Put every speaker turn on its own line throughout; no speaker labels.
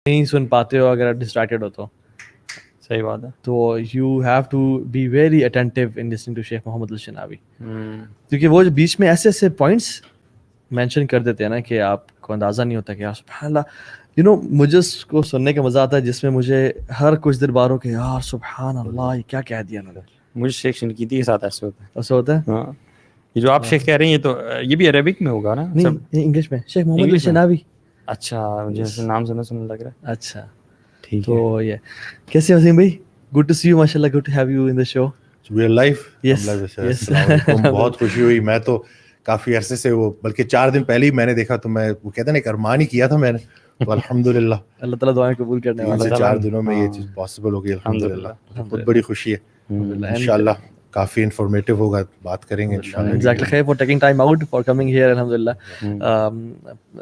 نہیں سن پاتے ہو اگر آپ ڈسٹریکٹڈ ہو تو.
صحیح بات ہے.
تو you have to be very attentive in listening to Sheikh Muhammad الشناوی, کیونکہ وہ بیچ میں ایسے ایسے پوائنٹس مینشن کر دیتے ہیں نا کہ آپ کو اندازہ نہیں ہوتا کہ یار سبحان اللہ, یو نو مجھے اس کو سننے کا مزہ آتا ہے جس میں مجھے ہر کچھ دیر بار ہو کہ یار سبحان اللہ یہ کیا کہہ دیا انہوں نے.
مجھے شیخ شنقیطی کے ساتھ ایسے ہوتا ہے.
ایسا ہوتا ہے.
ہاں یہ جو آپ شیخ کہہ رہے ہیں یہ تو یہ بھی عربک میں ہوگا نا؟
نہیں یہ انگلش میں, شیخ محمد الشناوی.
اچھا مجھے نام سنا لگ رہا ہے.
اچھا تو یہ کیسے وسیم بھائی, گڈ ٹو سی یو, ماشاء اللہ good to have you in the show.
We are live. السلام علیکم. بہت خوشی ہوئی, میں تو کافی عرصے سے وہ بلکہ 4 دن پہلے ہی میں نے دیکھا تو میں وہ کہتے ہیں نا ایک ارمان ہی کیا تھا میں نے, تو الحمدللہ
اللہ تعالیٰ دعائیں قبول کرنے والا ہے.
4 دنوں میں یہ چیز پاسبل ہو گئی الحمدللہ. بہت بڑی خوشی ہے. انشاءاللہ کافی انفارمیٹیو ہوگا, بات کریں گے انشاءاللہ.
جزاک اللہ خیر for taking time out for coming here. الحمدللہ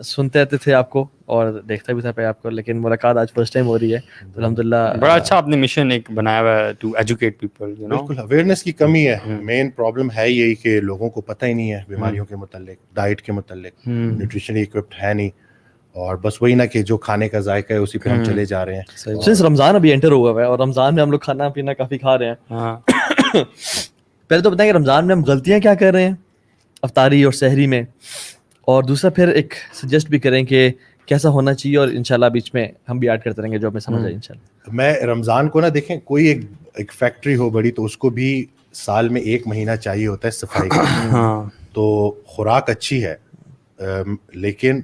سنتے رہتے تھے آپ کو اور دیکھتا بھی تھا پہ آپ کو, لیکن ملاقات آج فرسٹ ٹائم ہو رہی ہے. الحمدللہ
بڑا اچھا آپ نے مشن ایک بنایا ہوا ہے ٹو ایجوکیٹ پیپل.
بالکل اویئرنیس کی کمی ہے. مین پرابلم ہے یہی کہ لوگوں کو پتہ ہی نہیں ہے بیماریوں کے متعلق, ڈائٹ کے متعلق, نیوٹریشنلی اکوپڈ ہے نہیں, اور بس وہی نا کہ جو کھانے کا ذائقہ ہے اسی پہ ہم چلے جا رہے ہیں.
سنس رمضان ابھی انٹر ہوا ہے اور رمضان میں ہم لوگ کھانا پینا کافی کھا رہے ہیں. پہلے تو بتائیں کہ رمضان میں ہم غلطیاں کیا کر رہے ہیں افطاری اور سحری میں, اور دوسرا پھر ایک سجیسٹ بھی کریں کہ کیسا ہونا چاہیے, اور انشاءاللہ بیچ میں ہم بھی ایڈ کرتے رہیں گے جو ہمیں سمجھ آئے انشاءاللہ.
میں رمضان کو نا دیکھیں کوئی ایک فیکٹری ہو بڑی تو اس کو بھی سال میں 1 مہینہ چاہیے ہوتا ہے صفائی کا. تو خوراک اچھی ہے لیکن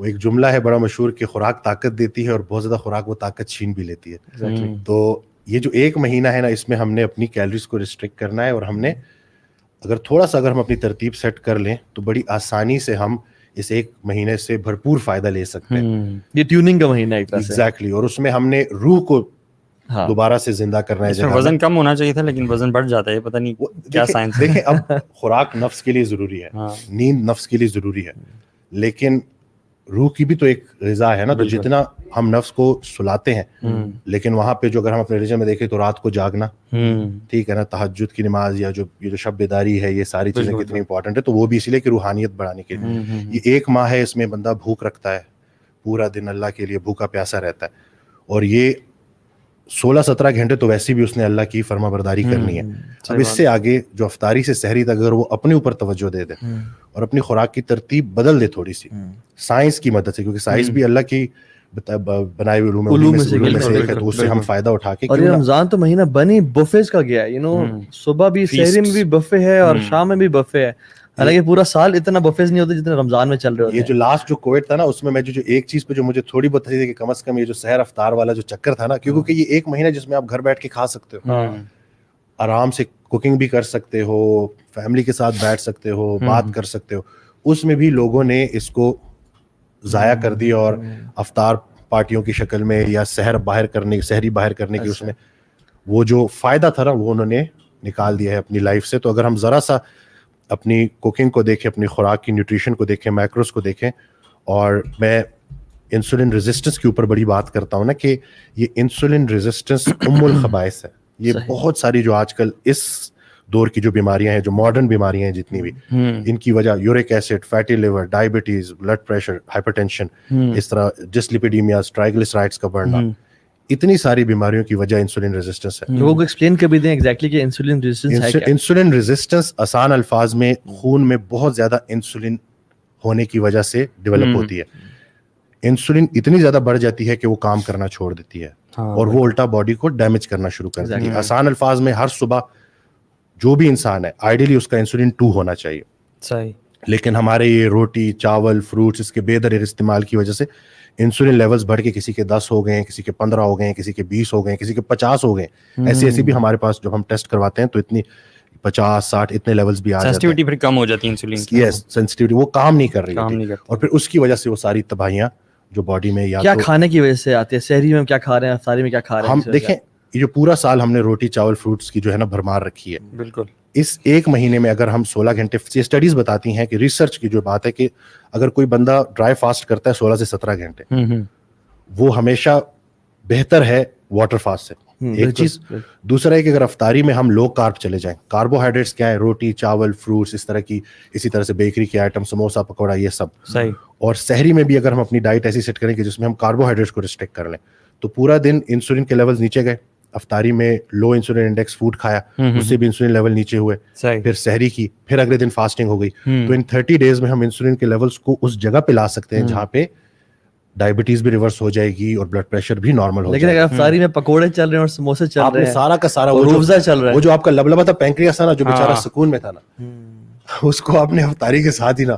وہ ایک جملہ ہے بڑا مشہور کہ خوراک طاقت دیتی ہے اور بہت زیادہ خوراک وہ طاقت چھین بھی لیتی ہے. تو یہ جو 1 مہینہ ہے نا اس میں ہم نے اپنی کیلریز کو ریسٹرکٹ کرنا ہے, اور ہم نے اگر تھوڑا سا اگر ہم اپنی ترتیب سیٹ کر لیں تو بڑی آسانی سے ہم اس 1 مہینے سے بھرپور فائدہ لے سکتے ہیں.
یہ ٹیوننگ کا مہینہ ایک طرح سے.
ایگزیکٹلی. اور اس میں ہم نے روح کو دوبارہ سے زندہ کرنا ہے.
اس میں وزن کم ہونا چاہیے تھا لیکن وزن بڑھ جاتا ہے, پتہ نہیں کیا سائنس.
دیکھیں اب خوراک نفس کے لیے ضروری ہے, نیند نفس کے لیے ضروری ہے, لیکن روح کی بھی تو ایک غذا ہے نا. تو جتنا ہم نفس کو سلاتے ہیں, لیکن وہاں پہ جو اگر ہم اپنے ریلیجن میں دیکھیں تو رات کو جاگنا, ٹھیک ہے نا, تہجد کی نماز یا یہ جو شب بیداری ہے, یہ ساری چیزیں کتنی امپورٹنٹ ہے. تو وہ بھی اسی لیے کہ روحانیت بڑھانے کے لیے. یہ 1 ماہ ہے, اس میں بندہ بھوک رکھتا ہے, پورا دن اللہ کے لیے بھوکا پیاسا رہتا ہے, اور یہ 16-17 گھنٹے تو ویسے بھی اس نے اللہ کی فرما برداری کرنی ہے. اب اس سے آگے جو افطاری سے سحری تک اگر وہ اپنے اوپر توجہ دے دے اور اپنی خوراک کی ترتیب بدل دے تھوڑی سی سائنس کی مدد سے, کیونکہ سائنس بھی اللہ کی بنائے ہوئے علوم میں سے ایک ہے, تو اس سے ہم فائدہ اٹھا کے.
اور یہ رمضان تو مہینہ بنی بفیز کا گیا ہے, یو نو صبح بھی سحری میں بھی بفے ہے اور شام میں بھی بفے ہے. حالانکہ پورا سال اتنا بفیز نہیں ہوتے جتنے رمضان میں چل رہے ہوتے ہیں.
یہ جو لاسٹ جو کووڈ تھا نا اس میں جو ایک چیز پہ جو مجھے تھوڑی بہت تھی کہ کم از کم یہ جو سحر افطار والا جو چکر تھا نا, کیونکہ یہ 1 مہینہ جس میں آپ گھر بیٹھ کے کھا سکتے ہو, آرام سے کوکنگ بھی کر سکتے ہو, فیملی کے ساتھ بیٹھ سکتے ہو, بات کر سکتے ہو, اس میں بھی لوگوں نے اس کو ضائع کر دی اور افطار پارٹیوں کی شکل میں یا سحری باہر کرنے کی اس میں وہ جو فائدہ تھا نا وہ انہوں نے نکال دیا ہے اپنی لائف سے. تو اگر ہم ذرا سا اپنی کوکنگ کو دیکھیں, اپنی خوراک کی نیوٹریشن کو دیکھیں, میکروز کو دیکھیں, اور میں انسولین ریزسٹنس کے اوپر بڑی بات کرتا ہوں نا کہ یہ انسولین ریزسٹنس الخبائث ہے. یہ بہت ساری جو آج کل اس دور کی جو بیماریاں ہیں, جو ماڈرن بیماریاں ہیں جتنی بھی, ان کی وجہ uric acid, fatty liver, diabetes, blood pressure, hypertension, اس طرح ڈسلیپیڈیمیاز, ٹرائیگلیسرائڈز کا بڑھنا, اتنی ساری بیماریوں کی وجہ انسولین ریزسٹنس ہے.
لوگوں کو ایکسپلین کر بھی دیں ایگزیکٹلی کہ انسولین ریزسٹنس ہے کیا.
انسولین ریزسٹنس آسان الفاظ میں خون میں بہت زیادہ انسولین ہونے کی وجہ سے ڈیولپ ہوتی ہے. انسولین اتنی زیادہ بڑھ جاتی ہے کہ وہ کام کرنا چھوڑ دیتی ہے اور وہ الٹا باڈی کو ڈیمیج کرنا شروع کر دیتی ہے. آسان الفاظ میں ہر صبح جو بھی انسان ہے آئیڈیلی اس کا انسولین 2 ہونا چاہیے.
صحیح.
لیکن ہمارے یہ روٹی, چاول, فروٹس, اس کے بے دریغ استعمال کی وجہ سے انسولین لیولز بڑھ کے کسی کے 10 ہو گئے ہیں, کسی کے 15 ہو گئے ہیں, کسی کے 20 ہو گئے ہیں, کسی کے 50 ہو گئے ہیں. ایسی بھی ہمارے پاس جب ہم ٹیسٹ کرواتے ہیں تو اتنی 50-60 اتنے لیولز بھی آ جاتے ہیں.
سینسٹیوٹی پھر کم ہو جاتی ہے انسولین کی.
یس, سینسٹیوٹی وہ کام نہیں کر رہی ہوتی, اور پھر اس کی وجہ سے وہ ساری تباہیاں جو باڈی میں یا
کیا کھانے کی وجہ سے آتی ہے. سحری میں کیا کھا رہے ہیں, افطاری میں کیا کھا رہے ہیں.
ہم دیکھیں یہ جو پورا سال ہم نے روٹی, چاول, فروٹس کی جو ہے نا بھرمار رکھی ہے.
بالکل.
اس 1 مہینے میں اگر ہم 16 گھنٹے, یہ اسٹڈیز بتاتی ہیں کہ ریسرچ کی جو بات ہے کہ اگر کوئی بندہ ڈرائی فاسٹ کرتا ہے 16 سے 17 گھنٹے, وہ ہمیشہ بہتر ہے واٹر فاسٹ سے. ایک چیز. دوسرا ہے کہ اگر افطاری میں ہم لو کارب چلے جائیں, کاربوہائیڈریٹس کیا ہے, روٹی, چاول, فروٹس, اس طرح سے بیکری کے آئٹم, سموسا, پکوڑا, یہ سب.
صحیح.
اور سحری میں بھی اگر ہم اپنی ڈائٹ ایسی سیٹ کریں کہ جس میں ہم کاربوہائیڈریٹس کو ریسٹرکٹ کر لیں تو پورا دن انسولین کے لیولز نیچے گئے, افطاری میں لو انسولین انڈیکس فوڈ کھایا, اس سے بھی انسولین لیول نیچے ہوئے, پھر سحری کی, پھر اگلے دن فاسٹنگ ہو گئی. تو ان 30 days میں ہم انسولین کے لیولز کو اس جگہ پہ لا سکتے ہیں جہاں پہ ڈائبٹیز بھی ریورس ہو جائے گی اور بلڈ پریشر بھی نارمل ہو جائے گا.
لیکن اگر افطاری میں پکوڑے چل رہے ہیں اور سموسے چل رہے ہیں,
سارا کا سارا
روزہ چل رہا ہے,
وہ جو آپ کا لبلبا تھا پینکریاس تھا نا, جو بیچارہ سکون میں تھا نا, اس کو آپ نے افطاری کے ساتھ ہی نا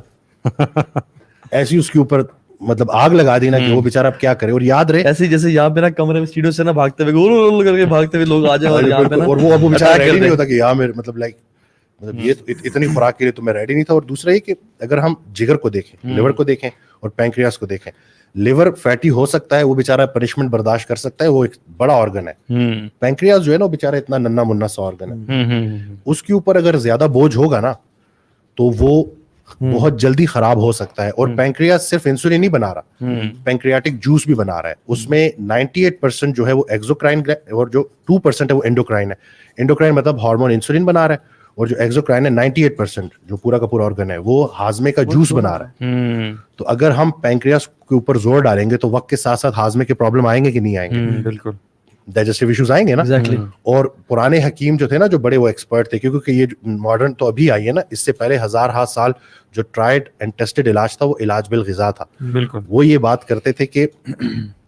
ایسی اس کے اوپر مطلب آگ لگا دی نا کہ وہ بیچارہ اب کیا کرے. اور یاد رہے
ایسے جیسے یہاں پہ نا کمرے میں سیڑھیوں سے نا بھاگتے ہوئے گول گول کر کے بھاگتے ہوئے لوگ آ جائیں اور یہاں پہ نا,
اور وہ بیچارہ ریڈی نہیں ہوتا کہ یہاں میں مطلب لائک یہ اتنی خوراک کے لیے تو میں ریڈی نہیں تھا. اور دوسرا یہ کہ اگر ہم جگر کو دیکھیں, لیور کو دیکھیں اور پینکریاس کو دیکھیں, لیور فیٹی ہو سکتا ہے, وہ بیچارہ پنشمنٹ برداشت کر سکتا ہے, وہ ایک بڑا آرگن ہے. پینکریاس جو ہے نا وہ بیچارہ اتنا ننا منا سا آرگن ہے, اس کے اوپر اگر زیادہ بوجھ ہوگا نا تو وہ بہت جلدی خراب ہو سکتا ہے. اور پینکریاس صرف انسولین نہیں بنا رہا, پینکریاٹک جوس بھی بنا رہا ہے. اس میں 98% جو ہے وہ ایکزوکرائن اور جو 2% ہے وہ انڈوکرائن ہے. انڈوکرائن مطلب ہارمون انسولین بنا رہا ہے, اور جو ایکزوکرائن ہے 98% جو پورا کا پورا آرگن ہے وہ ہاضمے کا جوس بنا رہا ہے. تو اگر ہم پینکریاس کے اوپر زور ڈالیں گے تو وقت کے ساتھ ساتھ ہاضمے کے پرابلم آئیں گے کہ نہیں آئیں گے؟
بالکل,
ڈائجسٹیو ایشوز آئیں گے نا. اور پرانے حکیم جو تھے نا, جو بڑے وہ ایکسپرٹ تھے, کیونکہ یہ ماڈرن تو ابھی آئی ہے نا, اس سے پہلے ہزار سال جو ٹرائڈ اینڈ ٹیسٹڈ علاج تھا وہ علاج بالغذا تھا.
بالکل,
وہ یہ بات کرتے تھے کہ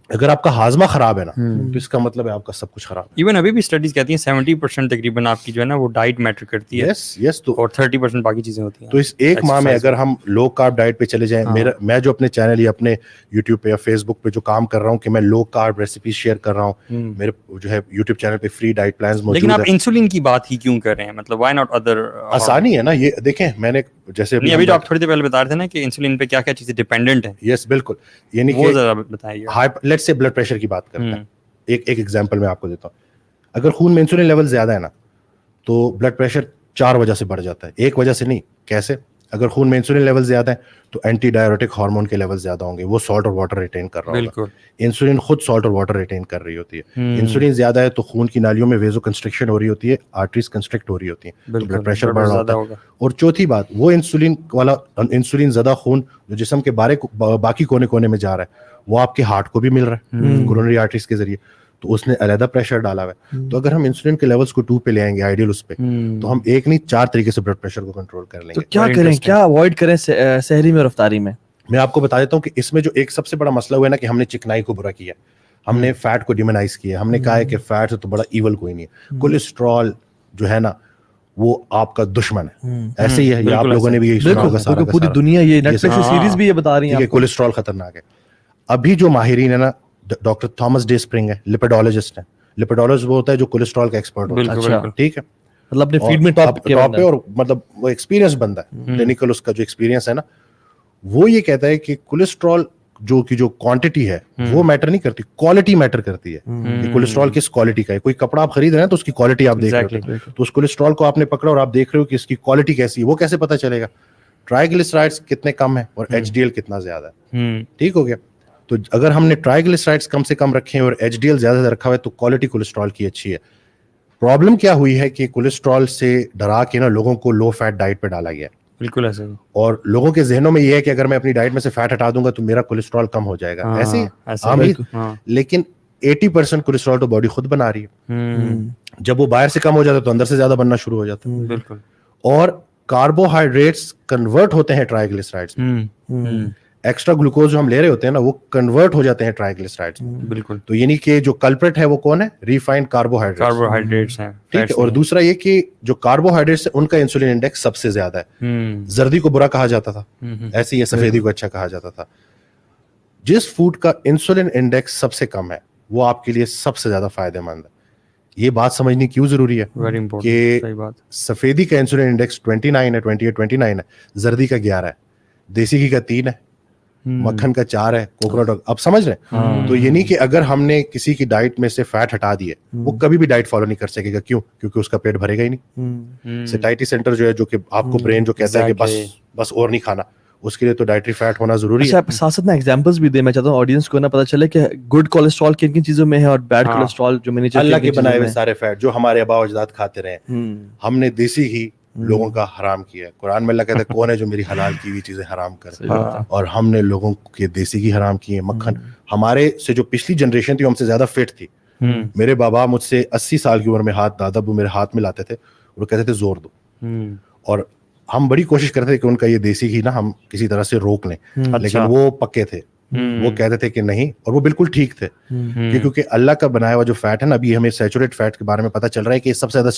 اگر آپ کا ہاضمہ خراب ہے نا تو اس کا مطلب ہے آپ کا سب کچھ خراب.
ایون ابھی بھی اسٹڈیز کہتی ہیں 70% تقریباً آپ کی جو ہے نا وہ ڈائٹ میٹر کرتی ہے.
یس تو
اور 30% باقی چیزیں ہوتی ہیں.
تو اس ایک ماہ میں اگر ہم لو کارب ڈائٹ پہ چلے جائیں, میں جو اپنے چینل یا اپنے یوٹیوب پہ یا فیس بک پہ جو کام کر رہا ہوں کہ میں لو کارب ریسیپیز شیئر کر رہا ہوں, میرے جو ہے یوٹیوب چینل پہ فری ڈائٹ پلانز موجود ہیں.
لیکن آپ انسولین کی بات ہی کیوں کر رہے ہیں, مطلب وائی ناٹ ادر؟
آسانی ہے نا, یہ دیکھیں میں نے جیسے
ابھی تو آپ تھوڑی دیر پہلے بتا رہے تھے نا کہ انسولین پہ کیا کیا چیزیں ڈیپینڈنٹ ہیں.
یس بالکل, یعنی
وہ ذرا بتائیے.
لیٹس سے بلڈ پریشر کی بات کرتے ہیں. ایک ایگزامپل میں آپ کو دیتا ہوں. اگر خون میں انسولین لیول زیادہ ہے نا تو بلڈ پریشر 4 وجہ سے بڑھ جاتا ہے, ایک وجہ سے نہیں. کیسے؟ اگر خون میں انسولین لیول زیادہ ہے تو اینٹی ڈائیورٹک ہارمون کے لیول زیادہ ہوں گے, وہ سالٹ اور واٹر ریٹین کر رہا ہوگا. انسولین خود سالٹ اور واٹر ریٹین کر رہی ہوتی ہے. انسولین زیادہ ہے تو خون کی نالیوں میں ویزو کنسٹرکشن ہو رہی ہوتی ہے, آرٹریز کنسٹرکٹ ہو رہی ہوتی ہیں, بلڈ پریشر بڑھ رہا ہوتا ہے. اور چوتھی بات, وہ انسولین والا انسولین زدہ خون جو جسم کے باقی کونے کونے میں جا رہا ہے وہ آپ کے ہارٹ کو بھی مل رہا ہے کورونری آرٹریز کے ذریعے, تو اس نے علیحدہ پریشر ڈالا ہوا ہے. تو اگر ہم انسولین کے لیولز کو 2 پہ لے آئیں گے آئیڈیل اس پہ, تو ہم ایک نہیں 4 طریقے سے بلڈ پریشر کو کنٹرول کر لیں گے.
تو کیا کریں, کیا اوائڈ کریں سحری میں اور افطاری میں؟
میں آپ کو بتا دیتا ہوں کہ اس میں جو ایک سب سے بڑا مسئلہ ہوا ہے نا کہ ہم نے چکنائی کو برا کیا, ہم نے فیٹ کو ڈیمونائز کیا, ہم نے کہا ہے کہ فیٹ سے تو بڑا ایول کوئی نہیں ہے. کولیسٹرول جو ہے نا وہ آپ کا دشمن ہے. ایسے ہی ہے, یہ آپ لوگوں نے بھی یہی سنا ہوگا سارا,
پوری دنیا یہ نیٹ فلکس سیریز بھی یہ بتا رہی ہے
کہ کولیسٹرول خطرناک ہے. ابھی جو ماہرین ہے نا, ڈاکٹر تھامس ڈے اسپرنگ ہے, لپیڈولوجسٹ ہے. لپیڈولوجسٹ وہ ہوتا ہے جو کولیسٹرول کا ایکسپرٹ ہوتا ہے, ٹھیک ہے,
مطلب اپنے فیلڈ میں ٹاپ
پہ, اور مطلب وہ ایکسپیرینس بندہ ہے, کلینیکل اس کا جو ایکسپیرینس ہے نا, وہ یہ کہتا ہے کہ کولیسٹرول جو کوانٹٹی ہے وہ میٹر نہیں کرتی, کوالٹی میٹر کرتی ہے. کہ کولیسٹرول کس کوالٹی کا ہے. کوئی کپڑا آپ خرید رہے ہیں تو اس کی کوالٹی آپ دیکھ رہے ہیں, تو اس کولیسٹرول کو آپ نے پکڑا اور آپ دیکھ رہے ہو کہ اس کی کوالٹی کیسی ہے, وہ کیسے پتا چلے گا؟ ٹرائیگلیسرائڈز کتنے کم ہیں اور ایچ ڈی ایل کتنا زیادہ ہے. ٹھیک ہو گیا. تو اگر ہم نے ٹرائیگلیسرائڈز کم سے کم رکھے ہیں اور ایچ ڈی ایل زیادہ سے رکھا ہوا ہے تو کوالٹی کولیسٹرول کی اچھی ہے. پرابلم کیا ہوئی ہے کہ کولیسٹرول سے ڈرا کے نا لوگوں کو لو فیٹ ڈائٹ پہ ڈالا گیا.
بالکل ایسے ہی. اور
لوگوں کے ذہنوں میں یہ ہے کہ اگر میں اپنی ڈائٹ میں سے فیٹ ہٹا دوں گا تو میرا کولیسٹرول کم ہو جائے گا. ایسے ہی, لیکن 80% کولیسٹرول تو باڈی خود بنا رہی ہے. جب وہ باہر سے کم ہو جاتا ہے تو اندر سے زیادہ بننا شروع ہو جاتا ہے.
بالکل.
اور کاربوہائیڈریٹس کنورٹ ہوتے ہیں ٹرائیگلیسرائڈز میں. ایکسٹرا گلوکوز جو ہم لے رہے ہوتے ہیں نا وہ کنورٹ ہو جاتے ہیں ٹرائیگلیسرائڈز میں.
بالکل.
تو یعنی کہ جو کلپریٹ ہے وہ کون ہے؟ ریفائنڈ
کاربوہائیڈریٹس ہیں.
ٹھیک ہے. اور دوسرا یہ کہ جو کاربوہائیڈریٹس ہے ان کا انسولین انڈیکس سب سے زیادہ ہے. زردی کو برا کہا جاتا تھا, ایسے ہی سفیدی کو اچھا کہا جاتا تھا. جس فوڈ کا انسولین انڈیکس سب سے کم ہے وہ آپ کے لیے سب سے زیادہ فائدہ مند ہے. یہ بات سمجھنی کیوں ضروری ہے کہ سفیدی کا انسولین انڈیکس 29 ہے, 28-29 ہے, زردی کا 11 ہے, دیسی گھی کا 3 ہے, مکھن کا 4 ہے, کوکونٹ. اب سمجھ رہے ہیں؟ تو یعنی کہ اگر ہم نے کسی کی ڈائٹ میں سے فیٹ ہٹا دیے وہ کبھی بھی ڈائٹ فالو نہیں کر سکے گا. کیوں؟ کیونکہ اس کا پیٹ بھرے گا ہی نہیں. سیٹائٹی سینٹر جو ہے, جو کہ آپ کو برین جو کہتا ہے کہ بس اور نہیں کھانا, اس کے لیے تو ڈائٹری فیٹ ہونا ضروری ہے.
اچھا, ساتھ ساتھ میں ایگزامپلس بھی دے, میں چاہتا ہوں آڈینس کو نا پتہ چلے کہ گڈ کولیسٹرول کن کن چیزوں میں ہے اور بیڈ کولیسٹرول جو میں نے
اللہ کے بنائے ہوئے سارے فیٹ جو ہمارے آبا و اجداد کھاتے رہے. ہم نے دیسی گھی لوگوں کا حرام کیا ہے. قرآن میں اللہ کہتا ہے کون ہے جو میری حلال کی ہوئی چیزیں حرام کرے, اور ہم نے لوگوں کے دیسی گھی حرام کی ہے, مکھن. ہمارے سے جو پچھلی جنریشن تھی وہ ہم سے زیادہ فٹ تھی. میرے بابا مجھ سے 80 سال کی عمر میں دادا ابو میرے ہاتھ میں لاتے تھے, وہ کہتے تھے زور دو, اور ہم بڑی کوشش کرتے تھے کہ ان کا یہ دیسی گھی نا ہم کسی طرح سے روک لیں, لیکن وہ پکے تھے, وہ کہتے تھے کہ نہیں, اور وہ بالکل ٹھیک تھے, کیونکہ اللہ کا بنایا ہوا جو فیٹ ہے نا, ابھی ہمیں سیچوریٹ فیٹ کے بارے میں پتہ چل رہا ہے کہ سب سے زیادہ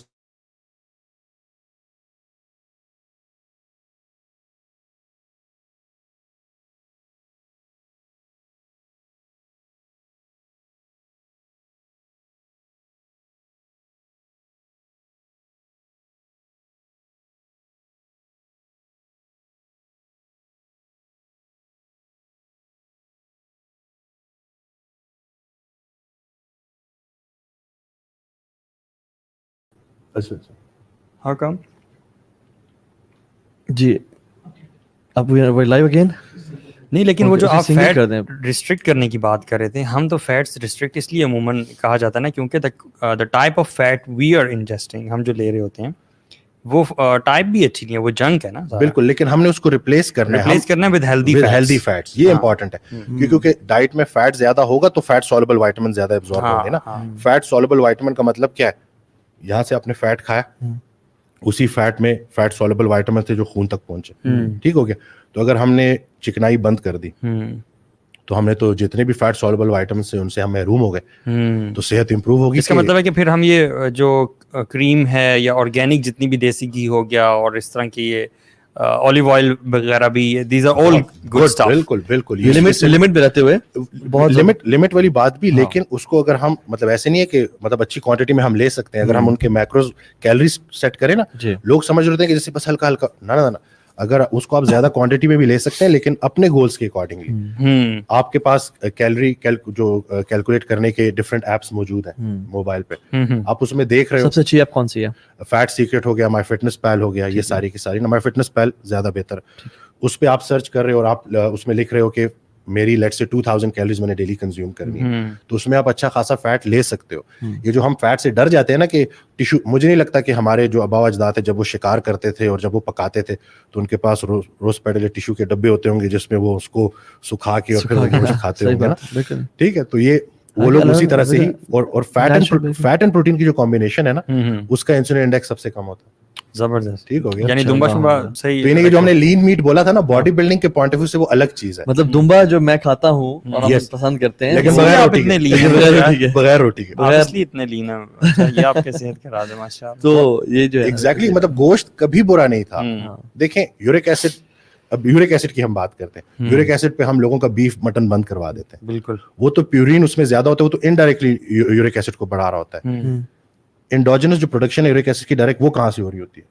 How come?
جی اب لائیو اگین.
نہیں, لیکن وہ جو آپ
single
فیٹ
کر دیں.
ریسٹرکٹ کرنے کی بات کر رہے تھے, ہم تو فیٹس ریسٹرکٹ اس لیے عموماً کہا جاتا ہے نا کیونکہ the type of fat we are ingesting, ہم جو لے رہے ہوتے ہیں وہ ٹائپ بھی اچھی نہیں ہے, وہ جنک ہے نا
بالکل, لیکن ہم نے اس کو ریپلیس کرنا ہے
ود ہیلدی
فیٹس. یہ امپورٹنٹ ہے کیونکہ ڈائٹ میں فیٹ زیادہ ہوگا تو فیٹ سولبل وائٹامن زیادہ ایبزارب ہوں گے نا. فیٹ سولبل وائٹامن کا مطلب کیا ہے, یہاں سے آپ نے فیٹ کھایا, اسی فیٹ میں فیٹ سولبل وائٹامن تھے جو خون تک پہنچے, ٹھیک ہو گیا. تو اگر ہم نے چکنائی بند کر دی تو ہم نے تو جتنے بھی فیٹ سولبل وائٹامنس ہیں ان سے ہم محروم ہو گئے, تو صحت امپروو ہوگی.
اس کا مطلب ہے کہ پھر ہم یہ جو کریم ہے یا آرگینک جتنی بھی دیسی گھی ہو گیا اور اس طرح کی یہ اولیو آئل وغیرہ بھی, these are all good stuff.
بالکل بالکل,
لمٹ میں رہتے ہوئے
بہت لمٹ والی بات بھی, لیکن اس کو اگر ہم مطلب ایسے نہیں ہے کہ مطلب اچھی کوانٹٹی میں ہم لے سکتے ہیں, اگر ہم ان کے میکروز کیلریز سیٹ کریں نا, لوگ سمجھ رہے ہیں کہ جیسے بس ہلکا ہلکا, نہ اگر اس کو آپ زیادہ کوانٹٹی میں بھی لے سکتے ہیں لیکن اپنے گولز کے اکارڈنگلی. آپ کے پاس کیلری جو کیلکولیٹ کرنے کے ڈفرینٹ ایپس موجود ہیں موبائل پہ, آپ اس میں دیکھ رہے ہو.
سب سے اچھی ایپ کون سی ہے؟
فیٹ سیکرٹ ہو گیا, مائی فٹنس پال ہو گیا, یہ ساری کی ساری. مائی فٹنس پال زیادہ بہتر, اس پہ آپ سرچ کر رہے ہو اور آپ اس میں لکھ رہے ہو کہ میری لیٹ سے 2000 کیلریز میں نے ڈیلی کنزیوم کرنی ہے, تو اس میں آپ اچھا خاصا فیٹ لے سکتے ہو. یہ جو ہم فیٹ سے ڈر جاتے ہیں نا کہ ٹیشو, مجھے نہیں لگتا کہ ہمارے جو آباء و اجداد ہیں جب وہ شکار کرتے تھے اور جب وہ پکاتے تھے تو ان کے پاس روز پیڈل ٹیشو کے ڈبے ہوتے ہوں گے جس میں وہ اس کو سکھا کے اور پھر وہ گوشت کھاتے ہوں گے نا, ٹھیک ہے. تو یہ وہ لوگ اسی طرح سے ہی, اور فیٹ اینڈ پروٹین کی جو کمبینیشن ہے نا اس کا انسولین انڈیکس سب سے کم ہوتا ہے.
زبردست,
ٹھیک ہو گیا.
یعنی دمبا شمبا صحیح.
تو یہ جو ہم نے لین میٹ بولا تھا نا, باڈی بلڈنگ کے پوائنٹ آف ویو سے وہ الگ چیز ہے.
مطلب دمبا جو میں کھاتا ہوں اور ہم پسند کرتے ہیں,
لیکن بغیر روٹی کے
obviously اتنے لین ہے, یہ آپ کے صحت کا راز ہے ماشاءاللہ.
تو یہ جو ہے
ایگزیکٹلی, مطلب گوشت کبھی برا نہیں تھا. دیکھیں یورک ایسڈ, اب یورک ایسڈ کی ہم بات کرتے ہیں, یورک ایسڈ پہ ہم لوگوں کا بیف مٹن بند کروا دیتے ہیں.
بالکل,
وہ تو پیورین اس میں زیادہ ہوتا ہے, وہ تو انڈائریکٹلی یورک ایسڈ کو بڑھا رہا ہوتا ہے. انڈوجنس جو پروڈکشن ہے یورک ایسڈ کی ڈائریکٹ, وہ کہاں سے ہو رہی ہوتی ہے؟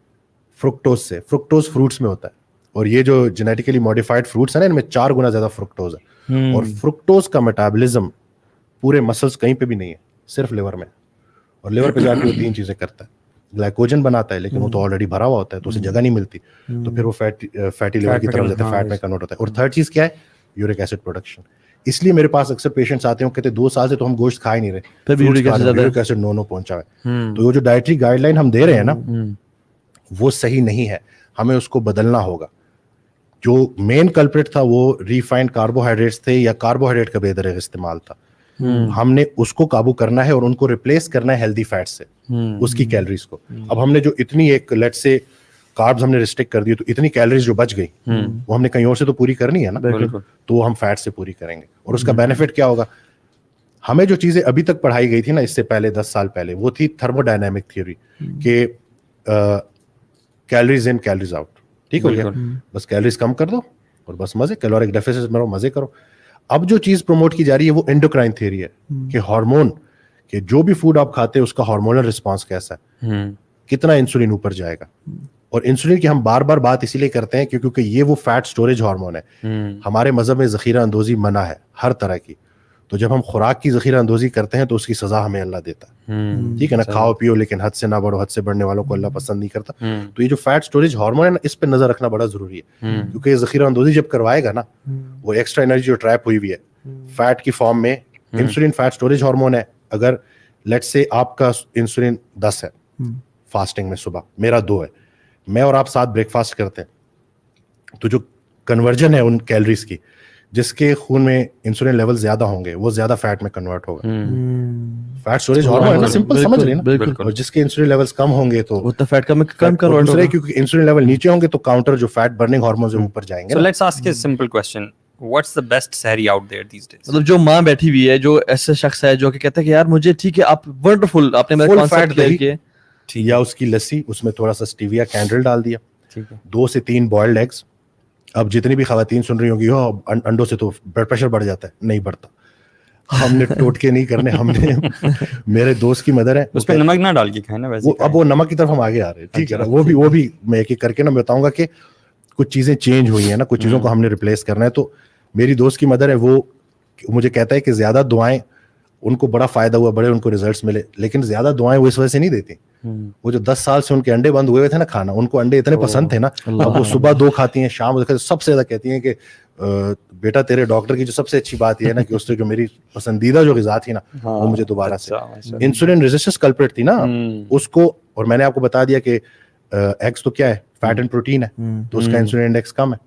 فرکٹوز سے. فرکٹوز فروٹس میں ہوتا ہے, اور یہ جو جینیٹیکلی ماڈیفائڈ فروٹس ہیں نا ان میں 4 گنا زیادہ فرکٹوز ہے, اور فرکٹوز کا میٹابولزم پورے مسلس کہیں پہ بھی نہیں ہے, صرف لیور میں, اور لیور پہ جا کے وہ 3 چیزیں کرتا ہے. گلائکوجن بناتا ہے لیکن وہ تو آلریڈی بھرا ہوا ہوتا ہے تو اسے جگہ نہیں ملتی, تو پھر وہ فیٹی لیور کی طرف جاتا ہے, فیٹ میں کنورٹ ہوتا ہے. اور تھرڈ چیز کیا ہے؟ York acid production. اس لیے میرے پاس اکثر پیشنٹس آتے ہیں کہتے ہیں 2 سال سے تو ہم گوشت کھا ہی نہیں رہے, یورک ایسڈ نو پہنچا ہے. تو وہ جو ڈائٹری گائیڈ لائن ہم دے رہے ہیں نا وہ صحیح نہیں ہے, ہمیں اس کو بدلنا ہوگا. جو مین کلپریٹ تھا وہ ریفائنڈ کاربوہائیڈریٹس تھے یا کاربوہائیڈریٹ کا بے درغ استعمال تھا. ہم نے اس کو قابو کرنا ہے اور ان کو ریپلیس کرنا ہے ہیلدی فیٹ سے, اس کی کیلریز کو. اب ہم نے جو اتنی ایک لیٹ سے کاربز ہم نے ریسٹرکٹ کر دی, تو اتنی کیلریز جو بچ گئی وہ ہم نے کہیں اور سے تو پوری کرنی ہے نا, تو وہ ہم فیٹ سے پوری کریں گے. اور اس کا بینیفٹ کیا ہوگا؟ ہمیں جو چیزیں ابھی تک پڑھائی گئی تھی نا اس سے پہلے 10 سال پہلے, وہ تھی تھرمو ڈائنامک تھیوری کہ کیلریز ان کیلریز آؤٹ. ٹھیک ہو گیا, بس کیلریز کم کر دو اور بس مزے, کیلورک ڈیفیسٹ میں رہو, مزے کرو. اب جو چیز پروموٹ کی جا رہی ہے وہ انڈوکرائن تھیوری ہے کہ ہارمون, کہ جو بھی فوڈ آپ کھاتے ہیں اس کا ہارمونل رسپانس کیسا ہے, کتنا انسولین اوپر جائے گا. اور انسولین کی ہم بار بار بات اسی لیے کرتے ہیں کیونکہ یہ وہ فیٹ سٹوریج ہارمون ہے. ہمارے مذہب میں ذخیرہ اندوزی منع ہے ہر طرح کی, تو جب ہم خوراک کی ذخیرہ اندوزی کرتے ہیں تو اس کی سزا ہمیں اللہ دیتا ہے. ٹھیک ہے نا, کھاؤ پیو لیکن حد سے نہ بڑھو, حد سے بڑھنے والوں کو اللہ پسند نہیں کرتا. تو یہ جو فیٹ سٹوریج ہارمون ہے نا, اس پہ نظر رکھنا بڑا ضروری ہے, کیونکہ یہ ذخیرہ اندوزی جب کروائے گا نا, وہ ایکسٹرا انرجی جو ٹریپ ہوئی ہے فیٹ کی فارم میں, انسولین فیٹ سٹوریج ہارمون ہے. اگر لیٹ سے آپ کا انسولین 10 ہے فاسٹنگ میں صبح, میرا 2 ہے, میں اور آپ ساتھ بریک فاسٹ کرتے ہیں تو جو کنورژن ہے ان کیلریز کی, جس کے خون میں انسولین لیول زیادہ ہوں گے وہ زیادہ فیٹ میں کنورٹ ہوگا. فیٹ اسٹوریج ہارمون ہے نا, سمپل سمجھ رہے ہیں نا. اور جس کے انسولین لیولز کم ہوں گے تو
اتنا فیٹ کم کنورٹ ہوگا,
کیونکہ انسولین لیول نیچے ہوں گے تو کاؤنٹر جو فیٹ برننگ ہارمونز ہیں اوپر جائیں گے.
So let's ask a simple question. What's the best sehri out there these days?
مطلب جو ماں بیٹھی ہوئی ہے, جو ایسا شخص ہے جو کہ کہتا ہے کہ یار مجھے ٹھیک ہے, آپ ونڈرفل, آپ نے میرا کانسیپٹ کلیئر کیا,
یا اس کی لسی, اس میں تھوڑا سا اسٹیویا کینڈل ڈال دیا,
ٹھیک ہے,
2 سے 3 بوائلڈ ایگز. اب جتنی بھی خواتین سن رہی ہوں گی انڈوں سے تو بلڈ پریشر بڑھ جاتا ہے, نہیں بڑھتا. ہم نے ٹوٹکے نہیں کرنے, ہم نے, میرے دوست کی مدر ہے,
اس پہ نمک نہ ڈال کے کھائیں نا ویسے.
اب وہ نمک کی طرف ہم آگے آ رہے ہیں, ٹھیک ہے نا, وہ بھی میں ایک ایک کر کے نا بتاؤں گا کہ کچھ چیزیں چینج ہوئی ہیں نا, کچھ چیزوں کو ہم نے ریپلیس کرنا ہے. تو میری دوست کی مدر ہے, وہ مجھے کہتا ہے کہ زیادہ دعائیں, ان کو بڑا فائدہ ہوا, بڑے ان کو ریزلٹس ملے, لیکن زیادہ دعائیں وہ اس وجہ سے نہیں دیتی. وہ جو 10 سال سے ان کے انڈے بند ہوئے تھے نا کھانا, ان کو انڈے اتنے پسند تھے نا, اب وہ صبح 2 کھاتی ہیں, شام سب سے زیادہ کہتی ہیں کہ بیٹا تیرے ڈاکٹر کی جو سب سے اچھی بات یہ ہے نا کہ اس سے جو میری پسندیدہ جو غذا تھی نا وہ مجھے دوبارہ سے, انسولین ریزسٹنس کلپریٹ تھی نا اس کو. اور میں نے آپ کو بتا دیا کہ ایگز تو کیا ہے, فیٹ اینڈ پروٹین ہے, تو اس کا انسولین انڈیکس کم ہے,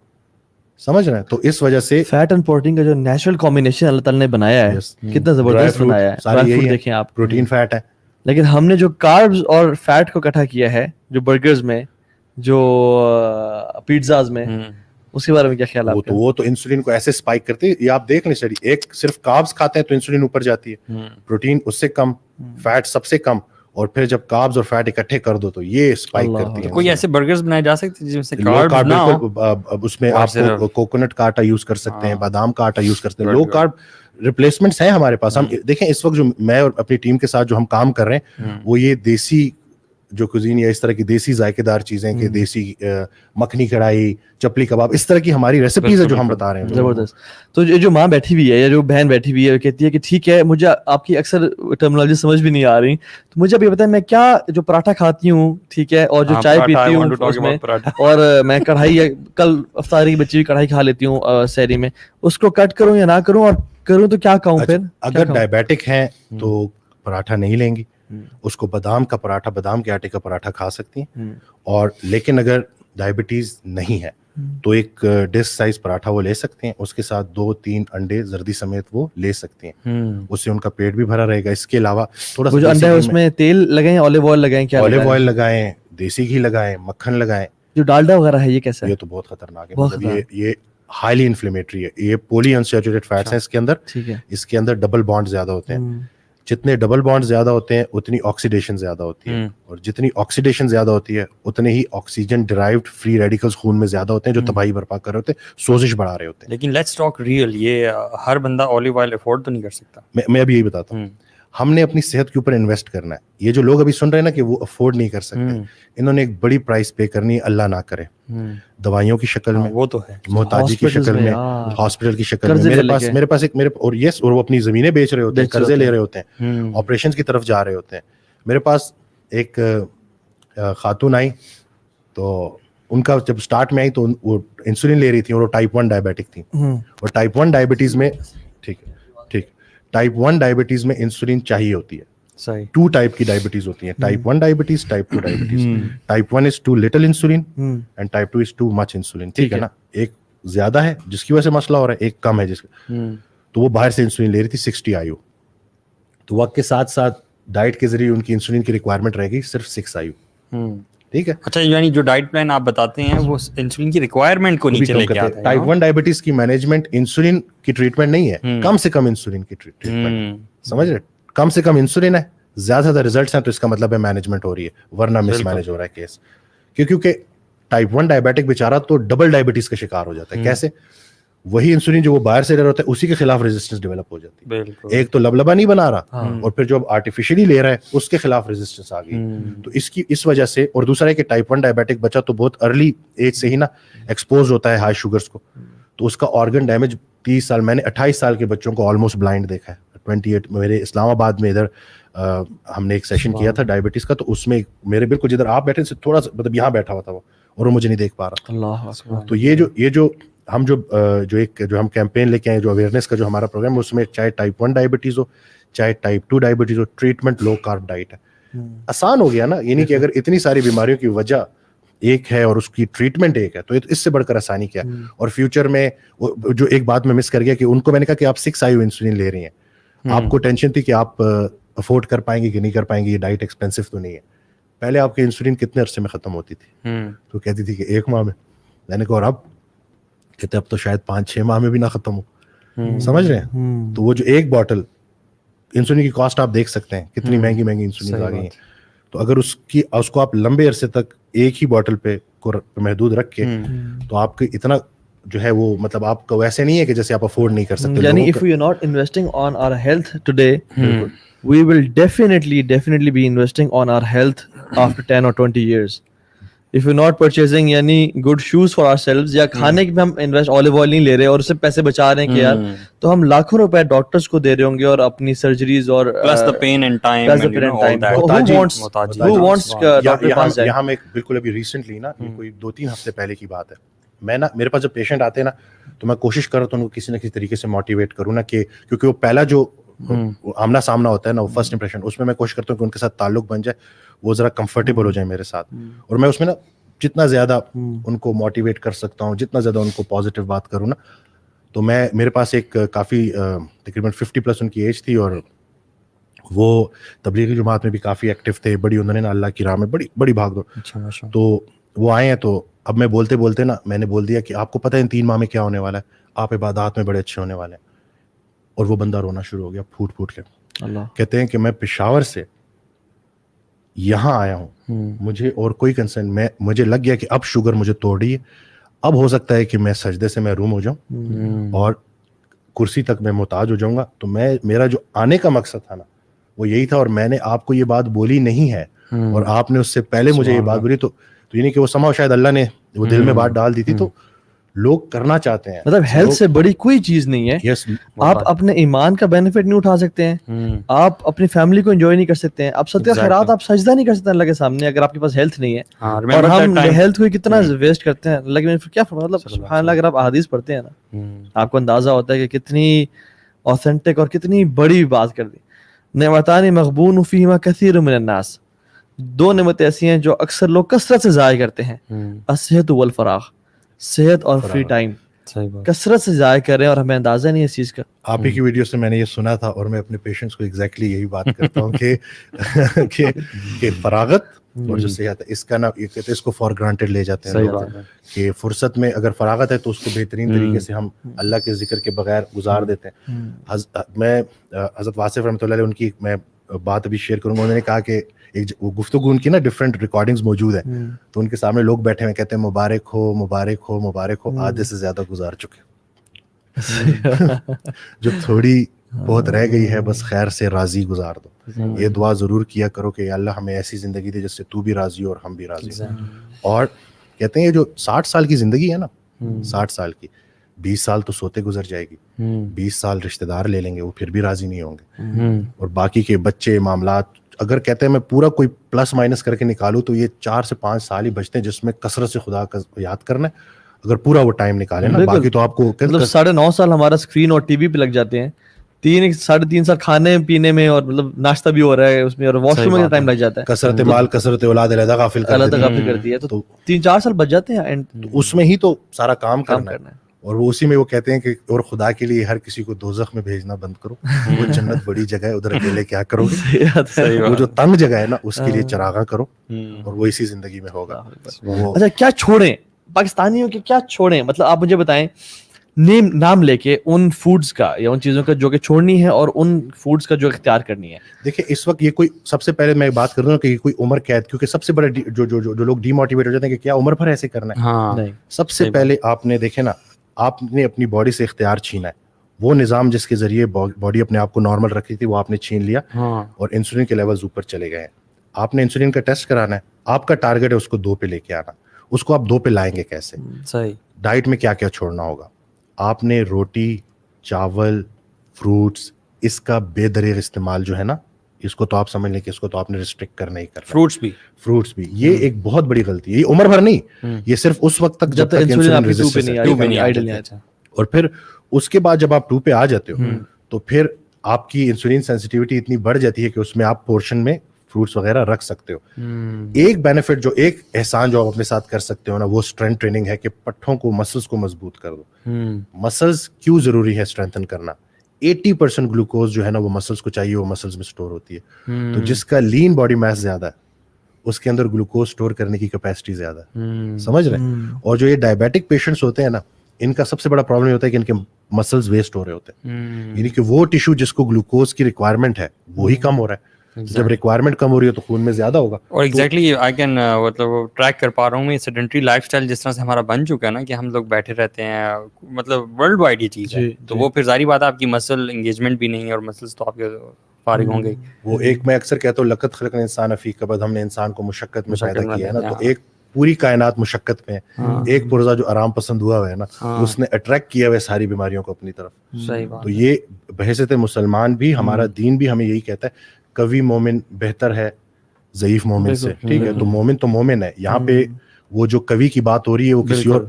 سمجھ رہے ہیں. تو اس وجہ سے
فیٹ اینڈ پروٹین کا جو نیچرل کمبینیشن اللہ تعالیٰ نے بنایا ہے, کتنا زبردست بنایا ہے. ڈرائی فروٹ دیکھیں آپ,
پروٹین فیٹ ہے,
لیکن ہم نے جو کاربز اور فیٹ کو اکٹھا کیا ہے, جو برگرز میں, جو پیزاز میں, اس کے بارے میں کیا خیال آپ کا؟
وہ تو انسولین کو ایسے اسپائک کرتے ہیں, یہ آپ دیکھ لیں اسٹڈی, ایک صرف کاربز کھاتے ہیں تو انسولین اوپر جاتی ہے, پروٹین اس سے کم, فیٹ سب سے کم, اور پھر جب کاربز اور فیٹ اکٹھے کر دو تو یہ اسپائک کرتی ہے.
کوئی ایسے برگرز بنائے جا سکتے ہیں جن سے کارب نہ ہو,
اس میں آپ کوکونٹ کا آٹا یوز کر سکتے ہیں, بادام کا آٹا یوز کر سکتے ہیں, لو کارب ریپلیسمنٹس ہیں ہمارے پاس. ہم دیکھیں اس وقت جو میں اور اپنی ٹیم کے ساتھ جو ہم کام کر رہے ہیں وہ یہ دیسی جو کوزین یا اس طرح کی دیسی ذائقے دار چیزیں, کہ دیسی مکھنی کڑھائی, چپلی کباب, اس طرح کی ہماری ریسیپیز ہے جو ہم بتا رہے ہیں.
زبردست. تو یہ جو ماں بیٹھی ہوئی ہے یا جو بہن بیٹھی ہوئی ہے, کہتی ہے کہ ٹھیک ہے مجھے آپ کی اکثر ٹرمنالوجی سمجھ بھی نہیں آ رہی, تو مجھے ابھی بتائیں میں کیا جو پراٹھا کھاتی ہوں, ٹھیک ہے, اور جو چائے پیتی ہوں اس میں, اور میں کڑھائی, کل افطاری کی بچی ہوئی کڑھائی کھا لیتی ہوں سحری میں, اس کو کٹ کروں یا نہ کروں, اور کروں تو کیا کہوں پھر؟
اگر ڈائبیٹک ہیں تو پراٹھا نہیں لیں گی, اس کو بادام کا پراٹھا, بادام کے آٹے کا پراٹھا کھا سکتی ہیں. اور لیکن اگر ڈائبٹیز نہیں ہے تو ایک ڈش سائز پراٹھا وہ لے سکتے ہیں, اس کے ساتھ 2-3 انڈے زردی سمیت وہ لے سکتے ہیں, اس سے ان کا پیٹ بھی بھرا رہے گا. اس کے علاوہ تھوڑا سا
جو انڈا ہے اس میں تیل لگائیں, اولیو آئل لگائیں, کیا
اولیو آئل لگائیں, دیسی گھی لگائیں, مکھن لگائیں.
جو ڈالڈا وغیرہ ہے یہ کیسا ہے؟
یہ تو بہت خطرناک ہے, مطلب یہ ہائیلی انفلیمیٹری ہے, یہ پولی انسیچوریٹڈ فیٹس ہیں اس کے اندر.
ٹھیک ہے,
اس کے اندر ڈبل بانڈ زیادہ ہوتے ہیں, جتنے ڈبل بانڈ زیادہ ہوتے ہیں اتنی آکسیڈیشن زیادہ ہوتی ہے, اور جتنی آکسیڈیشن زیادہ ہوتی ہے اتنے ہی آکسیجن ڈرائیوڈ فری ریڈیکلز خون میں زیادہ ہوتے ہیں جو تباہی برپا کر رہے ہوتے ہیں, سوزش بڑھا رہے ہوتے ہیں.
لیکن لیٹس ٹاک ریئل, یہ ہر بندہ اولیو آئل افورڈ تو نہیں کر سکتا.
میں ابھی یہی بتاتا ہوں, ہم نے اپنی صحت کے اوپر انویسٹ کرنا ہے. یہ جو لوگ ابھی سن رہے ہیں نا کہ وہ افورڈ نہیں کر سکتے, انہوں نے ایک بڑی پرائس پے کرنی ہے, اللہ نہ کرے, دوائیوں کی شکل میں,
وہ تو ہے,
محتاجی کی شکل میں, ہاسپٹل کی شکل میں. میرے پاس ایک اور یس, اور وہ اپنی زمینیں بیچ رہے ہوتے ہیں, قرضے لے رہے ہوتے ہیں, آپریشنز کی طرف جا رہے ہوتے ہیں. میرے پاس ایک خاتون آئی, تو ان کا جب اسٹارٹ میں آئی تو وہ انسولین لے رہی تھی, اور وہ ٹائپ 1 ڈائبیٹک تھی. اور ٹائپ 1 ڈائبٹیز میں, ٹھیک ٹائپ 1 ڈائبٹیز میں انسولین چاہیے ہوتی ہے. 2 ٹائپ کی ڈائبٹیز ہوتی ہیں, type 1 diabetes, type 2 diabetes. Type 1 is too little insulin and type 2 is too much insulin. ٹھیک ہے نا, ایک زیادہ ہے جس کی وجہ سے مسئلہ ہو رہا ہے, ایک کم ہے جس کا. تو وہ باہر سے انسولین لے رہی تھی 60 IU, تو وقت کے ساتھ ساتھ ڈائٹ کے ذریعے ان کی انسولین کی ریکوائرمنٹ رہ گئی صرف 6 IU. ٹھیک ہے,
اچھا, یعنی جو ڈائٹ پلان آپ بتاتے ہیں وہ انسولین کی ریکوائرمنٹ کو نیچے لے کے آتا ہے.
ٹائپ 1 ڈائبٹیز کی مینجمنٹ انسولین کی ٹریٹمنٹ نہیں ہے, کم سے کم انسولین کی ٹریٹمنٹ, سمجھ رہے, کم سے کم انسولین ہے, زیادہ سے زیادہ ریزلٹس ہیں, تو اس کا مطلب ہے مینجمنٹ ہو رہی ہے, ورنہ مس مینج ہو رہا ہے کیس. کیونکہ ٹائپ 1 ڈائبیٹک بیچارہ تو ڈبل ڈائبٹیز کا شکار ہو جاتا ہے. کیسے؟ وہی انسولین جو وہ باہر سے لے رہا ہوتا ہے اسی کے خلاف ریزسٹنس ڈیولپ ہو جاتی ہے. ایک تو لبلبا نہیں بنا رہا, اور پھر جو اب آرٹیفیشلی لے رہا ہے اس کے خلاف ریزسٹنس آ گئی. تو اس وجہ سے, اور دوسرا ہے کہ ٹائپ 1 ڈائبیٹک بچہ تو بہت ارلی ایج سے ہی نا ایکسپوز ہوتا ہے ہائی شوگرس کو, تو اس کا آرگن ڈیمیج 30 سال, میں نے 28 سال کے بچوں کو آلموسٹ بلائنڈ دیکھا ہے. 28 میرے اسلام آباد میں ادھر ہم نے ایک سیشن کیا تھا ڈائبٹیز کا, تو اس میں میرے بالکل جدھر آپ بیٹھے سے تھوڑا سا مطلب یہاں بیٹھا ہوا تھا وہ, اور وہ مجھے نہیں دیکھ پا رہا. تو یہ جو ہم جو ہم کیمپین لے کے آئے, جو اویئرنیس کا جو ہمارا پروگرام ہے, اس میں چاہے ٹائپ 1 ڈائبٹیز ہو چاہے ٹائپ 2 ڈائبٹیز ہو, ٹریٹمنٹ لو کارب ڈائٹ ہے. آسان ہو گیا نا, یعنی کہ اگر اتنی ساری بیماریوں کی وجہ ایک ہے اور اس کی ٹریٹمنٹ ایک ہے, تو اس سے بڑھ کر آسانی کیا. اور فیوچر میں جو ایک بات میں مس کر گیا کہ ان کو میں نے کہا کہ آپ 6 IU انسولین لے رہی ہیں, آپ کو ٹینشن تھی کہ آپ افورڈ کر پائیں گے کہ نہیں کر پائیں گے, یہ ڈائٹ ایکسپینسو تو نہیں ہے. پہلے آپ کی انسولین کتنے عرصے میں ختم ہوتی تھی؟ تو کہتی تھی کہ 1 ماہ میں. میں نے کہا اور اب کہتے اب تو شاید 5-6 ماہ میں بھی نہ ختم ہو. سمجھ رہے ہیں؟ تو وہ جو ایک باٹل انسولین کی کاسٹ آپ دیکھ سکتے ہیں کتنی مہنگی مہنگی انسولین آ گئی ہیں. تو اگر اس کو آپ لمبے عرصے تک ایک ہی باٹل پہ محدود رکھ کے, تو آپ کے اتنا جو ہے وہ مطلب آپ کا ویسے نہیں ہے کہ جیسے آپ افورڈ نہیں کر سکتے.
یعنی if we are not investing on our health today, we will definitely be investing on our health after 10 or 20 years. If we're not purchasing یعنی good shoes for ourselves, یا کھانے کی ہم انویسٹ olive oil نہیں لے رہے اور اس سے پیسے بچا رہے ہیں کہ یار, تو ہم لاکھوں روپے ڈاکٹرز کو دے رہے ہوں گے اور اپنی سرجریز اور
plus the pain and time and you know all that.
who wants doctor پاس جائے.
یہاں میں بالکل ابھی ریسنٹلی نا, کوئی 2-3 ہفتے پہلے کی بات ہے, میں نا میرے پاس جب پیشنٹ آتے ہیں نا, تو میں کوشش کر رہا ہوں ان کو کسی نہ کسی طریقے سے موٹیویٹ کروں نا, کہ کیونکہ وہ پہلا جو آمنا سامنا ہوتا ہے نا, وہ فرسٹ امپریشن, اس میں میں کوشش کرتا ہوں کہ ان کے ساتھ تعلق بن جائے, وہ ذرا کمفرٹیبل ہو جائے میرے ساتھ. اور میں اس میں نا جتنا زیادہ ان کو موٹیویٹ کر سکتا ہوں, جتنا زیادہ ان کو پازیٹیو بات کروں نا, تو میرے پاس ایک کافی تقریباً 50+ ان کی ایج تھی, اور وہ تبلیغی جماعت میں بھی کافی ایکٹیو تھے, بڑی انہوں نے نا اللہ کی راہ میں بڑی بھاگ دوڑ. تو وہ آئے ہیں, تو اب میں بولتے نا میں نے بول دیا کہ آپ کو پتہ ہے ان 3 ماہ میں کیا ہونے والا ہے, آپ عبادات میں بڑے اچھے ہونے والے ہیں. اور وہ بندہ رونا شروع ہو گیا پھوٹ کے. کہتے ہیں کہ میں پشاور سے یہاں آیا ہوں, مجھے اور کوئی کنسرن, مجھے لگ گیا کہ اب شوگر مجھے توڑ رہی ہے, اب ہو سکتا ہے کہ میں سجدے سے محروم ہو جاؤں اور کرسی تک میں محتاج ہو جاؤں گا. تو میرا جو آنے کا مقصد تھا نا, وہ یہی تھا, اور میں نے آپ کو یہ بات بولی نہیں ہے, اور آپ نے اس سے پہلے مجھے یہ بات بولی, تو یعنی کہ وہ سماؤ شاید اللہ نے وہ دل میں بات ڈال دی تھی. تو لوگ کرنا چاہتے ہیں,
مطلب ہیلتھ سے بڑی کوئی چیز نہیں ہے. آپ اپنے ایمان کا بینیفٹ نہیں اٹھا سکتے ہیں, آپ اپنی فیملی کو انجوائے نہیں کر سکتے ہیں, آپ صدقہ خیرات آپ سجدہ نہیں کر سکتے اللہ کے سامنے اگر آپ کے پاس ہیلتھ نہیں ہے. اور ہم ہیلتھ کو کتنا ویسٹ کرتے ہیں. اللہ کے کیا مطلب سبحان اللہ, اگر آپ احادیث پڑھتے ہیں نا, آپ کو اندازہ ہوتا ہے کہ کتنی اوتھینٹک اور کتنی بڑی بات کر دی. نعمتان مغبون فیہما کثیر من الناس, 2 نعمتیں ایسی ہیں جو اکثر لوگ کثرت سے ضائع کرتے ہیں, الصحت والفراغ, صحت اور فری ٹائم کثرت سے ضائع کر رہے ہیں, اور ہمیں اندازہ نہیں ہے اس چیز کا. آپ
ہی کی ویڈیو سے میں نے یہ سنا تھا, اور میں اپنے پیشنٹس کو ایگزیکٹلی یہی بات کرتا ہوں کہ فراغت اور جو صحت ہے, اس کا نا یہ کہتے ہیں اس کو فار گرانٹیڈ لے جاتے ہیں لوگ, کہ فرصت میں اگر فراغت ہے تو اس کو بہترین طریقے سے ہم اللہ کے ذکر کے بغیر گزار دیتے ہیں. میں حضرت واصف رحمۃ اللہ علیہ ان کی میں بات ابھی شیئر کروں گا. انہوں نے کہا کہ ایک گفتگو ان کی نا ڈفرینٹ ریکارڈنگز موجود ہیں, تو ان کے سامنے لوگ بیٹھے ہوئے کہتے ہیں مبارک ہو مبارک ہو مبارک ہو, آدھے سے زیادہ گزار چکے, جو تھوڑی بہت رہ گئی ہے بس خیر سے راضی گزار دو. یہ دعا ضرور کیا کرو کہ اللہ ہمیں ایسی زندگی دے جس سے تو بھی راضی ہو اور ہم بھی راضی ہوں. اور کہتے ہیں یہ جو 60 سال کی زندگی ہے نا, 60 سال کی, 20 سال تو سوتے گزر جائے گی, 20 سال رشتہ دار لے لیں گے, وہ پھر بھی راضی نہیں ہوں گے, اور باقی کے بچے معاملات اگر کہتے ہیں میں پورا کوئی پلس مائنس کر کے نکالوں تو یہ 4 سے 5 سال ہی بچتے ہیں جس میں کثرت سے خدا کا یاد کرنا ہے, اگر پورا وہ ٹائم نکالے نا. باقی تو آپ کو
مطلب 9.5 سال ہمارا اسکرین اور ٹی وی پہ لگ جاتے ہیں, 3.5 سال کھانے پینے میں, اور مطلب ناشتہ بھی ہو رہا ہے اس میں, اور واش روم میں ٹائم لگ جاتا ہے.
کثرت مال کثرت اولاد علیحدہ غافل
کرتی ہے, تو 3-4 سال بچ جاتے ہیں,
اس میں ہی تو سارا کام کرنا ہے. اور وہ اسی میں وہ کہتے ہیں کہ اور خدا کے لیے ہر کسی کو دوزخ میں بھیجنا بند کرو, وہ جنت بڑی جگہ ہے, ادھر اکیلے کیا کرو گے, وہ جو تنگ جگہ ہے نا اس کے لیے چراغاں کرو, اور وہ اسی زندگی میں ہوگا.
اچھا کیا چھوڑیں پاکستانیوں کے, کیا چھوڑیں, مطلب آپ مجھے بتائیں نام لے کے ان فوڈز کا یا ان چیزوں کا جو کہ چھوڑنی ہے, اور ان فوڈز کا جو اختیار کرنی ہے.
دیکھیں اس وقت یہ کوئی سب سے پہلے میں بات کر رہا ہوں کہ کوئی عمر قید, کیونکہ سب سے بڑا جو لوگ ڈی موٹیویٹ ہو جاتے ہیں کہ کیا عمر بھر ایسے کرنا ہے. سب سے پہلے آپ نے دیکھیں نا, آپ نے اپنی باڈی سے اختیار چھینا ہے. وہ نظام جس کے ذریعے باڈی اپنے آپ کو نارمل رکھی تھی وہ آپ نے چھین لیا, اور انسولین کے لیولز اوپر چلے گئے ہیں. آپ نے انسولین کا ٹیسٹ کرانا ہے, آپ کا ٹارگیٹ ہے اس کو 2 پہ لے کے آنا. اس کو آپ 2 پہ لائیں گے کیسے؟
صحیح.
ڈائٹ میں کیا کیا چھوڑنا ہوگا. آپ نے روٹی, چاول, فروٹس, اس کا بے دریغ استعمال جو ہے نا, اس کو تو آپ سمجھ لیں کہ اس کو تو آپ نے ریسٹرکٹ کرنا ہی کرنا. فروٹس بھی یہ ایک بہت بڑی غلطی ہے. یہ عمر بھر نہیں, یہ صرف اس وقت تک جب تک انسولین ریزسٹنس. اور پھر اس کے بعد جب آپ 2 پہ آ جاتے ہو تو پھر آپ کی انسولین سینسٹیوٹی اتنی بڑھ جاتی ہے کہ اس میں آپ پورشن میں فروٹس وغیرہ رکھ سکتے ہو. ایک بینیفٹ جو ایک احسان جو آپ اپنے ساتھ کر سکتے ہو نا وہ اسٹرینتھ ٹریننگ ہے کہ پٹھوں کو مسلس کو مضبوط کر دو. مسلس کیوں ضروری ہے اسٹرینتھن کرنا؟ 80% گلوکوز جو ہے نا وہ مسلس کو چاہیے, وہ مسلس میں اسٹور ہوتی ہے. تو جس کا لین باڈی میس زیادہ ہے اس کے اندر گلوکوز اسٹور کرنے کی کیپیسٹی زیادہ ہے, سمجھ رہے ہیں. اور جو یہ ڈائبیٹک پیشنٹس ہوتے ہیں نا ان کا سب سے بڑا پرابلم یہ ہوتا ہے کہ ان کے مسلز ویسٹ ہو رہے ہوتے ہیں, یعنی کہ وہ ٹیشو جس کو گلوکوز کی ریکوائرمنٹ ہے وہی کم ہو رہا ہے. جب ریکوائرمنٹ کم ہو رہی ہے تو خون میں زیادہ ہوگا.
اور ایگزیکٹلی آئی کین مطلب ٹریک کر پا رہا ہوں میں سیڈنٹری لائف اسٹائل جس طرح سے ہمارا بن چکا ہے نا کہ ہم لوگ بیٹھے رہتے ہیں, مطلب ورلڈ وائڈ یہ چیز ہے, تو وہ پھر ظاہری بات ہے آپ کی مسل انگیجمنٹ بھی نہیں ہے اور مسلس تو آپ کے فارغ ہوں گے.
وہ ایک میں اکثر کہتا ہوں لقد خلقنا الانسان فی کبد, ہم نے انسان کو مشقت میں پیدا کیا ہے نا, تو ایک پوری کائنات مشقت میں, ایک پرزا جو آرام پسند ہوا ہے نا اس نے اٹریکٹ کیا ہے ساری بیماریوں کو اپنی طرف. تو یہ بحیثیت مسلمان بھی ہمارا دین بھی ہمیں یہی کہتا ہے قوی مومن بہتر ہے ضعیف مومن سے, ٹھیک ہے. تو مومن ہے یہاں پہ, وہ جو قوی کی بات ہو رہی ہے وہ کسی اور,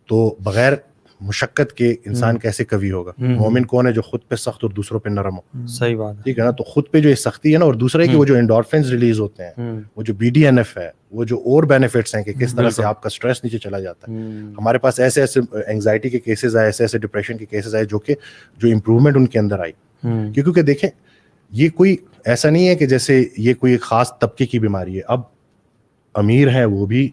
تو بغیر مشقت کے انسان کیسے قوی ہوگا؟ مومن کون ہے؟ جو خود پہ سخت اور دوسروں پہ نرم ہو.
صحیح بات,
ٹھیک ہے نا. تو خود پہ جو یہ سختی ہے نا, اور دوسرا ہے کہ وہ جو انڈورفنز ریلیز ہوتے ہیں, وہ جو BDNF ہے, وہ جو اور بینیفٹس ہیں کہ کس طرح سے آپ کا اسٹریس نیچے چلا جاتا ہے. ہمارے پاس ایسے ایسے اینگزائٹی کے کیسز آئے, ایسے ایسے ڈپریشن کے کیسز آئے جو امپروومنٹ ان کے اندر آئی. کیونکہ دیکھیں یہ کوئی ایسا نہیں ہے کہ جیسے یہ کوئی خاص طبقے کی بیماری ہے. اب امیر ہیں وہ بھی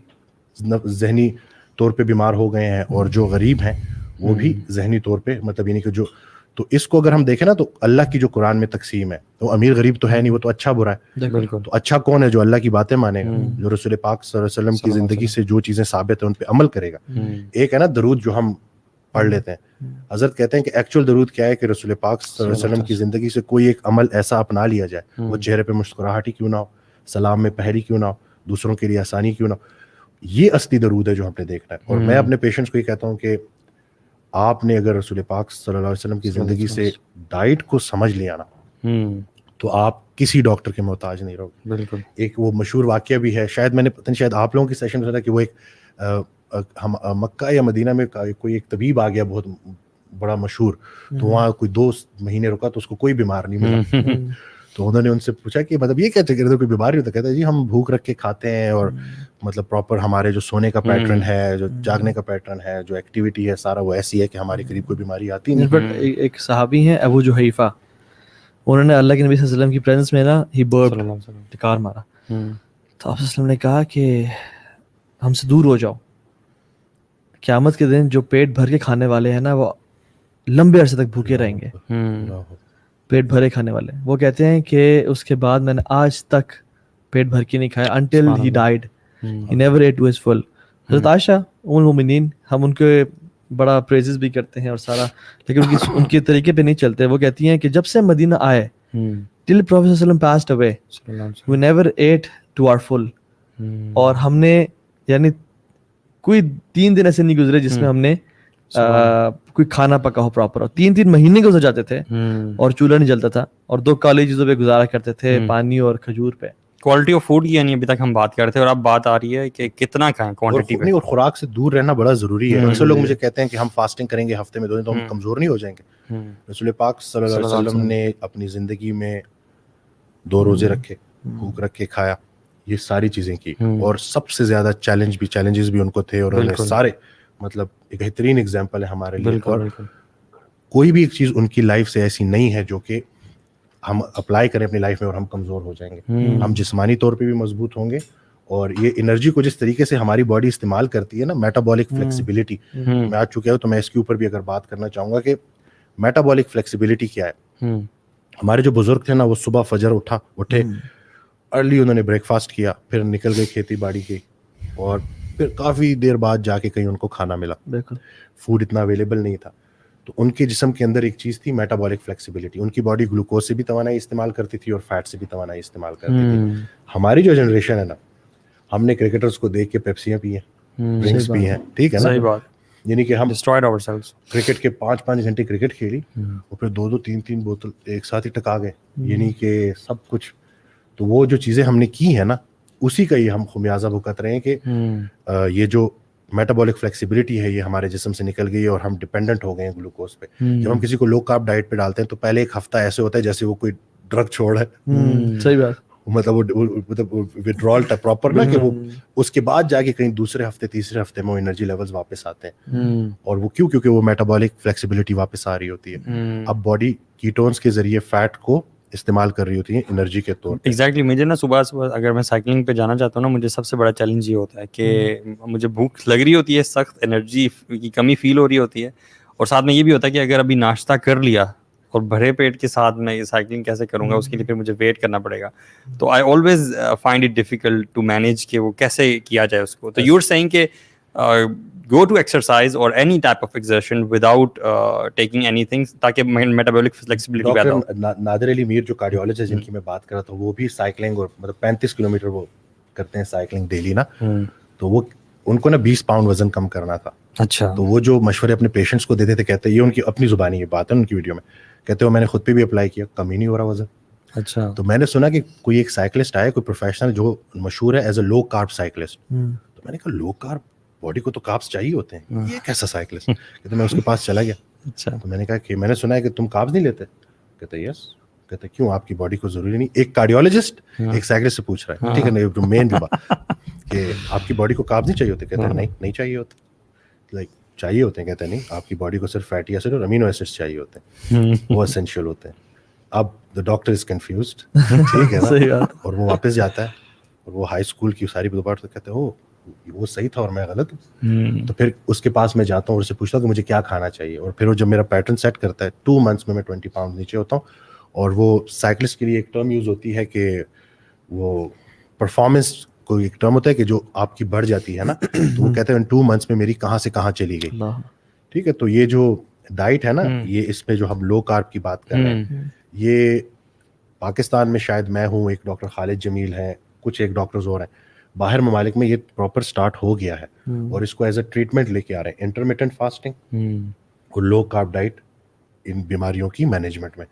ذہنی طور پہ بیمار ہو گئے ہیں, اور جو غریب ہیں وہ بھی ذہنی طور پہ, مطلب یعنی کہ جو, تو اس کو اگر ہم دیکھیں نا تو اللہ کی جو قرآن میں تقسیم ہے, وہ امیر غریب تو ہے نہیں, وہ تو اچھا برا ہے. تو اچھا کون ہے؟ جو اللہ کی باتیں مانے گا, جو رسول پاک صلی اللہ علیہ وسلم کی زندگی سے جو چیزیں ثابت ہیں ان پہ عمل کرے گا. ایک ہے نا درود جو ہم پڑھ لیتے ہیں, حضرت کہتے ہیں کہ ایکچوئل درود کیا ہے کہ رسول پاک صلی اللہ علیہ وسلم کی زندگی سے کوئی ایک عمل ایسا اپنا لیا جائے, وہ چہرے پہ مسکراہٹ ہی کیوں نہ ہو, سلام میں پہری کیوں نہ ہو, دوسروں کے لیے آسانی کیوں نہ ہو. یہ اصلی درود ہے جو ہم نے دیکھنا ہے. اور میں اپنے پیشنٹس کو یہ کہتا ہوں کہ آپ نے اگر رسول پاک صلی اللہ علیہ وسلم کی زندگی سے ڈائٹ کو سمجھ لیا نا تو آپ کسی ڈاکٹر کے محتاج نہیں رہو.
بالکل.
ایک وہ مشہور واقعہ بھی ہے, شاید میں نے پتہ نہیں شاید آپ لوگوں کی سیشن میں تھا کہ وہ ایک مکہ یا مدینہ میں کوئی ایک طبیب آ گیا بہت بڑا مشہور, تو وہاں کوئی 2 مہینے رکا تو اس کو کوئی بیمار نہیں ملا. تو انہوں نے ان سے پوچھا کہ مطلب یہ کیا چکر ہے, کوئی بیماری ہوتا؟ کہتا ہے جی ہم بھوک رکھ کے کھاتے ہیں, اور مطلب پراپر ہمارے جو سونے کا پیٹرن ہے, جو جاگنے کا پیٹرن ہے, جو ایکٹیویٹی ہے, سارا وہ ایسی ہے کہ ہمارے قریب کوئی بیماری آتی نہیں.
بٹ ایک صحابی ہیں ابو جحیفہ, انہوں نے اللہ کے نبی صلی اللہ علیہ وسلم کی پریزنس میں نا ہی برپڈ, ٹکار مارا, تو آپ صلی اللہ علیہ وسلم نے کہا کہ ہم سے دور ہو جاؤ, قیامت کے دن جو پیٹ بھر کے کھانے والے ہیں نا وہ لمبے عرصے تک بھوکے رہیں گے. پیٹ بھرے کھانے والے, وہ کہتے ہیں کہ اس کے بعد میں نے آج تک پیٹ بھر کے نہیں کھایا until he died, he never ate to his full. حضرت عائشہ ام المؤمنین, ہم ان کے بڑا پریزز بھی کرتے ہیں اور سارا, لیکن ان کے طریقے پہ نہیں چلتے. وہ کہتی ہیں کہ جب سے مدینہ آئے till Prophet صلی اللہ علیہ وسلم passed away, we never ate to our full. اور ہم نے یعنی کوئی 3 دن ایسے نہیں گزرے جس میں ہم نے کوئی کھانا پکا ہو پراپر. 3 مہینے گزر جاتے تھے اور چولہا نہیں جلتا تھا, اور 2 کالی چیزوں پہ گزارا کرتے تھے, پانی اور کھجور پہ.
کوالٹی آف فوڈ کی یعنی ابھی تک ہم بات کرتے ہیں, اور اب بات آ رہی ہے کہ کتنا کھائیں, کوانٹٹی پہ.
اور خوراک سے دور رہنا بڑا ضروری ہے. اکثر لوگ مجھے کہتے ہیں کہ ہم فاسٹنگ کریں گے ہفتے میں 2 دن تو ہم کمزور نہیں ہو جائیں گے. رسول پاک صلی اللہ علیہ وسلم نے اپنی زندگی میں 2 روزے رکھے, بھوک رکھ کے کھایا, یہ ساری چیزیں کی. اور سب سے زیادہ چیلنجز بھی ان کو تھے, اور انہوں نے سارے, مطلب ایک بہترین ایگزامپل ہے ہمارے لیے. اور کوئی بھی ایک چیز ان کی لائف سے ایسی نہیں ہے جو کہ ہم اپلائی کریں اپنی لائف میں اور ہم کمزور ہو جائیں گے. ہم جسمانی طور پہ بھی مضبوط ہوں گے, اور یہ انرجی کو جس طریقے سے ہماری باڈی استعمال کرتی ہے نا, میٹابولک فلیکسیبلٹی, میں آ چکا ہوں تو میں اس کے اوپر بھی اگر بات کرنا چاہوں گا کہ میٹابولک فلیکسیبلٹی کیا ہے. ہمارے جو بزرگ تھے نا وہ صبح فجر اٹھے ارلی, انہوں نے بریک فاسٹ کیا, پھر نکل گئے کھیتی باڑی کی, اور پھر کافی دیر بعد جا کے کہیں ان کو کھانا ملا. فوڈ اتنا اویلیبل نہیں تھا, تو ان کے جسم کے اندر ایک چیز تھی میٹابولک فلیکسیبلٹی. ان کی باڈی گلوکوز سے بھی توانائی استعمال کرتی تھی اور فیٹ سے بھی توانائی استعمال کرتی تھی. ہماری جو جنریشن ہے نا, ہم نے کرکٹرز کو دیکھ کے پیپسیاں پی ہیں, ڈرنکس پی ہیں, ٹھیک ہے نا, یعنی کہ ہم کرکٹ کے 5 گھنٹے کرکٹ کھیلی اور پھر 2 3 بوتل ایک ساتھ ہی ٹکا گئے, یعنی کہ سب کچھ. تو وہ جو چیزیں ہم نے کی ہیں نا, اسی کا یہ ہم خمیازہ بھگت رہے ہیں کہ یہ جو میٹابولک فلیکسیبلٹی ہے یہ ہمارے جسم سے نکل گئی اور ہم ڈپینڈنٹ ہو گئے ہیں گلوکوز پہ. جب ہم کسی کو لو کارب ڈائٹ پہ ڈالتے ہیں تو پہلے ایک ہفتہ ایسے ہوتا ہے جیسے وہ کوئی ڈرگ چھوڑ ہے.
صحیح بات.
مطلب withdrawal پراپر نا کہ وہ اس کے بعد جا کے کہیں دوسرے ہفتے تیسرے ہفتے میں وہ انرجی لیولز واپس آتے ہیں. اور وہ کیونکہ وہ میٹابولک فلیکسیبلٹی واپس آ رہی ہوتی ہے. اب باڈی کیٹونز کے ذریعے فیٹ کو استعمال کر رہی ہوتی ہیں انرجی کے طور پہ.
ایگزیکٹلی مجھے نا صبح اگر میں سائیکلنگ پہ جانا چاہتا ہوں نا, مجھے سب سے بڑا چیلنج یہ ہوتا ہے کہ مجھے بھوک لگ رہی ہوتی ہے, سخت انرجی کی کمی فیل ہو رہی ہوتی ہے, اور ساتھ میں یہ بھی ہوتا ہے کہ اگر ابھی ناشتہ کر لیا اور بھرے پیٹ کے ساتھ میں یہ سائیکلنگ کیسے کروں گا, اس کے لیے پھر مجھے ویٹ کرنا پڑے گا. تو I always find it difficult to manage کہ وہ کیسے کیا جائے اس کو. تو یو آر سیئنگ کہ go to exercise or any type of exertion without taking anything تاکہ metabolic flexibility پیدا ہو.
ڈاکٹر نادر علی میر جو کارڈیولوجسٹ جن کی میں بات کر رہا تھا, وہ بھی سائیکلنگ اور مطلب 35 کلومیٹر وہ کرتے ہیں سائیکلنگ ڈیلی نا. تو وہ ان کو نا 20 پاؤنڈ وزن کم کرنا تھا.
اچھا.
تو وہ جو مشورے اپنے پیشنٹس کو دیتے تھے, کہتے ہیں یہ ان کی اپنی زبانی یہ بات ہے ان کی ویڈیو میں, کہتے ہو میں نے خود پہ بھی اپلائی کیا, کم ہی نہیں ہو رہا وزن.
اچھا.
تو میں نے سنا کہ کوئی ایک سائیکلسٹ آیا, کوئی پروفیشنل جو مشہور ہے as a low carb cyclist. تو میں نے کہا لو کارب, باڈی کو تو کاربس چاہیے ہوتے ہیں, یہ کیسا سائیکلسٹ؟ کہتے میں اس کے پاس چلا گیا.
اچھا.
تو میں نے کہا کہ میں نے سنا ہے کہ تم کاربس نہیں لیتے. کہتے یس. کہتے کیوں, آپ کی باڈی کو ضروری نہیں. ایک کارڈیولوجسٹ ایک سائیکلسٹ سے پوچھ رہا ہے, ٹھیک ہے, جو مین بات کہ آپ کی باڈی کو کاربس نہیں چاہیے ہوتے. کہتے ہیں نہیں چاہیے ہوتے. لائک چاہیے ہوتے ہیں. کہتے ہیں نہیں, آپ کی باڈی کو صرف فیٹی ایسڈ اور امینو ایسڈس چاہیے ہوتے ہیں, وہ اسینشیل ہوتے ہیں. اب دا ڈاکٹر از کنفیوزڈ, ٹھیک ہے نا, اور وہ واپس جاتا ہے اور وہ ہائی اسکول کی ساری بات کہتے ہیں وہ صحیح تھا اور میں غلط ہوں. تو پھر اس کے پاس میں جاتا ہوں اور اسے پوچھتا ہوں کہ مجھے کیا کھانا چاہیے, اور پھر وہ جب میرا پیٹرن سیٹ کرتا ہے 2 months میں 20 پاؤنڈ نیچے ہوتا ہوں. اور وہ سائیکلسٹ کے لیے ایک ٹرم یوز ہوتی ہے کہ وہ پرفارمنس کو ایک ٹرم ہوتا ہے کہ جو آپ کی بڑھ جاتی ہے نا, تو وہ کہتے ہیں 2 months میں میری کہاں سے کہاں چلی گئی. ٹھیک ہے. تو یہ جو ڈائٹ ہے نا, یہ اس پہ جو ہم لو کارب کی بات کر رہے ہیں, یہ پاکستان میں شاید میں ہوں, ایک ڈاکٹر خالد جمیل ہیں, کچھ ایک ڈاکٹرز اور ہیں. باہر ممالک میں یہ پراپر سٹارٹ ہو گیا ہے اور اس کو ایز اے ٹریٹمنٹ لے کے آ رہے ہیں, انٹرمیٹنٹ فاسٹنگ اور لو کارب ڈائٹ ان بیماریوں کی مینجمنٹ میں.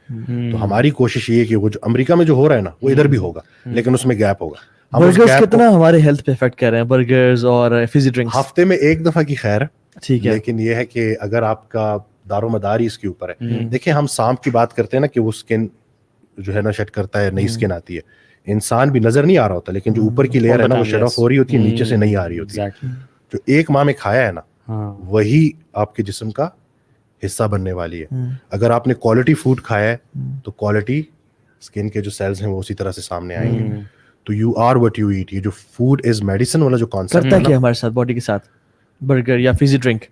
تو ہماری کوشش یہ ہے کہ وہ جو امریکہ میں جو ہو رہا ہے نا, وہ ادھر بھی ہوگا, لیکن اس میں گیپ ہوگا.
برگرز کتنا ہمارے ہیلتھ پہ افیکٹ کر رہے ہیں, برگرز اور فزی ڈرنکس؟
ہفتے میں 1 دفعہ کی خیر ہے,
ٹھیک ہے,
لیکن یہ ہے کہ اگر آپ کا دار و مدار ہی اس کے اوپر ہے. دیکھیں ہم سانپ کی بات کرتے ہیں نا کہ وہ اسکن جو ہے نا شیڈ کرتا ہے, نئی اسکن آتی ہے. انسان بھی نظر نہیں آ رہا ہوتا, لیکن جو اوپر کی لیئر ہے نا وہ شیڈ آف ہو رہی ہوتی ہے, نیچے سے نہیں آ رہی ہوتی. جو 1 ماہ میں کھایا ہے نا, وہی آپ کے جسم کا حصہ بننے والی ہے. اگر آپ نے کوالٹی فوڈ کھایا ہے تو کوالٹی اسکن کے جو سیلز ہیں وہ اسی طرح سے سامنے آئیں گے. تو you are what you eat. یہ جو فوڈ از میڈیسن والا جو کانسیپٹ
کرتا ہے کہ ہمارے ساتھ باڈی کے ساتھ برگر یا فزی ڈرنک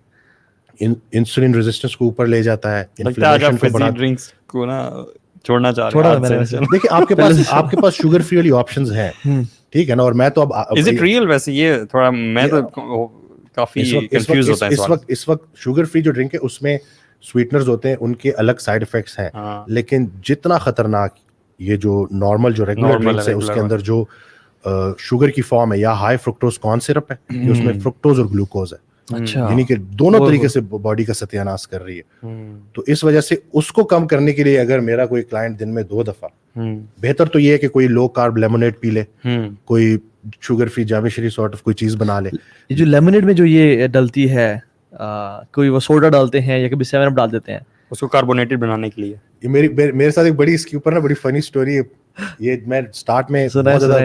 انسولین ریزسٹنس کو اوپر لے جاتا ہے, انفلیمیشن کو بڑھاتا ہے.
ڈرنکس کو نا چھوڑنا چاہ رہا ہوں.
دیکھیں آپ کے پاس شوگر فری والی آپشنز ہیں, ٹھیک ہے نا. اور میں تو اب
از اٹ ریئل ویسے یہ تھوڑا میں تو کافی کنفیوز ہوتا ہے
اس وقت. شوگر فری جو ڈرنک ہے اس میں سویٹنرز ہوتے ہیں, ان کے الگ سائیڈ افیکٹس ہیں, لیکن جتنا خطرناک یہ جو نارمل جو ریگولر ڈرنکس ہے اس کے اندر جو شوگر کی فارم ہے یا ہائی فرکٹوز کارن سرپ ہے, اس میں فرکٹوز اور گلوکوز ہے, یعنی کہ دونوں طریقے سے باڈی کا ستیہ ناش کر رہی ہے. تو اس وجہ سے اس کو کم کرنے کے لیے اگر میرا کوئی کلائنٹ دن میں 2 دفعہ, بہتر تو یہ ہے کہ کوئی لو کارب لیمونیڈ پی لے, کوئی sugar free Jama Shri sort of کوئی چیز بنا لے.
یہ جو لیمونیڈ میں جو یہ ڈلتی ہے, کوئی وہ سوڈا ڈالتے ہیں یا کبھی 7 اپ ڈال دیتے ہیں
اس کو کاربونیٹڈ بنانے کے لیے.
یہ میرے ساتھ ایک بڑی اس کے اوپر نا بڑی فنی اسٹوری ہے. یہ میں اسٹارٹ میں بہت زیادہ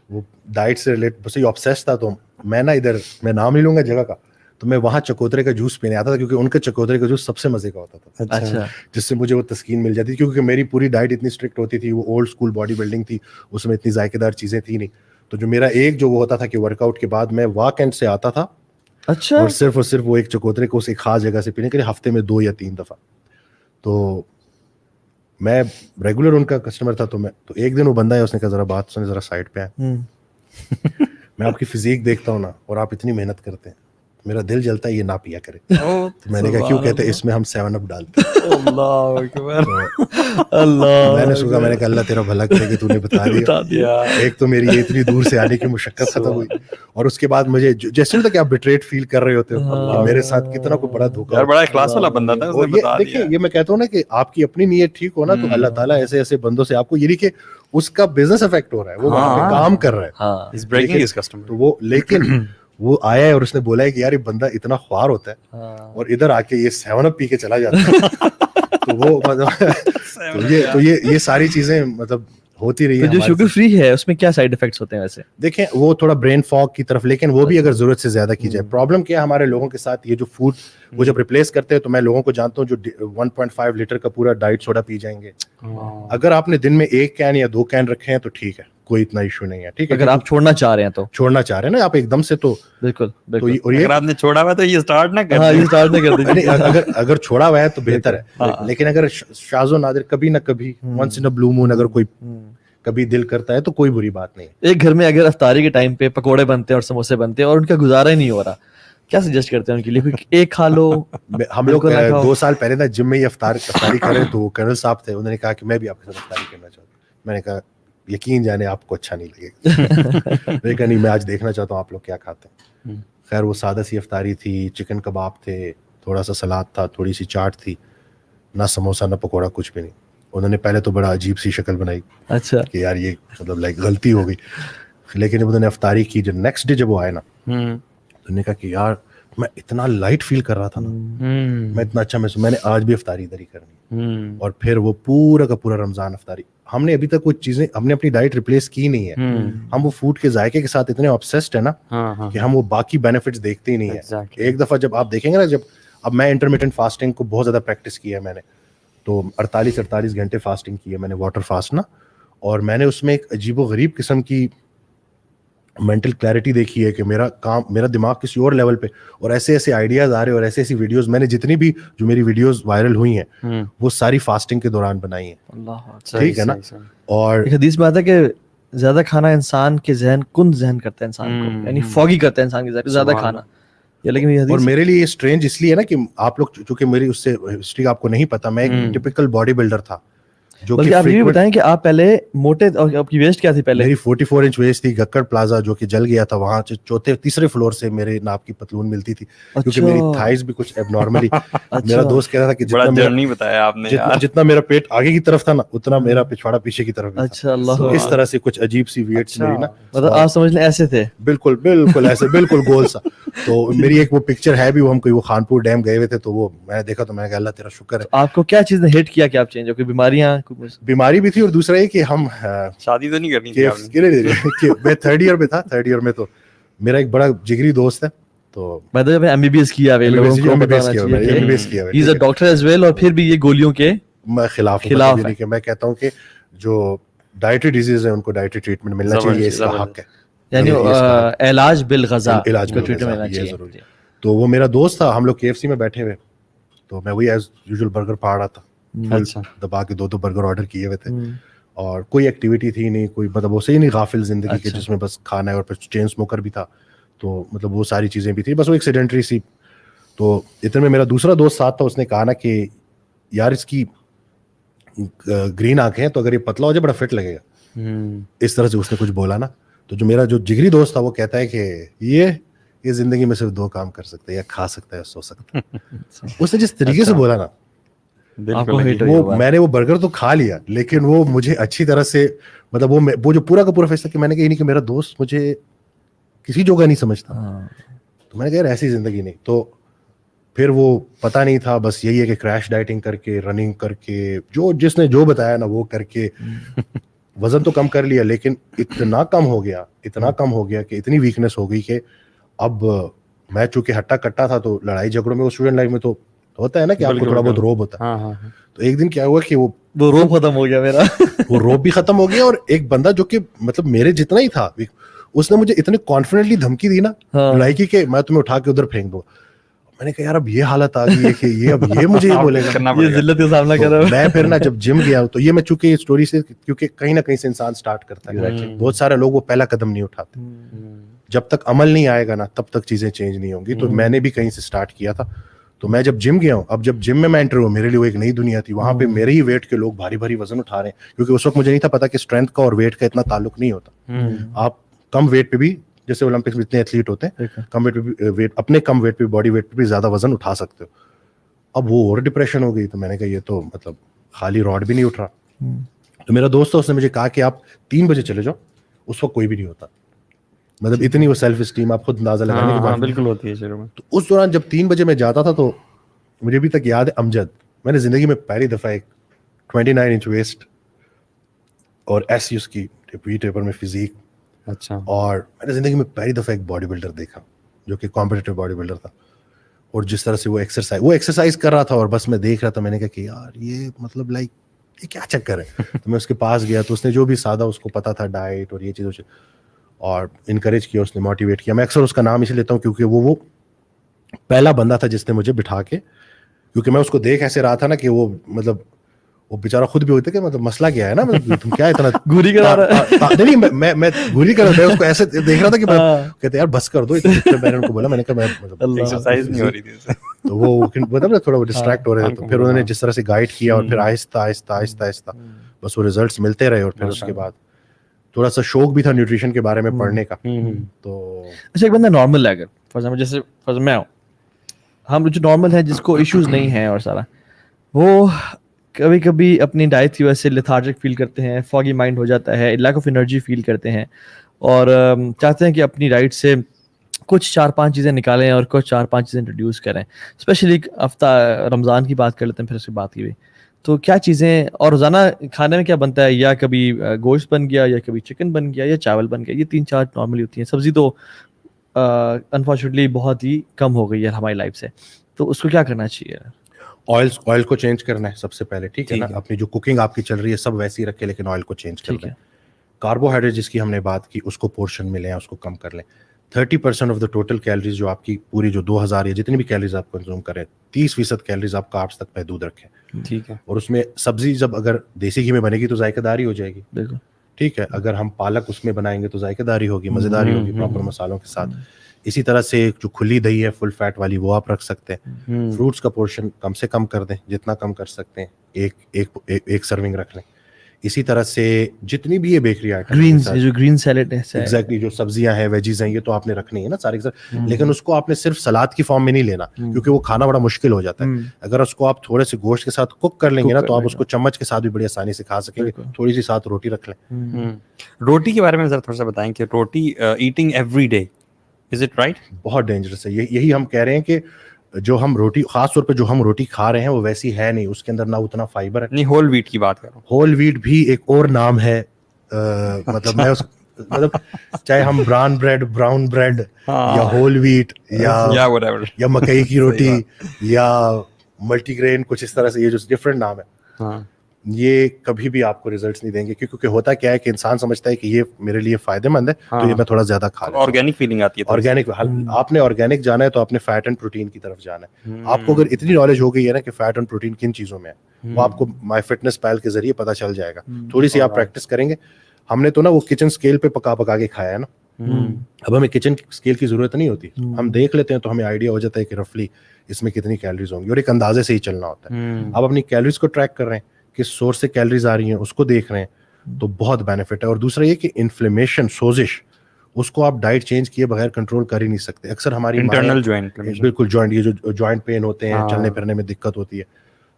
وہ ڈائٹ سے ریلیٹ بس یہ آبسیس تھا. تو میں نا ادھر, میں نام نہیں لوں گا جگہ کا, تو میں وہاں چکوترے کا جوس پینے آتا تھا کیونکہ ان کے چکوترے کا جوس سب سے مزے کا ہوتا تھا.
اچھا.
جس سے مجھے وہ تسکین مل جاتی تھی, کیونکہ میری پوری ڈائٹ اتنی اسٹرکٹ ہوتی تھی, وہ اولڈ اسکول باڈی بلڈنگ تھی, اس میں اتنی ذائقے دار چیزیں تھیں نہیں. تو جو میرا ایک جو وہ ہوتا تھا کہ ورک آؤٹ کے بعد میں واک اینڈ سے آتا تھا,
اچھا, اور
صرف وہ ایک چکوترے کو ایک خاص جگہ سے پینے کے لیے ہفتے میں 2 یا 3 دفعہ. تو میں ریگولر ان کا کسٹمر تھا. تو ایک دن وہ بندہ ہے, اس نے کہا ذرا بات سنیں, ذرا سائڈ پہ آئے. میں آپ کی فزیک دیکھتا ہوں نا, اور آپ اتنی محنت کرتے ہیں, میرا دل جلتا ہے یہ نہ پیا کرے. تو میں نے کہا کیوں؟ کہتے ہیں اس میں ہم 7 اپ ڈالتے ہیں.
اللہ اکبر,
اللہ. میں نے سوچا, میں نے کہا اللہ تیرا بھلا کرے کہ تو نے بتا دیا. ایک تو میری یہ اتنی دور سے آنے کی مشقت ختم ہوئی, اور اس کے بعد مجھے جیسے ہوتا کہ آپ بیٹریٹ فیل کر رہے ہوتے ہو, میرے ساتھ کتنا کوئی بڑا دھوکا.
بڑا اخلاص والا بندہ تھا, اس نے بتا دیا.
دیکھیں یہ میں کہتا ہوں نا کہ آپ کی اپنی نیت ٹھیک ہو نا, تو اللہ تعالیٰ ایسے ایسے بندوں سے آپ کو, یعنی کہ اس کا بزنس افیکٹ ہو رہا ہے, وہ وہاں پہ کام کر رہا ہے, تو وہ لیکن وہ آیا ہے اور اس نے بولا ہے کہ یار یہ بندہ اتنا خوار ہوتا ہے, اور ادھر آ کے یہ 7 اپ پی کے چلا جاتا ہے. تو وہ مطلب یہ ساری چیزیں مطلب ہوتی رہی ہے.
تو جو شوگر فری ہے اس میں کیا سائڈ افیکٹس ہوتے ہیں ویسے؟
دیکھیں وہ تھوڑا برین فاگ کی طرف, لیکن وہ بھی اگر ضرورت سے زیادہ کی جائے. پرابلم کیا ہے ہمارے لوگوں کے ساتھ, یہ جو فوڈ وہ جب ریپلیس کرتے ہیں تو میں لوگوں کو جانتا ہوں جو 1.5 لیٹر کا پورا ڈائٹ سوڈا پی جائیں گے. اگر آپ نے دن میں 1 کین یا 2 کین رکھے ہیں تو ٹھیک ہے, کوئی اتنا ایشو نہیں ہے. ٹھیک ہے,
اگر آپ چھوڑنا چاہ رہے ہیں تو
چھوڑنا چاہ رہے ہیں نا آپ ایک دم سے, تو
بالکل بالکل.
اور یہ
اگر آپ نے چھوڑا ہوا تو یہ اسٹارٹ نہ
ہاں
کریں.
یہ اسٹارٹ نہیں کر دیجیے.
اگر چھوڑا ہوا ہے تو بہتر ہے, لیکن اگر شاذ و نادر کبھی نہ کبھی ونس ان اے بلو مون اگر کوئی کبھی دل کرتا ہے تو کوئی بری بات نہیں ہے.
ایک گھر میں اگر افطاری کے ٹائم پہ پکوڑے بنتے ہیں اور سموسے بنتے ہیں اور ان کا گزارا ہی نہیں ہو رہا, کیا سجیسٹ کرتے ہیں ان کے لیے؟ ایک کھا لو.
ہم لوگ 2 سال پہلے نا جم میں ہی افطاری کرے تو کرنل صاحب تھے, انہوں نے کہا کہ میں بھی آپ کے ساتھ افطاری کرنا چاہتا ہوں. میں نے کہا یقین جانے آپ کو اچھا نہیں لگے گا. میں نے کہا نہیں, میں آج دیکھنا چاہتا ہوں آپ لوگ کیا کھاتے ہیں. خیر وہ سادہ سی افطاری تھی, چکن کباب تھے, تھوڑا سا سلاد تھا, تھوڑی سی چاٹ تھی, نہ سموسا نہ پکوڑا, کچھ بھی نہیں. انہوں نے پہلے تو بڑا عجیب سی شکل بنائی,
اچھا
کہ یار یہ مطلب لائک غلطی ہو گئی. لیکن جب انہوں نے افطاری کی, جب نیکسٹ ڈے جب وہ آئے نا, تو انہوں نے کہا کہ یار میں اتنا لائٹ فیل کر رہا تھا نا, میں اتنا اچھا محسوس, میں نے آج بھی افطاری ادھر ہی کرنی. اور پھر وہ پورا کا پورا رمضان افطاری. ہم نے ابھی تک وہ چیزیں, ہم نے اپنی ڈائٹ ریپلیس کی نہیں ہے. ہم وہ فوڈ کے ذائقے کے ساتھ اتنے آبسیسڈ ہیں نا کہ ہم وہ باقی بینیفٹس دیکھتے ہی نہیں ہیں. ایک دفعہ جب آپ دیکھیں گے نا, جب اب میں انٹرمیٹنٹ فاسٹنگ کو بہت زیادہ پریکٹس کیا ہے میں نے, تو 48 گھنٹے فاسٹنگ کی ہے میں نے, واٹر فاسٹ نا, اور میں نے اس میں ایک عجیب و غریب قسم کی مینٹل کلیئرٹی دیکھی ہے کہ میرا دماغ کسی اور لیول پہ, اور ایسے ایسے آئیڈیاز آ رہے, اور ایسی ویڈیوز میں نے جتنی بھی جو میری ویڈیوز وائرل ہوئی ہیں وہ ساری فاسٹنگ کے دوران بنائی ہیں.
اللہ,
ٹھیک ہے نا. اور
ایک حدیث میں آتا ہے کہ زیادہ کھانا انسان کے ذہن کرتا ہے انسان کو, یعنی فوگی کرتا ہے انسان کے ذہن زیادہ کھانا.
اور میرے لیے یہ اسٹرینج اس لیے ہے نا کہ آپ لوگ چونکہ میری اس سے ہسٹری آپ کو نہیں پتا, میں ایک ٹپیکل باڈی بلڈر تھا.
بلکہ آپ یہ بتائیں کہ آپ پہلے موٹے, اور آپ کی ویسٹ کیا تھی پہلے؟
میری 44 انچ ویسٹ تھی. گکڑ پلازا جو کہ جل گیا تھا, وہاں سے تیسرے فلور سے میرے ناپ کی پتلون ملتی تھی, کیونکہ میری تھائز بھی کچھ اب نارملی. میرا دوست کہہ رہا تھا کہ جتنا میرا پیٹ آگے کی طرف تھا نا, اتنا میرا پچھواڑا پیچھے کی طرف.
اچھا اللہ,
اس طرح سے کچھ عجیب سی ویٹس میری نا,
مطلب آپ سمجھ لیں ایسے تھے.
بالکل بالکل ایسے, بالکل گول سا. تو میری ایک وہ پکچر ہے بھی, وہ ہم کوئی وہ خانپور ڈیم گئے ہوئے تھے, تو وہ میں نے دیکھا تو میں نے کہا اللہ تیرا شکر ہے.
آپ کو کیا چیز نے ہٹ کیا کہ آپ چینج ہو؟ کوئی بیماریاں؟
بیماری بھی تھی, اور دوسرا یہ کہ ہم
شادی تو نہیں کرنی
تھی. میں 3rd ایئر میں تھا. 3rd ایئر میں تو میرا ایک بڑا جگری دوست ہے, تو
میں تو MBBS کیا ہے, لوگوں کو بتانا چاہیے ہی از اے ڈاکٹر ایز ویل, اور پھر بھی یہ گولیوں کے
خلاف ہے. کہ میں کہتا ہوں کہ جو ڈائٹری ڈیزیز ہیں ان کو ڈائٹری ٹریٹمنٹ ملنا چاہیے, اس کا حق ہے.
یعنی علاج بالغذا, علاج
یہ ضروری. تو وہ میرا دوست تھا, ہم لوگ KFC میں بیٹھے ہوئے, تو میں وہی ایز یوزول برگر پھاڑ رہا تھا, دبا کے 2 برگر آرڈر کیے ہوئے تھے, اور کوئی ایکٹیویٹی تھی نہیں, کوئی مطلب اسے ہی نہیں, غافل زندگی کے جس میں بس کھانا ہے, اور پھر چین اسموکر بھی تھا, تو مطلب وہ ساری چیزیں بھی تھی, بس وہ ایک سیڈنٹری سی. تو اتنے میں میرا دوسرا دوست ساتھ تھا, اس نے کہا نا کہ یار اس کی گرین آنکھیں ہیں, تو اگر یہ پتلا ہو جائے بڑا فٹ لگے گا. اس طرح سے اس نے کچھ بولا نا, تو جو میرا جو جگری دوست تھا وہ کہتا ہے کہ یہ زندگی میں صرف 2 کام کر سکتا ہے, یا کھا سکتا ہے یا سو سکتا ہے. اس نے جس طریقے سے بولا نا, وہ میں نے وہ برگر تو کھا لیا, لیکن وہ مجھے اچھی طرح سے, مطلب وہ جو پورا کا پورا فیصلہ کہ میں نے کہا نہیں کہ میرا دوست مجھے کسی جگہ نہیں سمجھتا, تو میں نے کہا یار ایسی زندگی نہیں. تو پھر وہ پتہ نہیں تھا, بس یہی ہے کہ کریش ڈائٹنگ کر کے, رننگ کر کے, جس نے جو بتایا نا وہ کر کے وزن تو کم کر لیا, لیکن اتنا کم ہو گیا کہ اتنی ویکنیس ہو گئی کہ اب میں چونکہ ہٹا کٹا تھا, تو لڑائی جھگڑوں میں اسٹوڈنٹ لائف میں تو ہوتا ہے نا کہ آپ کو تھوڑا بہت روب ہوتا ہے. تو ایک دن کیا ہوا کہ وہ
روب ختم ہو گیا میرا, وہ
روب بھی ختم ہو گیا, اور ایک بندہ جو کہ مطلب میرے جتنا ہی تھا, اس نے مجھے اتنے کانفیڈنٹلی دھمکی دی نا لڑائی کی کہ میں تمہیں اٹھا کے ادھر پھینک دوں. میں نے کہا یار اب یہ حالت آ گئی ہے کہ اب یہ مجھے یہ بولے گا,
یہ ذلت کا سامنا کر رہا ہوں.
میں پھر نا جب جم گیا, تو یہ میں چونکہ یہ اسٹوری سے, کیونکہ کہیں نہ کہیں سے انسان سٹارٹ کرتا ہے, بہت سارے لوگ وہ پہلا قدم نہیں اٹھاتے, جب تک عمل نہیں آئے گا نا تب تک چیزیں چینج نہیں ہوں گی. تو میں نے بھی کہیں سے سٹارٹ کیا تھا. تو میں جب جم گیا ہوں, اب جب جم میں انٹر ہوں, میرے لیے وہ ایک نئی دنیا تھی. وہاں پہ میرے ہی ویٹ کے لوگ بھاری بھاری وزن اٹھا رہے ہیں, کیونکہ اس وقت مجھے نہیں تھا پتا کہ اسٹرینتھ کا اور ویٹ کا اتنا تعلق نہیں ہوتا. آپ کم ویٹ پہ بھی, جیسے اولمپکس میں اتنے ایتھلیٹ ہوتے ہیں, کم ویٹ پہ بھی ویٹ, اپنے کم ویٹ پہ باڈی ویٹ پہ بھی زیادہ وزن اٹھا سکتے ہو. اب وہ اور ڈپریشن ہو گئی, تو میں نے کہا یہ تو مطلب خالی راڈ بھی نہیں اٹھ رہا. تو میرا دوست تھا, اس نے مجھے کہا کہ آپ 3 بجے چلے جاؤ, اس وقت کوئی بھی نہیں ہوتا, مطلب اتنی وہ سیلف اسٹیم آپ خود اندازہ لگانے کے بعد
بالکل ہوتی ہے شروع میں.
تو اس دوران جب 3 بجے میں جاتا تھا, تو مجھے ابھی تک یاد ہے امجد, میں نے زندگی میں پہلی دفعہ ایک 29 انچ ویسٹ اور ایسی اس کی ٹپی ٹیپر میں فزیک.
اچھا.
اور میں نے زندگی میں پہلی دفعہ ایک باڈی بلڈر دیکھا جو کہ کمپٹیٹیو باڈی بلڈر تھا, اور جس طرح سے وہ ایکسرسائز کر رہا تھا اور بس میں دیکھ رہا تھا. میں نے کہا کہ یار یہ مطلب لائک یہ کیا چکر ہے. تو میں اس کے پاس گیا تو اس نے جو بھی سادہ اس کو پتا تھا ڈائٹ اور یہ چیزوں سے, اور انکریج کیا, اس نے موٹیویٹ کیا. میں اکثر اس کا نام اسی لیتا ہوں کیونکہ وہ پہلا بندہ تھا جس نے مجھے بٹھا کے, کیونکہ میں اس کو دیکھ ایسے رہا تھا نا کہ وہ مطلب وہ بیچارہ خود بھی ہوتا ہے کہ مطلب مسئلہ کیا ہے نا, مطلب تم کیا اتنا
گوری کرا رہا ہے.
نہیں میں گوری کر رہا تھا, اس کو ایسے دیکھ رہا تھا کہ کہتے یار بس کر دو. میں نے ان کو بولا, میں نے کہا میں مطلب
ایکسرسائز نہیں ہو رہی تھی
تو وہ مطلب تھوڑا ڈسٹریکٹ ہو رہے تھے. تو پھر انہوں نے جس طرح سے گائیڈ کیا اور پھر آہستہ آہستہ آہستہ آہستہ بس وہ ریزلٹس ملتے رہے. اور پھر اس کے بعد تھوڑا سا شوق بھی تھا نیوٹریشن کے بارے میں پڑھنے کا. تو
اچھا, ایک بندہ نارمل ہے, اگر فار ایگزامپل جیسے میں ہوں, ہم جو نارمل ہیں جس کو ایشوز نہیں ہیں اور سارا, وہ کبھی کبھی اپنی ڈائٹ کی وجہ سے لیتھارجک فیل کرتے ہیں, فاگی مائنڈ ہو جاتا ہے, لیک آف انرجی فیل کرتے ہیں, اور چاہتے ہیں کہ اپنی ڈائٹ سے کچھ 4-5 چیزیں نکالیں اور کچھ 4-5 چیزیں انٹروڈیوس کریں. اسپیشلی ہفتہ رمضان کی بات کر لیتے ہیں, پھر اس کی بات کی ہوئی. تو کیا چیزیں, اور روزانہ کھانے میں کیا بنتا ہے, یا کبھی گوشت بن گیا, یا کبھی چکن بن گیا, یا چاول بن گیا, یہ 3-4 نارملی ہوتی ہیں. سبزی تو انفارچونیٹلی بہت ہی کم ہو گئی ہے ہماری لائف سے, تو اس کو کیا کرنا چاہیے؟
آئل کو چینج کرنا ہے سب سے پہلے, ٹھیک ہے نا. اپنی جو کوکنگ آپ کی چل رہی ہے سب ویسی رکھے, لیکن آئل کو چینج کرنا ہے. کاربوہائیڈریٹ جس کی ہم نے بات کی اس کو پورشن میں لیں, اس کو کم کر لیں. 30% آف دا ٹوٹل کیلریز جو آپ کی پوری جو 2000 یا جتنی بھی کیلریز آپ کنزیوم کریں, 30% کیلریز آپ کاربس تک محدود رکھیں.
ٹھیک ہے.
اور اس میں سبزی جب اگر دیسی گھی میں بنے گی تو ذائقہ داری ہو جائے گی,
بالکل
ٹھیک ہے. اگر ہم پالک اس میں بنائیں گے تو ذائقہ داری ہوگی, مزیداری ہوگی پراپر مسالوں کے ساتھ. اسی طرح سے جو کھلی دہی ہے فل فیٹ والی وہ آپ رکھ سکتے ہیں. فروٹس کا پورشن کم سے کم کر دیں, جتنا کم کر سکتے ہیں, ایک سرونگ رکھ لیں. اسی طرح سے جتنی بھی یہ بیکری آئٹم
جو گرین سیلیڈ ہے,
ایگزیکٹلی جو سبزیاں ہیں ویجیز ہیں, یہ تو آپ نے رکھنی ہے نا سارے, لیکن اس کو آپ نے صرف سلاد کی فارم میں نہیں لینا, کیونکہ وہ کھانا بڑا مشکل ہو جاتا ہے. اگر اس کو آپ تھوڑے سے گوشت کے ساتھ کوک کر لیں گے نا, تو آپ اس کو چمچ کے ساتھ بھی بڑی آسانی سے کھا سکیں گے. تھوڑی سی ساتھ روٹی رکھ لیں.
روٹی کے بارے میں ذرا تھوڑا سا بتائیں کہ روٹی eating every day, is it right?
بہت ڈینجرس ہے. یہی ہم کہہ رہے ہیں کہ جو ہم روٹی, خاص طور پہ جو ہم روٹی کھا رہے ہیں وہ ویسی ہے نہیں, اس کے اندر نہ اتنا فائبر ہے.
نہیں, ہول ویٹ کی بات کر رہا ہوں.
ہول ویٹ بھی ایک اور نام ہے, مطلب میں مطلب چاہے ہم براؤن بریڈ یا ہول ویٹ یا مکئی کی روٹی یا ملٹی گرین, کچھ اس طرح سے, یہ جو ڈفرینٹ نام ہے, یہ کبھی بھی آپ کو ریزلٹس نہیں دیں گے. کیونکہ ہوتا کیا ہے کہ انسان سمجھتا ہے کہ یہ میرے لیے فائدہ مند ہے, تو یہ میں تھوڑا زیادہ کھا لوں.
آرگینک فیلنگ آتی ہے.
آرگینک, آپ نے آرگینک جانا ہے تو آپ نے فیٹ اینڈ پروٹین کی طرف جانا ہے. آپ کو اگر اتنی نالج ہو گئی ہے نا کہ فیٹ اینڈ پروٹین کن چیزوں میں ہے, وہ آپ کو مائی فٹنس پال کے ذریعے پتہ چل جائے گا. تھوڑی سی آپ پریکٹس کریں گے. ہم نے تو نا وہ کچن اسکیل پہ پکا کے کھایا ہے نا, اب ہمیں کچن اسکیل کی ضرورت نہیں ہوتی. ہم دیکھ لیتے ہیں تو ہمیں آئیڈیا ہو جاتا ہے کہ رفلی اس میں کتنی کیلریز ہوں گی, اور ایک اندازے سے ہی چلنا ہوتا ہے. آپ اپنی کیلریز کو ٹریک کر رہے ہیں, کس سورس سے کیلریز آ رہی ہیں اس کو دیکھ رہے ہیں, تو بہت بینیفٹ ہے. اور دوسرا یہ کہ انفلیمیشن, سوزش, اس کو آپ ڈائٹ چینج کیے بغیر کنٹرول کر ہی نہیں سکتے. اکثر ہماری
انٹرنل جوائنٹ,
بالکل جوائنٹ, یہ جو جوائنٹ پین ہوتے ہیں, چلنے پھرنے میں دقت ہوتی ہے,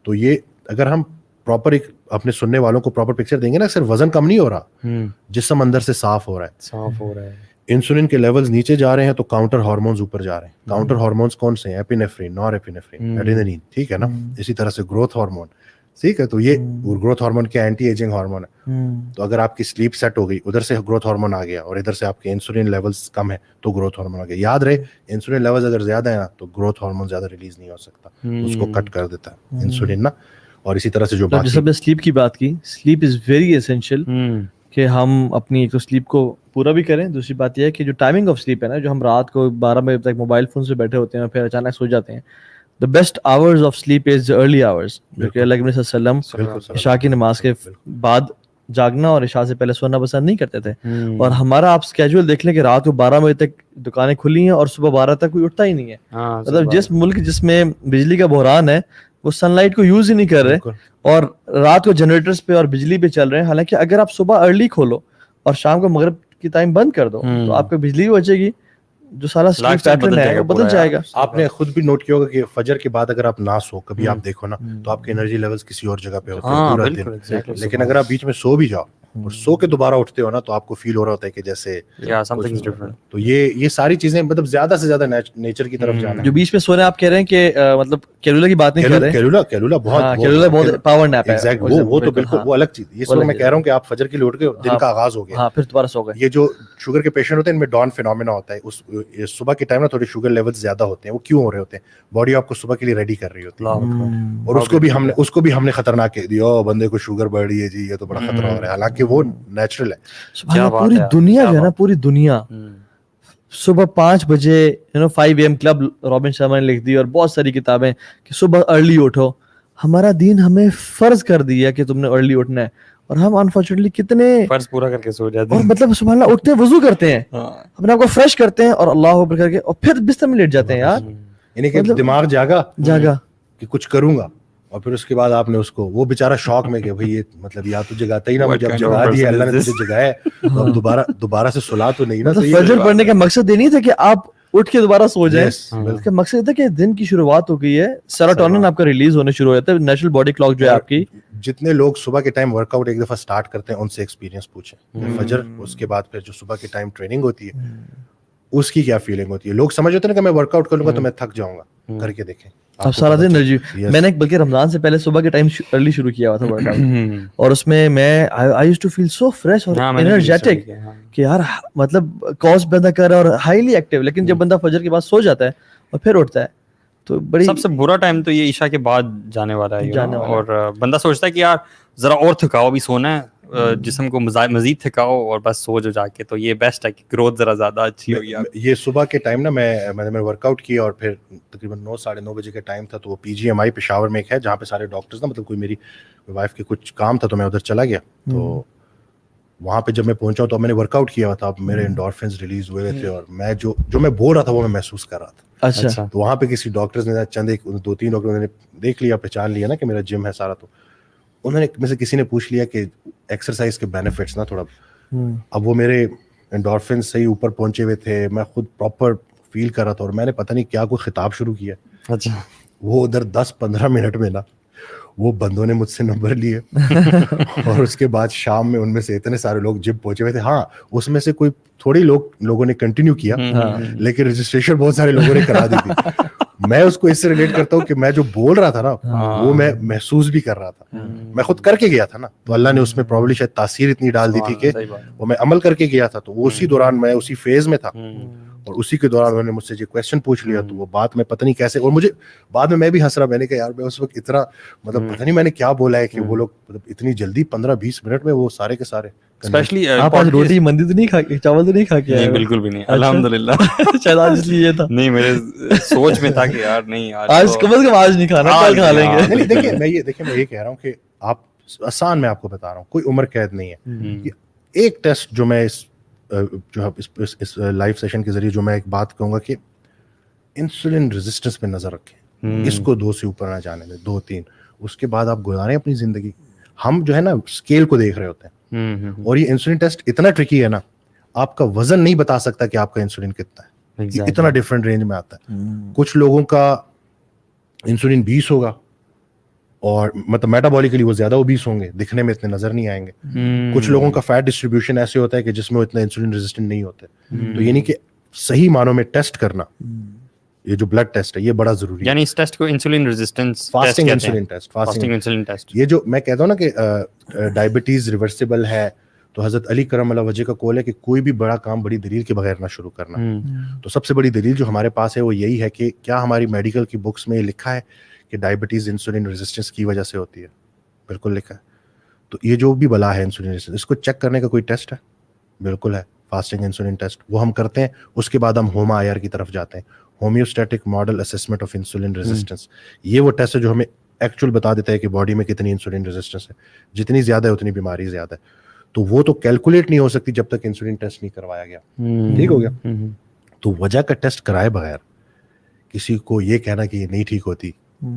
تو یہ اگر ہم پراپر ایک اپنے سننے والوں کو پراپر پکچر دیں گے نا, صرف وزن کم نہیں ہو رہا, جسم اندر سے صاف ہو رہا ہے. انسولین کے لیولز نیچے جا رہے ہیں تو کاؤنٹر ہارمونز اوپر جا رہے ہیں. کاؤنٹر ہارمونز کون سے ہیں؟ ایپینیفرین, نور ایپینیفرین, ایڈرینلین, ٹھیک ہے نا. اسی طرح سے گروتھ ہارمون, ٹھیک ہے. تو یہ گروتھ ہارمون کیا اینٹی ایجنگ ہارمون ہے. تو اگر آپ کی سلیپ سیٹ ہو گئی, ادھر سے گروتھ ہارمون آ گیا, اور ادھر سے آپ کے انسولین لیولز کم ہے تو گروتھ ہارمون آ گیا. یاد رہے, انسولین لیولز اگر زیادہ ہے نا تو گروتھ ہارمون زیادہ ریلیز نہیں ہو سکتا, اس کو کٹ کر دیتا ہے انسولین نا. اور اسی طرح سے جو
جیسے آپ نے سلیپ کی بات کی, سلیپ از ویری اسینشیل, کہ ہم اپنی ایک تو سلیپ کو پورا بھی کریں. دوسری بات یہ ہے کہ جو ٹائمنگ آف سلیپ ہے نا, جو ہم رات کو 12 بجے تک موبائل فون سے بیٹھے ہوتے ہیں اور پھر اچانک سو جاتے ہیں, the best hours of sleep is the early hours, جو کہ اللہ کے نبی صلی اللہ علیہ وسلم عشاء کی نماز کے بعد جاگنا اور عشاء سے پہلے سونا پسند نہیں کرتے تھے. اور ہمارا آپ اسکیجول دیکھ لیں کہ رات کو 12 بجے تک دکانیں کھلی ہیں اور صبح 12 تک کوئی اٹھتا ہی نہیں ہے. مطلب جس ملک جس میں بجلی کا بحران ہے, وہ سن لائٹ کو یوز ہی نہیں کر رہے, اور رات کو جنریٹرز پہ اور بجلی پہ چل رہے ہیں. حالانکہ اگر آپ صبح ارلی کھولو اور شام کو مغرب کی ٹائم بند کر دو, تو آپ کو بجلی بچے گی, جو سارا سلیپ پیٹرن ہے وہ بدل جائے گا.
آپ نے خود بھی نوٹ کیا ہوگا کہ فجر کے بعد اگر آپ نہ سو, کبھی آپ دیکھو نا, تو آپ کے انرجی لیولز کسی اور جگہ پہ ہوتے ہیں پورا دن. لیکن اگر آپ بیچ میں سو بھی جاؤ اور سو کے دوبارہ اٹھتے ہو نا تو آپ کو فیل ہو رہا ہوتا ہے کہ جیسے
something is different.
تو یہ ساری چیزیں مطلب زیادہ سے زیادہ نیچر کی طرف جانا.
جو بیچ میں سو رہے ہیں آپ کہہ رہے ہیں کہ مطلب کیلولا کی بات نہیں کر رہے ہیں.
کیلولا
بہت پاور نیپ ہے.
ایگزیکٹ وہ تو بالکل وہ الگ چیز. یہ میں کہہ رہا ہوں کہ آپ فجر کے لیے اٹھ گئے, دن کا آغاز ہو گیا,
پھر دوبارہ سو گئے.
یہ جو شوگر کے پیشنٹ ہوتے ہیں ان میں ڈان فینومینا ہوتا ہے. اس صبح کے ٹائم نا تھوڑے شوگر لیول زیادہ ہوتے ہیں. وہ کیوں ہو رہے ہوتے ہیں؟ باڈی آپ کو صبح کے لیے ریڈی کر رہی ہوتی ہے, اور اس کو بھی ہم نے خطرناک کہہ دیا, بندے کو شوگر بڑھ رہی ہے جی, یہ تو بڑا خطرہ ہو رہا ہے, حالانکہ وہ نیچرل ہے.
پوری دنیا جو ہے نا, پوری دنیا صبح 5 بجے 5 AM کلب رابن شرما نے لکھ دی, اور بہت ساری کتابیں کہ صبح ارلی اٹھو. ہمارا دین ہمیں فرض کر دیا کہ تم نے ارلی اٹھنا ہے, اور ہم انفارچونیٹلی کتنے
فرض پورا کر کے سو جاتے ہیں.
اور مطلب سبحان اللہ اٹھتے ہیں, وضو کرتے ہیں, اپنے آپ کو فریش کرتے ہیں, اور اللہ اکبر کر کے اور پھر بستر میں لیٹ جاتے ہیں. یار
یعنی کہ دماغ جاگا کہ کچھ کروں گا, اور پھر اس کے بعد آپ نے اس کو, وہ بیچارہ شوق میں کہ بھائی یہ مطلب یا تو جگاتا ہی نا, مجھے اب جگا دیا اللہ نے, تجھے جگایا ہے, اب دوبارہ سے سلا تو نہیں نا.
فجر پڑھنے کا مقصد یہ نہیں تھا کہ آپ اٹھ کے دوبارہ سو جائیں, بلکہ مقصد یہ تھا کہ دن کی شروعات ہو گئی ہے, سیروٹونن آپ کا ریلیز ہونے شروع ہو جاتا ہے, نیچرل باڈی کلاک جو ہے آپ کی.
جتنے لوگ صبح کے ٹائم ورک آؤٹ ایک دفعہ سٹارٹ کرتے ہیں ان سے ایکسپیرینس پوچھیں. فجر اس کے بعد پھر جو صبح کے ٹائم ٹریننگ ہوتی ہے اس کی کیا فیلنگ ہوتی ہے. لوگ سمجھ ہوتے ہیں نا کہ میں ورک آؤٹ کروں گا تو میں تھک جاؤں گا, کر کے دیکھیں
اب سارا دن انرجی. میں نے بلکہ رمضان سے پہلے صبح کے ٹائم ارلی شروع کیا ہوا تھا ورک آؤٹ, اور اس میں I used to feel so fresh اور انرجیٹک کہ یار مطلب کاز بندہ کر رہا ہے اور ہائیلی ایکٹیو. لیکن جب بندہ فجر کے بعد سو جاتا ہے اور پھر اٹھتا ہے تو بڑی
سب سے برا ٹائم تو یہ عشاء کے بعد جانے والا ہے, اور بندہ سوچتا ہے کہ یار ذرا اور تھکاؤ, ابھی سونا ہے, جسم کو مزید تھکاؤ اور بس سو جا کے, تو یہ بیسٹ ہے کہ گروتھ ذرا زیادہ اچھی ہوگی.
یہ صبح کے ٹائم نا میں ورک آؤٹ کیا, اور پھر تقریباً 9 ساڑھے 9 بجے کا ٹائم تھا, تو وہ PGMI پشاور میں ایک ہے جہاں پہ سارے ڈاکٹرز نا, مطلب کوئی میری وائف کے کچھ کام تھا تو میں ادھر چلا گیا. تو وہاں پہ جب میں پہنچا تو میں نے ورک آؤٹ کیا ہوا تھا, اب میرے انڈورفنز ریلیز ہوئے تھے, اور میں جو میں بول رہا تھا وہ میں محسوس کر رہا تھا.
اچھا.
تو وہاں پہ کسی ڈاکٹرز نے چند 2-3 ڈاکٹروں نے دیکھ لیا, پہچان لیا نا کہ میرا جم ہے سارا, تو انہوں نے میں سے کسی نے پوچھ لیا کہ ایکسرسائز کے بینیفٹس نا تھوڑا. اب وہ میرے انڈورفنز صحیح اوپر پہنچے ہوئے تھے, میں خود پراپر فیل کر رہا تھا, اور میں نے پتہ نہیں کیا کوئی خطاب شروع کیا.
اچھا.
وہ ادھر 10-15 منٹ میں نا وہ بندوں نے مجھ سے نمبر لیے, اور اس کے بعد شام میں ان میں سے اتنے سارے لوگ جم پہنچے ہوئے تھے. ہاں اس میں سے کوئی تھوڑی لوگوں نے کنٹینیو کیا, لیکن رجسٹریشن بہت سارے لوگوں نے کرا دی تھی. میں اس کو اس سے ریلیٹ کرتا ہوں کہ میں جو بول رہا تھا نا وہ میں محسوس بھی کر رہا تھا, میں خود کر کے گیا تھا نا, تو اللہ نے اس میں پروبلی شاید تاثیر اتنی ڈال دی تھی کہ وہ میں عمل کر کے گیا تھا. تو وہ اسی دوران میں اسی فیز میں تھا, اور اسی کے دوران انہوں نے مجھ سے جو کویسچن پوچھ لیا, تو وہ بات میں پتہ نہیں کیسے, اور مجھے بعد میں بھی ہنس رہا, میں نے کہا یار میں اس وقت اتنا مطلب پتہ نہیں میں نے کیا بولا ہے کہ وہ لوگ مطلب اتنی جلدی 15-20 منٹ میں وہ سارے کے سارے.
اسپیشلی
آپ آج روٹی مندی تو نہیں کھا کے, چاول تو نہیں کھا کے؟
نہیں بالکل بھی نہیں, الحمدللہ.
شاید آج اس لیے تھا,
نہیں میرے سوچ میں تھا کہ یار نہیں
آج کم از کم آج نہیں کھانا, کل کھا لیں گے.
دیکھیں میں یہ کہہ رہا ہوں کہ آپ آسان, میں آپ کو بتا رہا ہوں, کوئی عمر قید نہیں ہے. ایک ٹیسٹ جو میں اس لائیو سیشن کے ذریعے جو میں ایک بات کہوں گا کہ انسولین ریزسٹنس پہ نظر رکھیں, اس کو 2 سے اوپر نہ جانے دیں, 2-3, اس کے بعد آپ گزاریں اپنی زندگی. ہم جو ہے نا اسکیل کو دیکھ رہے ہوتے ہیں, اور یہ انسولین ٹیسٹ اتنا ٹرکی ہے نا, آپ کا وزن نہیں بتا سکتا کہ آپ کا انسولین کتنا ہے, اتنا ڈفرینٹ رینج میں آتا ہے. کچھ لوگوں کا انسولین 20 ہوگا, اور مطلب میٹابولیکلی وہ زیادہ اوبیس ہوں گے, دکھنے میں اتنے نظر نہیں آئیں گے. کچھ لوگوں کا فیٹ ڈسٹریبیوشن ایسے ہوتا ہے کہ جس میں اتنا انسولین ریزسٹنٹ نہیں ہوتے. تو یعنی کہ صحیح معنوں میں ٹیسٹ کرنا, یہ جو بلڈ ٹیسٹ ہے یہ بڑا ضروری ہے.
یعنی اس ٹیسٹ کو insulin resistance
fasting insulin test. یہ جو میں کہتا ہوں نا کہ ڈائبٹیز ریورسیبل ہے, تو حضرت علی کرم اللہ وجہ کا قول ہے کہ کوئی بھی بڑا کام بڑی دلیل کے بغیر نہ شروع کرنا. تو سب سے بڑی دلیل جو ہمارے پاس ہے وہ یہی ہے کہ کیا ہماری میڈیکل کی بکس میں یہ لکھا ہے کہ ڈائبٹیز انسولین ریزسٹنس کی وجہ سے ہوتی ہے؟ بالکل لکھا ہے. تو یہ جو بھی بلا ہے انسولین ریزسٹنس, اس کو چیک کرنے کا کوئی ٹیسٹ ہے؟ بالکل ہے, فاسٹنگ انسولین ٹیسٹ. وہ ہم کرتے ہیں, اس کے بعد ہم ہوما IR کی طرف جاتے ہیں, homeostatic model assessment of insulin resistance. یہ وہ ٹیسٹ ہے جو ہمیں ایکچوئل بتا دیتا ہے کہ باڈی میں کتنی انسولین ریزسٹنس ہے, جتنی زیادہ ہے اتنی بیماری زیادہ ہے. تو وہ تو کیلکولیٹ نہیں ہو سکتی جب تک انسولین ٹیسٹ نہیں کروایا گیا. ٹھیک ہو گیا. تو وجہ کا ٹیسٹ کرائے بغیر کسی کو یہ کہنا کہ یہ نہیں ٹھیک ہوتی,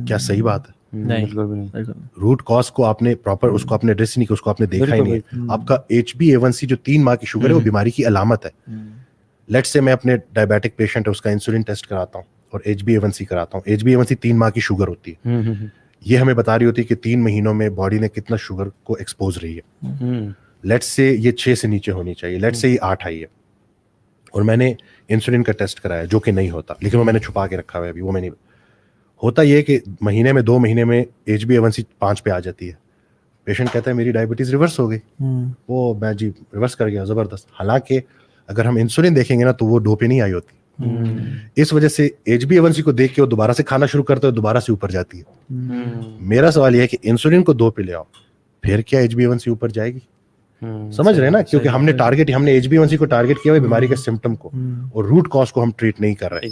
کیا صحیح بات ہے؟
نہیں.
روٹ کاز کو آپ نے پراپر اس کو آپ نے ایڈریس نہیں کیا, اس کو آپ نے دیکھا ہی نہیں. آپ کا HbA1c جو 3 ماہ کی شوگر ہے وہ بیماری کی علامت ہے. لیٹ سے میں اپنے ڈائبیٹک پیشنٹ ہے اس کا انسولین ٹیسٹ کراتا ہوں اور HbA1c کراتا ہوں. HbA1c 3 ماہ کی شوگر ہوتی ہے, یہ ہمیں بتا رہی ہوتی ہے کہ 3 مہینوں میں باڈی نے کتنا شوگر کو ایکسپوز رہی ہے. لیٹس سے یہ 6 سے نیچے ہونی چاہیے, لیٹس سے یہ 8 آئی ہے, اور میں نے انسولین کا ٹیسٹ کرایا جو کہ نہیں ہوتا, لیکن وہ میں نے چھپا کے رکھا ہوا ہے ابھی, وہ میں نہیں ہوتا. یہ کہ مہینے میں 2 مہینے میں HbA1c 5 پہ آ جاتی ہے, پیشنٹ کہتا ہے میری ڈائبٹیز ریورس ہو گئی, وہ میں جی ریورس کر گیا زبردست, حالانکہ اگر ہم انسولین دیکھیں گے نا تو وہ 2 پہ نہیں آئی ہوتی. اس وجہ سے HbA1c کو دیکھ کے وہ دوبارہ سے کھانا شروع کرتے ہو, دوبارہ سے اوپر جاتی ہے. میرا سوال یہ ہے کہ انسولین کو 2 پہ لے آؤ, پھر کیا HbA1c اوپر جائے گی؟ سمجھ رہے ہیں نا, کیونکہ ہم نے HbA1c کو ٹارگیٹ کیا ہوا بیماری کے سمٹم کو, اور روٹ کاز کو ہم ٹریٹ نہیں کر رہے.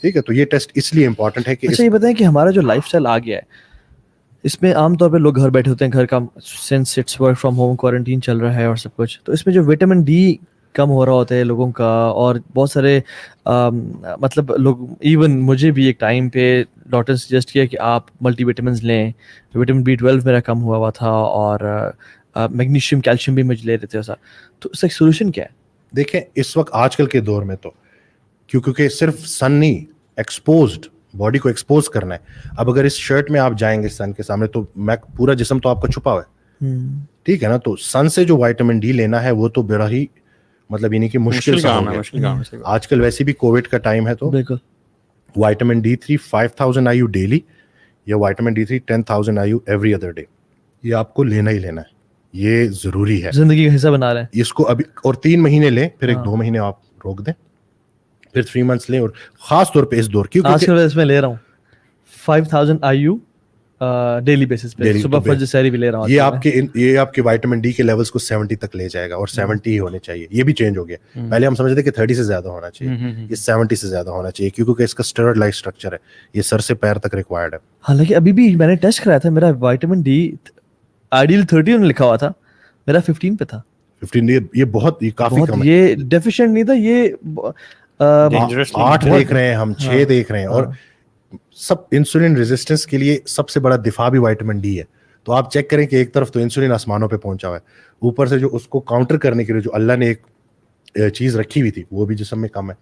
ٹھیک ہے, تو یہ ٹیسٹ اس لیے امپورٹنٹ ہے کہ
اچھا یہ بتائیں کہ ہمارا جو لائف اسٹائل آ گیا ہے اس میں عام طور پہ لوگ گھر بیٹھے ہوتے ہیں, گھر کا since its work from home quarantine چل رہا ہے اور سب کچھ, تو اس میں جو وٹامن ڈی کم ہو رہا ہوتا ہے لوگوں کا, اور بہت سارے مطلب لوگ, ایون مجھے بھی ایک ٹائم پہ ڈاکٹر نے سجیسٹ کیا کہ آپ ملٹی وٹامنز لیں, وٹامن B12 میرا کم ہوا تھا, اور میگنیشیم کیلشیم بھی مجھے لے رہے تھے. تو اس کا ایک سولوشن کیا ہے؟
دیکھیں اس وقت آج کل کے دور میں تو کیونکہ صرف سن نہیں, ایکسپوزڈ باڈی کو ایکسپوز کرنا ہے. اب اگر اس شرٹ میں آپ جائیں گے سن کے سامنے تو میں پورا جسم تو آپ کا چھپا ہوا ہے, ٹھیک ہے نا, تو سن سے جو وائٹامن ڈی لینا ہے وہ تو بڑا ہی مطلب یعنی کہ مشکل کام ہے. آج کل ویسے بھی کووڈ کا ٹائم ہے, تو وائٹامن D3 5000 IU ڈیلی یا vitamin D3 10,000 IU every other day, یہ آپ کو لینا ہی لینا ہے, یہ ضروری ہے,
زندگی کا حصہ بنا رہے ہیں
اس کو ابھی. اور 3 مہینے لیں, پھر 2 مہینے آپ روک دیں, پھر 3 months لیں, اور خاص طور پہ اس دور کیونکہ
آج کل اس میں لے رہا ہوں 5000 IU ڈیلی بیسس پہ, صبح فجر سحری بھی لے رہا ہوں.
یہ آپ کے وائٹامن ڈی کے لیولز کو 70 تک لے جائے گا, اور 70 ہی ہونے چاہیے. یہ بھی چینج ہو گیا, پہلے ہم سمجھتے کہ 30 سے زیادہ ہونا چاہیے, یہ 70 سے زیادہ ہونا چاہیے, کیونکہ اس کا اسٹرڈ لائک اسٹرکچر ہے, یہ سر سے پیر تک ریکوائرڈ ہے.
حالانکہ ابھی بھی میں نے ٹیسٹ کرایا تھا, میرا وائٹامن ڈی آئیڈیل 30 میں لکھا ہوا تھا, میرا 15 پہ تھا.
15 یہ بہت کافی کم ہے,
یہ ڈیفیشینٹ نہیں تھا, یہ
8 دیکھ رہے ہیں ہم, 6 دیکھ رہے ہیں, اور سب انسولین ریزسٹنس کے لیے سب سے بڑا دفاع بھی وائٹامن ڈی ہے. تو آپ چیک کریں کہ ایک طرف تو انسولین آسمانوں پہ پہنچا ہوا ہے, اوپر سے جو اس کو کاؤنٹر کرنے کے لیے جو اللہ نے ایک چیز رکھی ہوئی تھی وہ بھی جسم میں کم ہے.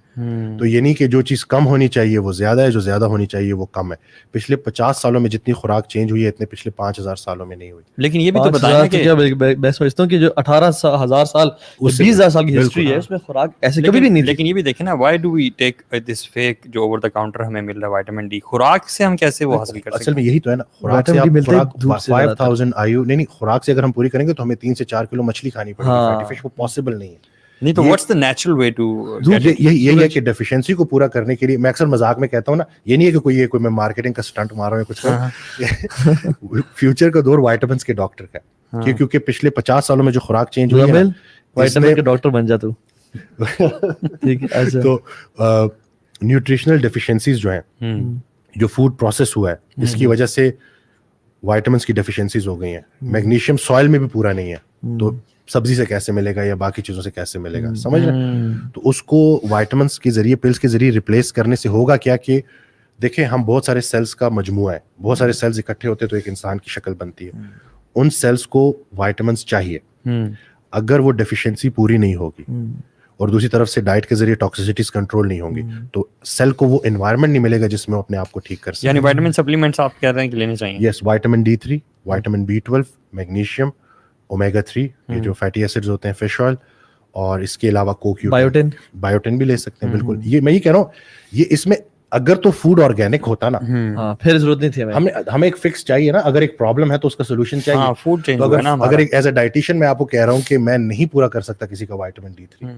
تو یہ نہیں کہ جو چیز کم ہونی چاہیے وہ زیادہ ہے, جو زیادہ ہونی چاہیے وہ کم ہے. پچھلے 50 سالوں میں جتنی خوراک چینج ہوئی ہے اتنے پچھلے 5000 سالوں میں نہیں ہوئی.
لیکن یہ بھی تو بتایا کہ
میں سمجھتا ہوں کہ جو 18,000 سال 20,000 سال کی ہسٹری ہے اس میں خوراک ایسے کبھی بھی نہیں تھی.
لیکن یہ بھی دیکھیں نا, why do we take this fake جو اوور دا کاؤنٹر ہمیں مل رہا ہے وائٹامن ڈی, خوراک سے ہم کیسے وہ حاصل کر سکتے ہیں؟
اصل میں یہی تو ہے نا, خوراک سے آپ 5000 IU نہیں, خوراک سے اگر ہم پوری کریں گے تو ہمیں 3 سے 4 کلو مچھلی کھانی پڑے گی, فیٹی فش, وہ پاسبل نہیں ہے.
نہیں تو what's the natural way to,
یہی ہے کہ ڈیفیشنسی کو پورا کرنے کے لیے میں اکثر مذاق میں کہتا ہوں نا, یہ نہیں ہے کہ کوئی میں مارکیٹنگ کا اسٹنٹ مار رہا ہوں کچھ, فیوچر کا دور وائٹامنس کے ڈاکٹر کا ہے, کیونکہ پچھلے 50 سالوں میں جو خوراک چینج ہوئی ہے,
وائٹامن کے ڈاکٹر بن جا تو.
تو نیوٹریشنل ڈیفیشنسیز جو ہیں, جو فوڈ پروسیس ہوا ہے اس کی وجہ سے وائٹامنس کی ڈیفیشنسیز ہو گئی ہیں. میگنیشیم سوائل میں بھی پورا نہیں ہے, تو سبزی سے کیسے ملے گا یا باقی چیزوں سے کیسے ملے گا, سمجھ رہے ہیں؟ تو اس کو وائٹامنس کے ذریعے, پلس کے ذریعے ریپلیس کرنے سے ہوگا کیا کہ دیکھیں ہم بہت سارے سیلز کا مجموعہ ہے, بہت سارے سیلز اکٹھے ہوتے تو ایک انسان کی شکل بنتی ہے. ان سیلز کو وائٹامنس چاہیے, اگر وہ ڈیفیشنسی پوری نہیں ہوگی اور دوسری طرف سے ڈائٹ کے ذریعے ٹاکسیسٹیز کنٹرول نہیں ہوں گی تو سیل کو وہ انوائرمنٹ نہیں ملے گا جس میں وہ اپنے آپ کو ٹھیک کر سکے.
یعنی وائٹامن سپلیمنٹس آپ کہہ رہے ہیں کہ لینے چاہیے؟
Yes, vitamin D3, vitamin B12, magnesium, omega 3, یہ جو فیٹی ایسڈز ہوتے ہیں, فش آئل, اور اس کے علاوہ بایوٹن بھی لے سکتے ہیں. بالکل, یہ میں یہ کہہ رہا ہوں, یہ اس میں اگر تو فوڈ آرگینک ہوتا نا
پھر ضرورت نہیں تھی
ہمیں ایک فکس چاہیے نا, اگر ایک پرابلم ہے تو اس کا سولوشن چاہیے.
فوڈ چینج
اگر ایک ایز اے ڈائٹیشین میں آپ کو کہہ رہا ہوں کہ میں نہیں پورا کر سکتا کسی کا وائٹامن D3,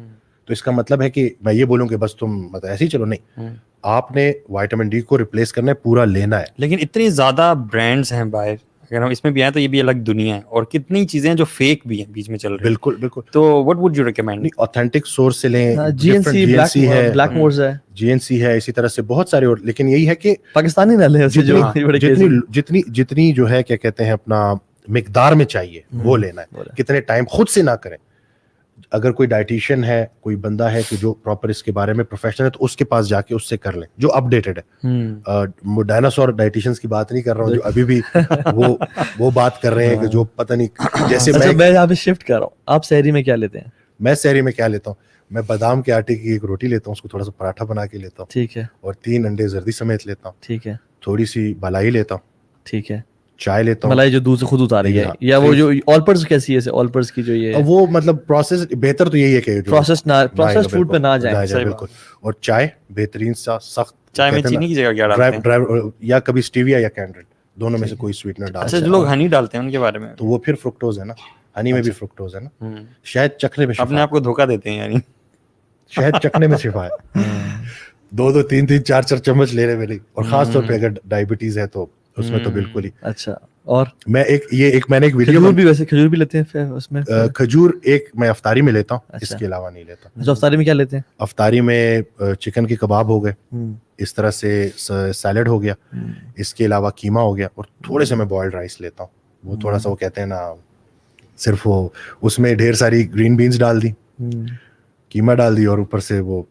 تو اس کا مطلب ہے کہ میں یہ بولوں کہ بس تم مطلب ایسے ہی چلو, نہیں, آپ نے وائٹامن ڈی کو ریپلیس کرنا ہے, پورا لینا ہے.
لیکن اتنی زیادہ برانڈز ہیں باہر, اگر ہم اس میں بھی آئیں تو یہ بھی الگ دنیا ہے, اور کتنی چیزیں ہیں جو فیک بھی ہیں بیچ میں چل رہی ہیں.
بالکل بالکل.
تو what would you recommend?
Authentic source سے لیں,
GNC ہے, بلیک مورز ہے,
GNC ہے, اسی طرح سے بہت سارے اور, لیکن یہی ہے کہ
پاکستانی نہ لیں,
جتنی جو ہے کیا کہتے ہیں اپنا مقدار میں چاہیے وہ لینا ہے. کتنے ٹائم خود سے نہ کریں. اگر کوئی ڈائٹیشین ہے, کوئی بندہ ہے کہ جو پراپر اس کے بارے میں پروفیشنل ہے, تو اس کے پاس جا کے اس سے کر لیں جو اپ ڈیٹڈ ہے. ڈائناسور ڈائٹیشینس کی بات نہیں کر رہا ہوں جو ابھی بھی وہ بات کر رہے ہیں کہ جو پتہ نہیں, جیسے
میں یہاں پہ شفٹ کر رہا ہوں. آپ سحری میں کیا لیتے ہیں؟
میں سحری میں کیا لیتا ہوں, میں بادام کے آٹے کی ایک روٹی لیتا ہوں, اس کو تھوڑا سا پراٹھا بنا کے لیتا ہوں,
ٹھیک ہے,
اور 3 انڈے زردی سمیت لیتا ہوں,
ٹھیک ہے,
تھوڑی سی بالائی لیتا ہوں,
ٹھیک ہے,
چائے لیتا ہوں,
ملائی جو دودھ سے خود اتاری ہے, یا وہ جو آلپرز کیسی ہے, آلپرز کی جو یہ
وہ مطلب پروسیس بہتر تو یہی ہے کہ
پروسیس فوڈ پہ نہ جائیں
بالکل. اور چائے بہترین سا سخت,
چائے میں چینی کی جگہ کیا ڈالتے ہیں,
یا کبھی اسٹیویا یا کینڈل, دونوں میں سے کوئی سویٹنر ڈالتے
ہیں. اچھا, جو لوگ ہنی ڈالتے ہیں ان کے بارے میں,
تو وہ پھر فرکٹوز ہے نا, ہنی میں بھی فرکٹوز ہے نا, شہد چکھنے میں
اپنے آپ کو دھوکہ دیتے ہیں یعنی,
شہد چکھنے میں شفا ہے. 2 3 4 چمچ لے رہے میں نہیں, اور خاص طور پہ اگر ڈائبٹیز ہے تو اس میں تو بالکل ہی.
اچھا, اور
میں میں نے ایک ویڈیو
کھجور بھی, ویسے کھجور بھی لیتے ہیں اس میں,
کھجور ایک میں افطاری میں لیتا ہوں, اس کے علاوہ نہیں لیتا.
اچھا, افطاری میں کیا لیتے ہیں؟
افطاری میں چکن کے کباب ہو گئے, اس طرح سے سیلڈ ہو گیا, اس کے علاوہ قیمہ ہو گیا, اور تھوڑے سے میں بوائلڈ رائس لیتا ہوں. وہ تھوڑا سا وہ کہتے ہیں نا, صرف وہ اس میں ڈھیر ساری گرین بینز ڈال دی, قیمہ ڈال دی, اور اوپر سے وہ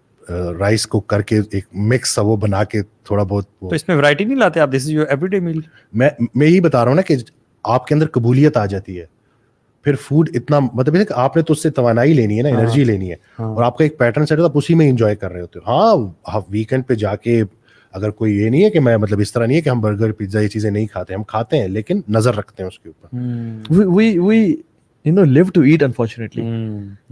رائس کو کر کے ایک مکس سا وہ بنا کے تھوڑا بہت.
تو اس میں ورائٹی نہیں لاتے آپ, this is your everyday meal?
میں یہی بتا رہا ہوں نا کہ آپ کے اندر قبولیت آ جاتی ہے, پھر فوڈ اتنا مطلب ہے کہ آپ نے تو اس سے توانائی لینی ہے نا, انرجی لینی ہے, اور آپ کا ایک پیٹرن سیٹ ہوتا ہے, آپ اسی میں انجوائے کر رہے ہوتے ہو. ہاں ویکینڈ پہ جا کے اگر کوئی یہ نہیں ہے کہ میں مطلب اس طرح نہیں ہے کہ ہم برگر پیزا یہ چیزیں نہیں کھاتے, ہم کھاتے ہیں لیکن نظر رکھتے ہیں اس کے اوپر.
you know live to eat unfortunately.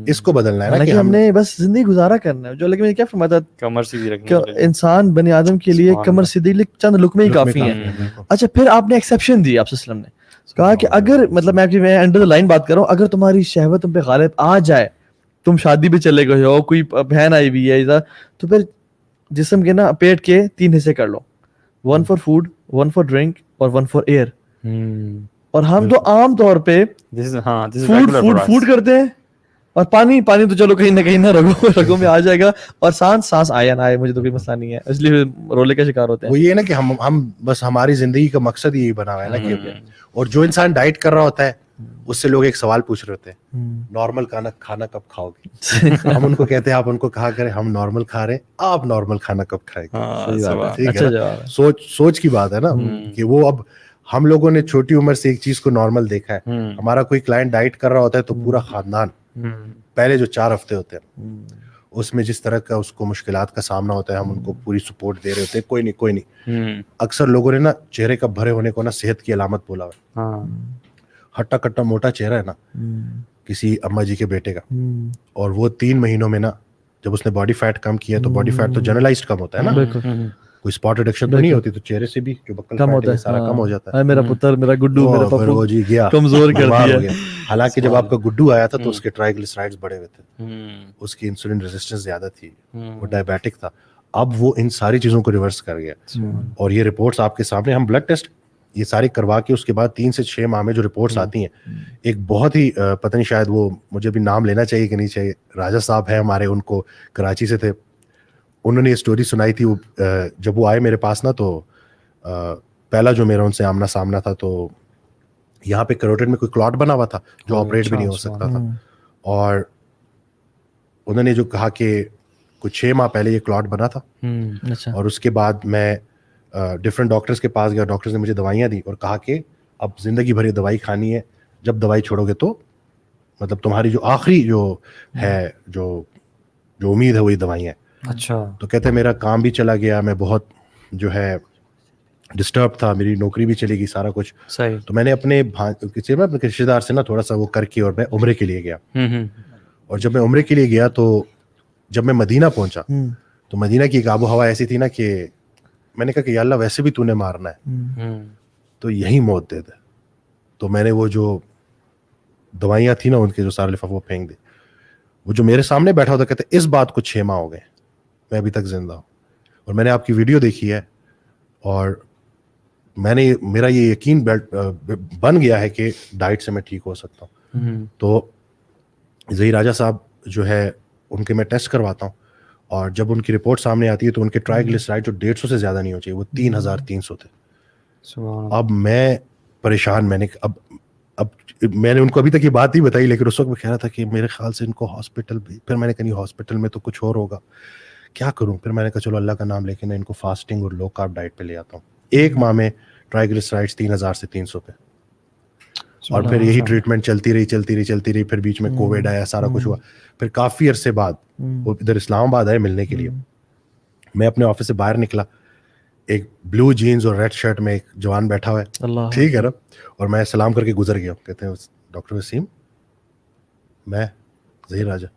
اس کو بدلنا ہے نا کہ
ہم نے بس زندگی گزارا کرنا ہے, جو لیکن کیا فرماتا
کمر سیدھی رکھنا ہے
انسان بنی آدم کے لیے, کمر سیدھی چند لقمے ہی کافی ہیں. اچھا, پھر آپ نے ایکسیپشن دی, آپ وسلم نے کہا کہ اگر مطلب میں انڈر دا لائن بات کر رہا ہوں, اگر تمہاری شہوت تم پہ غالب آ جائے, تم شادی پہ چلے گئے ہو, کوئی بہن آئی ہوئی ہے, تو پھر جسم کے نا پیٹ کے 3 حصے کر لو, 1 فار فوڈ, 1 فار ڈرنک اور 1 فار ایئر. اور ہم تو عام طور پہ فوڈ کرتے ہیں, اور پانی تو چلو کہیں نہ رگوں میں آ جائے گا, اور سانس آیا نہ آئے مجھے تو کوئی مسئلہ نہیں ہے, اس لیے رولے کا شکار ہوتے ہیں.
وہ یہ ہے نا کہ ہم بس ہماری زندگی کا مقصد یہی بنا ہوا ہے نا کہ, اور جو انسان ڈائٹ کر رہا ہوتا ہے اس سے لوگ ایک سوال پوچھ رہے ہوتے ہیں, نارمل کھانا کب کھاؤ گے؟ ہم ان کو کہتے ہیں آپ ان کو کہا کریں ہم نارمل کھا رہے ہیں, آپ نارمل کھانا کب کھائیں گے؟ سوچ کی بات ہے نا, کہ وہ اب ہم لوگوں نے چھوٹی عمر سے ایک چیز کو نارمل دیکھا ہے. ہمارا کوئی کلائنٹ ڈائٹ کر رہا ہوتا ہے تو پورا خاندان پہلے جو 4 ہفتے ہوتے ہیں اس میں جس طرح کا اس کو مشکلات کا سامنا ہوتا ہے, ہم ان کو پوری سپورٹ دے رہے ہوتے ہیں. کوئی نہیں. اکثر لوگوں نے نا چہرے کا بھرے ہونے کو نا صحت کی علامت بولا ہے. ہٹا کٹا موٹا چہرہ ہے نا کسی اما جی کے بیٹے کا, اور وہ 3 مہینوں میں نا جب اس نے باڈی فیٹ کم کیا, تو باڈی فیٹ تو جنرلائزڈ کم ہوتا ہے نا, کوئی اسپاٹ ریڈکشن تو نہیں ہوتی, تو چہرے سے بھی جو بکل فیٹ ہے سارا کم ہو جاتا ہے.
میرا پتر, میرا گڈو, میرا پپو
جی گیا
کمزور کر دیا.
حالانکہ جب آپ کا گڈو آیا تھا تو اس کے ٹرائیگلیسرائڈز بڑے ہوئے تھے, اس کی انسولین ریزسٹنس زیادہ تھی, وہ ڈائبیٹک تھا. اب وہ ان ساری چیزوں کو ریورس کر گیا, اور یہ رپورٹس آپ کے سامنے, ہم بلڈ ٹیسٹ یہ ساری کروا کے اس کے بعد 3 سے 6 ماہ میں جو رپورٹس آتی ہیں, ایک بہت ہی پتہ نہیں شاید وہ مجھے بھی نام لینا چاہیے کہ نہیں چاہیے, راجہ صاحب ہیں ہمارے, ان کو کراچی سے تھے, انہوں نے یہ اسٹوری سنائی تھی. جب وہ آئے میرے پاس نا, تو پہلا جو میرا ان سے آمنا سامنا تھا, تو یہاں پہ کروٹیڈ میں کوئی کلاٹ بنا ہوا تھا جو آپریٹ بھی نہیں ہو سکتا تھا, اور انہوں نے جو کہا کہ کچھ 6 ماہ پہلے یہ کلاٹ بنا تھا. اور اس کے بعد میں ڈفرینٹ ڈاکٹرز کے پاس گیا, ڈاکٹرز نے مجھے دوائیاں دی اور کہا کہ اب زندگی بھر یہ دوائی کھانی ہے, جب دوائی چھوڑو گے تو مطلب تمہاری جو آخری جو ہے جو امید ہے وہی دوائیاں.
اچھا.
تو کہتے ہیں میرا کام بھی چلا گیا, میں بہت جو ہے ڈسٹرب تھا, میری نوکری بھی چلے گی, سارا کچھ. تو میں نے اپنے رشتے دار سے نا تھوڑا سا وہ کر کے, اور میں عمرے کے لیے گیا. اور جب میں عمرے کے لیے گیا تو جب میں مدینہ پہنچا تو مدینہ کی ایک آب و ہوا ایسی تھی نا کہ میں نے کہا کہ یا اللہ ویسے بھی تو نے مارنا ہے تو یہی موت دے دے. تو میں نے وہ جو دوائیاں تھیں نا ان کے جو سارے لفاف وہ پھینک دے. وہ جو میرے سامنے بیٹھا ہوتا کہتے اس بات کو 6 ماہ ہو گئے, میں ابھی تک زندہ ہوں. اور میں نے آپ کی ویڈیو دیکھی ہے, اور میرا یہ یقین بن گیا ہے کہ ڈائٹ سے میں ٹھیک ہو سکتا ہوں. تو ظہیر راجہ صاحب جو ہے ان کے میں ٹیسٹ کرواتا ہوں, اور جب ان کی رپورٹ سامنے آتی ہے تو ان کے ٹرائیگلیسرائڈ جو 150 سے زیادہ نہیں ہو چاہیے, وہ 3300 تھے. اب میں پریشان, میں نے ان کو ابھی تک یہ بات نہیں بتائی, لیکن اس وقت میں کہہ رہا تھا کہ میرے خیال سے ان کو ہاسپٹل بھی, پھر میں نے کہا نہیں ہاسپٹل میں تو کچھ اور ہوگا, کیا کروں. پھر میں نے کہا چلو اللہ کا نام لے کے میں ان کو فاسٹنگ اور لو کارب ڈائٹ پہ لے آتا ہوں. 1 ماہ میں ٹرائیگلیسرائڈس 3000 سے 300 پہ, اور پھر یہی ٹریٹمنٹ چلتی رہی. پھر بیچ میں کووڈ آیا, سارا کچھ ہوا. پھر کافی عرصے بعد وہ ادھر اسلام آباد آئے ملنے کے لیے. میں اپنے آفس سے باہر نکلا, ایک بلو جینز اور ریڈ شرٹ میں ایک جوان بیٹھا ہوا ہے, ٹھیک ہے نا, اور میں سلام کر کے گزر گیا, کہتے ہیں ڈاکٹر وسیم, میں ظہیر راجہ.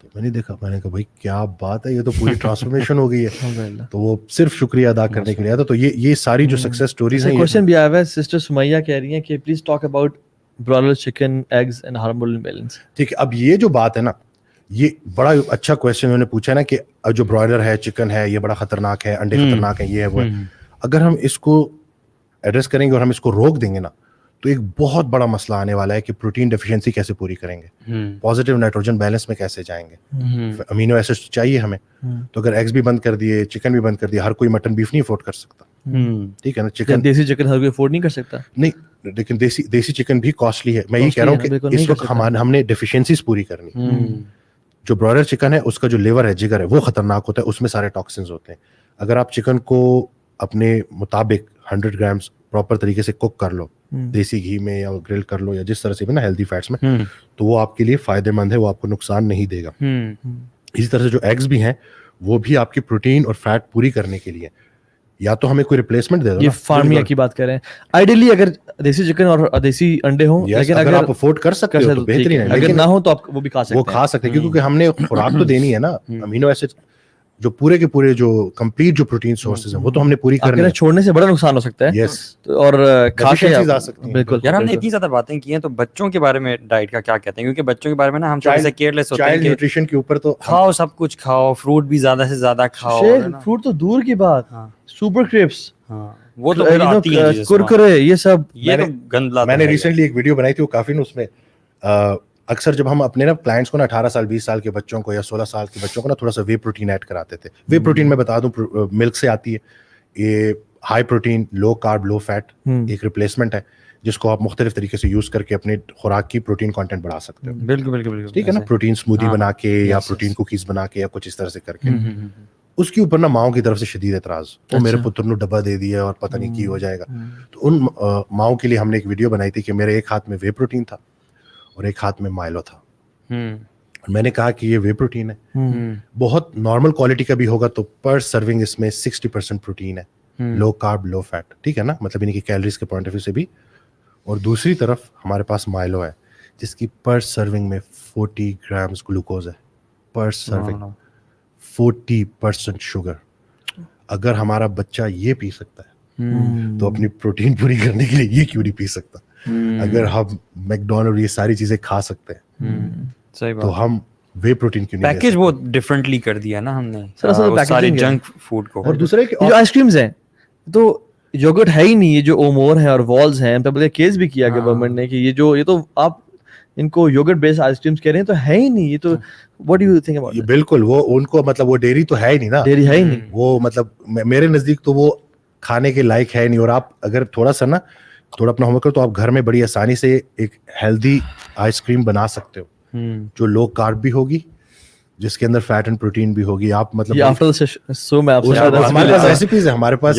تو میں نے دیکھا, میں نے کہا بھائی کیا بات ہے, یہ تو پوری ٹرانسفارمیشن ہو گئی ہے. تو وہ صرف شکریہ ادا کرنے کے لیے آیا تھا. تو یہ ساری جو سکسیس سٹوریز ہیں.
کوسچن بھی آیا ہے, سسٹر سمیہ کہہ رہی ہیں کہ please talk about broiler chicken eggs and hormonal imbalance.
ٹھیک ہے, اب یہ جو بات ہے نا, یہ بڑا اچھا کویشچن انہوں نے پوچھا ہے نا کہ جو برائلر ہے, چکن ہے, یہ بڑا خطرناک ہے, انڈے خطرناک ہیں, یہ ہے وہ ہے. اگر ہم اس کو ایڈریس کریں گے اور ہم اس کو روک دیں گے نا, تو ایک بہت بڑا مسئلہ آنے والا ہے کہ پروٹین ڈیفیشنسی کیسے پوری کریں گے, پازیٹیو نائٹروجن بیلنس میں کیسے جائیں گے, امینو ایسڈ چاہیے ہمیں. تو اگر ایگز بھی بند کر دیے, چکن بھی بند کر دیا, ہر کوئی مٹن بیف نہیں افورڈ کر سکتا, ٹھیک ہے نا. چکن,
دیسی چکن ہر کوئی افورڈ نہیں کر سکتا.
نہیں, لیکن دیسی چکن بھی کاسٹلی ہے. میں یہ کہہ رہا ہوں کہ اس وقت ہم نے ڈیفیشنسیز پوری کرنی. جو برائلر چکن ہے اس کا جو لیور ہے, جگر ہے, وہ خطرناک ہوتا ہے, اس میں سارے ٹاکسنز ہوتے ہیں. اگر آپ چکن کو اپنے مطابق 100 گرامز پراپر طریقے سے کوک کر لو, دیسی گھی میں یا گرل کر لو یا جس طرح سے بھی نا ہیلدی فیٹس میں, تو وہ آپ کے لیے فائدہ مند ہے, وہ آپ کو نقصان نہیں دے گا. اسی طرح سے جو ایگز بھی ہیں وہ بھی آپ کی پروٹین اور فیٹ پوری کرنے کے لیے, یا تو ہمیں کوئی ریپلیسمنٹ دے دو.
یہ فارمیا کی بات کر رہے ہیں. آئیڈیلی اگر دیسی چکن اور دیسی انڈے ہوں, لیکن
اگر آپ افورڈ کر سکتے ہو تو بہترین ہے,
اگر نہ ہو تو آپ وہ بھی کھا سکتے ہیں.
وہ کھا سکتے ہیں کیونکہ ہم نے خوراک تو دینی ہے نا. امینو ایسڈ جو پورے کے پورے جو کمپلیٹ جو پروٹین سورسز ہیں وہ تو ہم نے پوری کرنی ہے.
چھوڑنے سے بڑا نقصان ہو سکتا ہے. اور کھا کے
آ سکتی ہیں.
بالکل
یار, ہم نے اتنی زیادہ باتیں کی ہیں, تو بچوں کے بارے میں ڈائٹ کا کیا کہتے ہیں؟ کیونکہ بچوں کے بارے میں نا ہم تھوڑا سا کیئرلیس ہوتے ہیں.
چائلڈ نیوٹریشن کے اوپر تو
کھاؤ, سب کچھ کھاؤ, فروٹ بھی زیادہ سے زیادہ کھاؤ.
فروٹ تو دور کی بات, سپر کرپس,
وہ تو آتی ہیں
کرکرے, یہ سب,
یہ تو گند لاتا ہے.
میں نے ریسنٹلی ایک ویڈیو بنائی تھی, وہ کافی نا اس میں اکثر جب ہم اپنے نا کلائنٹس کو نا 18 سال 20 سال کے بچوں کو یا 16 سال کے بچوں کو نا تھوڑا سا وے پروٹین ایڈ کراتے تھے. وے پروٹین میں بتا دوں ملک سے آتی ہے, یہ ہائی پروٹین لو کارب لو فیٹ ایک ریپلیسمنٹ ہے جس کو آپ مختلف طریقے سے یوز کر کے اپنے خوراک کی پروٹین کانٹینٹ بڑھا سکتے ہو.
بالکل بالکل بالکل,
ٹھیک ہے نا. پروٹین اسمودی بنا کے یا پروٹین کوکیز بنا کے یا کچھ اس طرح سے کر کے. اس کے اوپر نا ماؤں کی طرف سے شدید اعتراض, وہ میرے پتر نے ڈبا دے دیا اور پتہ نہیں کی ہو جائے گا. تو ان ماؤں کے لیے ہم نے ایک ویڈیو بنائی تھی کہ میرے ایک ہاتھ میں وے پروٹین تھا اور ایک ہاتھ میں مائلو تھا. میں نے کہا کہ یہ وے پروٹین ہے, بہت نارمل کوالٹی کا بھی ہوگا تو پر سرونگ اس میں 60% پروٹین ہے, لو کارب لو فیٹ, ٹھیک ہے نا, مطلب ان کی کیلریز کے پوائنٹ آف ویو سے بھی. اور دوسری طرف ہمارے پاس مائلو ہے جس کی پر سرونگ میں 40 گرامز گلوکوز ہے پر سرونگ, 40% شوگر. اگر ہمارا بچہ یہ پی سکتا ہے تو اپنی پروٹین پوری کرنے کے لیے یہ کیوں نہیں پی سکتا؟ اگر ہم میکڈونلڈ یہ ساری چیزیں کھا سکتے ہیں تو ہم وے پروٹین کیوں نہیں؟
پیکیج بہت ڈفرینٹلی کر دیا نا ہم نے سارے جنک فوڈ کو.
اور دوسرے
جو آئس کریمز ہیں تو یوگرٹ ہے ہی نہیں, یہ جو اومور ہیں اور والز ہیں, پہ کیس بھی کیا گورنمنٹ نے کہ یہ تو آپ ان کو یوگرٹ بیسڈ آئس کریمز کہہ رہے ہیں, تو ہے ہی نہیں. یہ تو what do you think about?
بالکل, وہ ان کو مطلب وہ ڈیری تو ہے ہی نہیں نا,
ڈیری ہے ہی نہیں.
وہ مطلب میرے نزدیک تو وہ کھانے کے لائق ہے نہیں. اور آپ اگر تھوڑا سا نا تھوڑا اپنا ہوم ورک کرو تو آپ گھر میں بڑی آسانی سے ایک ہیلدی آئس کریم بنا سکتے ہو جو لو کارب بھی ہوگی, جس کے اندر فیٹ اینڈ پروٹین بھی ہوگی. آپ مطلب ہمارے پاس ریسیپیز ہیں, ہمارے پاس